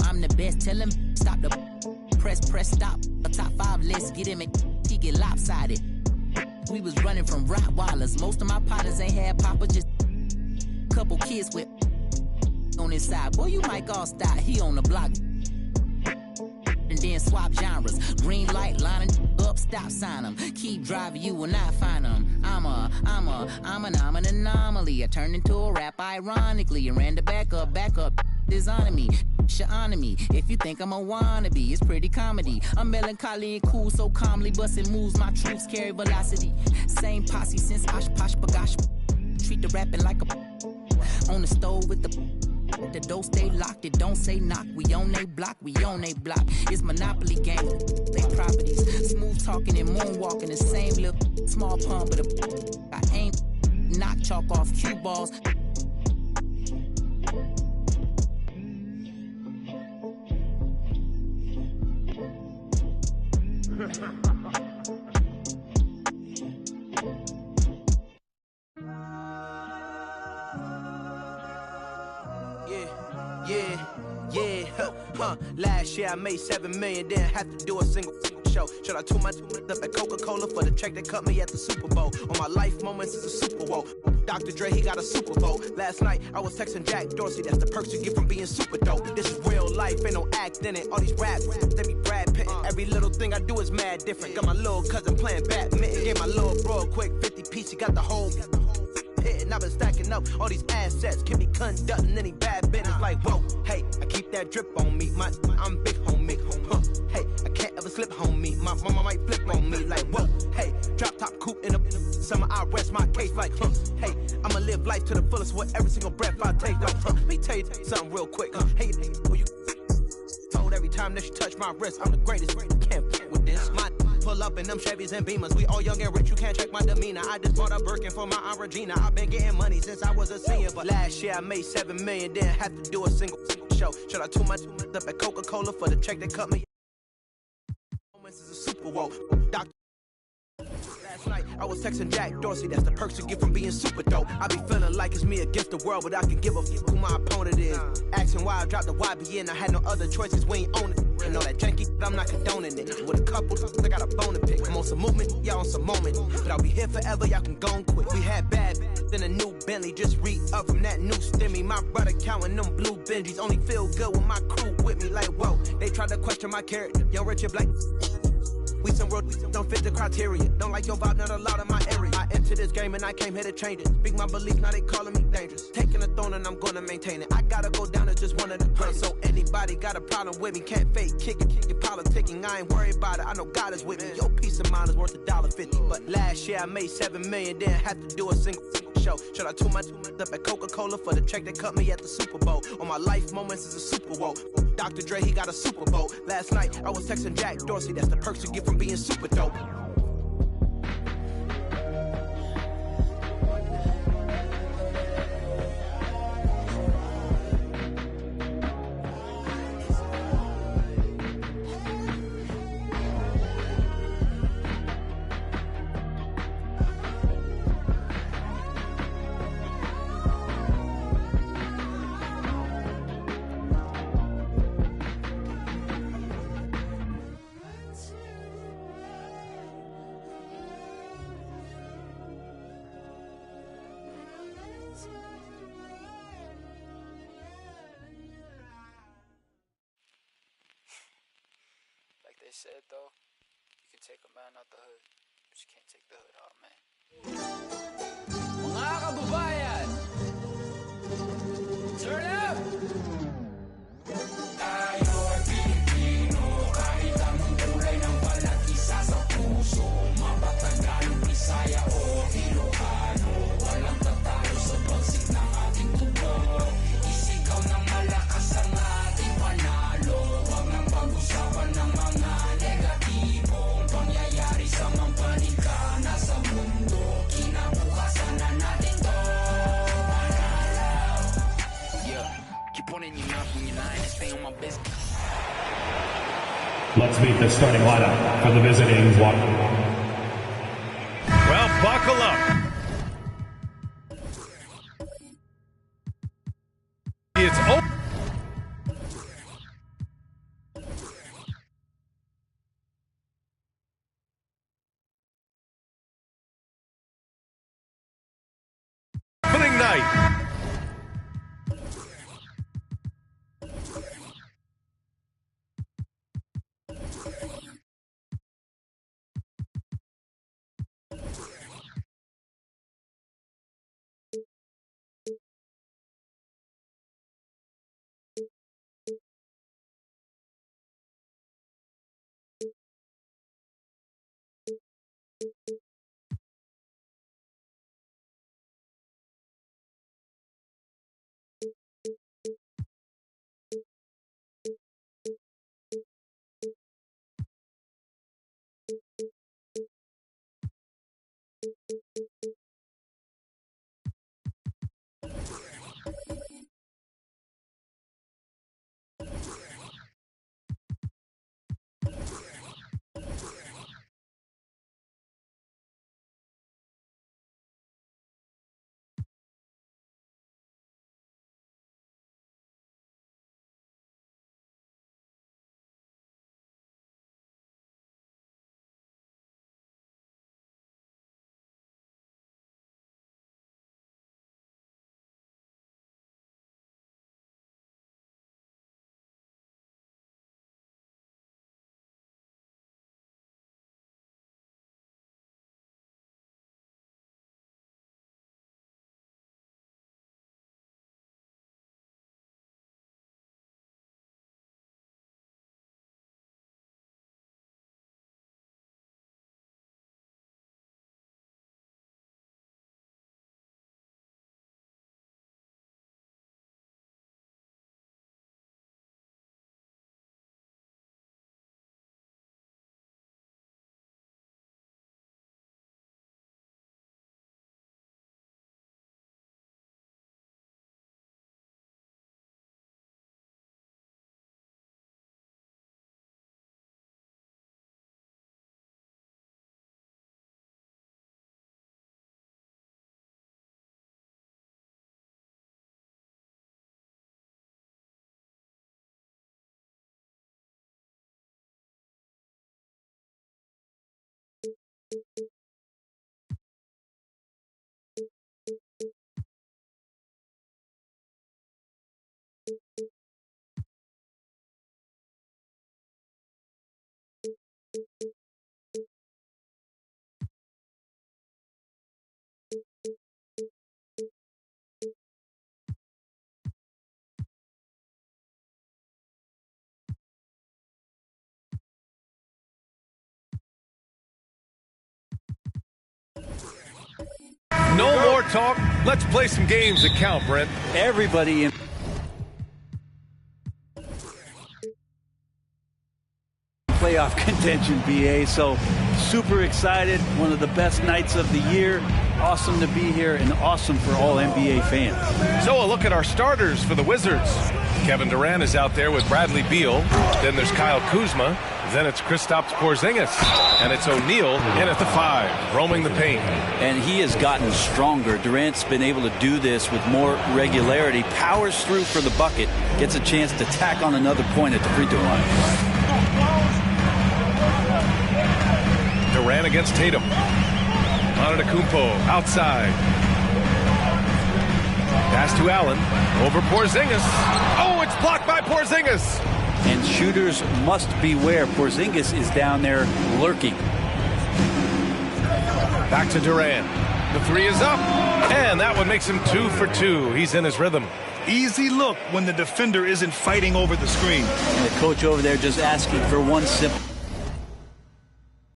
I'm the best. Tell him stop the press, stop. A top 5 list, get him and he get lopsided. We was running from Rottweilers. Most of my partners ain't had papa, just couple kids with on his side. Boy, you might all stop. He on the block. And then swap genres. Green light, lining up, stop sign them. Keep driving, you will not find them. I'm an anomaly. I turned into a rap ironically and ran the back up, designing me. Sha'ana me. If you think I'm a wannabe, it's pretty comedy. I'm melancholy and cool, so calmly busting moves. My troops carry velocity. Same posse since Osh Posh Bagash. Treat the rapping like a on the stove with the door stay locked. It don't say knock. We on they block. It's Monopoly game. They properties. Smooth talking and moonwalking. The same little small pump, but I ain't knock chalk off cue balls. Last year I made $7 million, didn't have to do a single show. Should I tune my up at Coca-Cola for the check that cut me at the Super Bowl? On my life moments, it's a Super Bowl. Dr. Dre, he got a Super Bowl. Last night I was texting Jack Dorsey, that's the perks you get from being super dope. This is real life, ain't no act in it. All these raps, they be Brad Pitt. Every little thing I do is mad different. Got my little cousin playing badminton. Gave my little bro a quick 50 piece, he got the whole and I've been stacking up all these assets, can be conducting any bad business. Like whoa, hey, I keep that drip on me. I'm big homie. Hey, I can't ever slip homie. My mama might flip on me. Like whoa, hey, Drop top coupe in the summer, I rest my case like, hey, I'ma live life to the fullest with every single breath I take. Like, let me tell you something real quick. Hey, who you told every time that you touch my wrist, I'm the greatest. Can't fuck with this. My pull up in them Chevys and Beamers. We all young and rich, you can't check my demeanor. I just bought a Birkin for my Aunt Regina. I've been getting money since I was a senior, but last year I made $7 million, didn't have to do a single show. Should I too much up at Coca-Cola for the check that cut me? Moments is a Super Bowl. Doctor. Last night, I was texting Jack Dorsey, that's the perks you get from being super dope. I be feeling like it's me against the world, but I can give a fuck who my opponent is. Asking why I dropped the YBN, I had no other choices, we ain't own it. And all that janky, I'm not condoning it. With a couple, I got a bone to pick. I'm on some movement, y'all on some moment. But I'll be here forever, y'all can go and quit. We had bad, then a new Bentley, just re-up from that new stimmy. My brother counting them blue Benjis, only feel good with my crew with me. Like, whoa, they tried to question my character. Yo, Richard Black. We some road, don't fit the criteria. Don't like your vibe, not allowed in my area. I entered this game and I came here to change it. Speak my belief, now they calling me dangerous. Taking the throne and I'm gonna maintain it. I gotta go down as just one of the greatest. So anybody got a problem with me, can't fake, kick it, your politicking. I ain't worried about it, I know God is with me. Your peace of mind is worth $1.50. But last year I made $7 million, didn't have to do a single show. Should I too much up at Coca-Cola for the check that cut me at the Super Bowl? On my life moments is a Super Bowl. Dr. Dre, he got a Super Bowl. Last night I was texting Jack Dorsey, that's the perks you get from being super dope. Like they said though, you can take a man out the hood, but you can't take the hood out, man. Mga kababayan! Turn up! Tayo ay Pilipino, kahit anong kulay ng balat, isa sa puso. Mapatagal, Bisaya o Ilocano, walang tatalo sa bagsik ng ating tubo. Isigaw ng malakas ang ating panalo, wag nang pag-usapan ng mga negatibong pangyayari sa mampanika na sa mundo. Kinabukasan na natin to panalaw. Yeah, keep on in your mouth when you're lying and stay on my business. Let's meet the starting lineup for the visiting Washington. Well, buckle up. It's over. Opening night. Let's play some games that count, Brent. Everybody in playoff contention, BA, so super excited. One of the best nights of the year. Awesome to be here and awesome for all NBA fans. So a look at our starters for the Wizards. Kevin Durant is out there with Bradley Beal. Then there's Kyle Kuzma. Then it's Kristaps Porzingis. And it's O'Neal in at the 5, roaming the paint. And he has gotten stronger. Durant's been able to do this with more regularity. Powers through for the bucket. Gets a chance to tack on another point at the free throw line. Durant against Tatum. Antetokounmpo outside. Pass to Allen. Over Porzingis. Oh, it's blocked by Porzingis. And shooters must beware. Porzingis is down there lurking. Back to Durant. The 3 is up. And that one makes him 2 for 2. He's in his rhythm. Easy look when the defender isn't fighting over the screen. And the coach over there just asking for one simple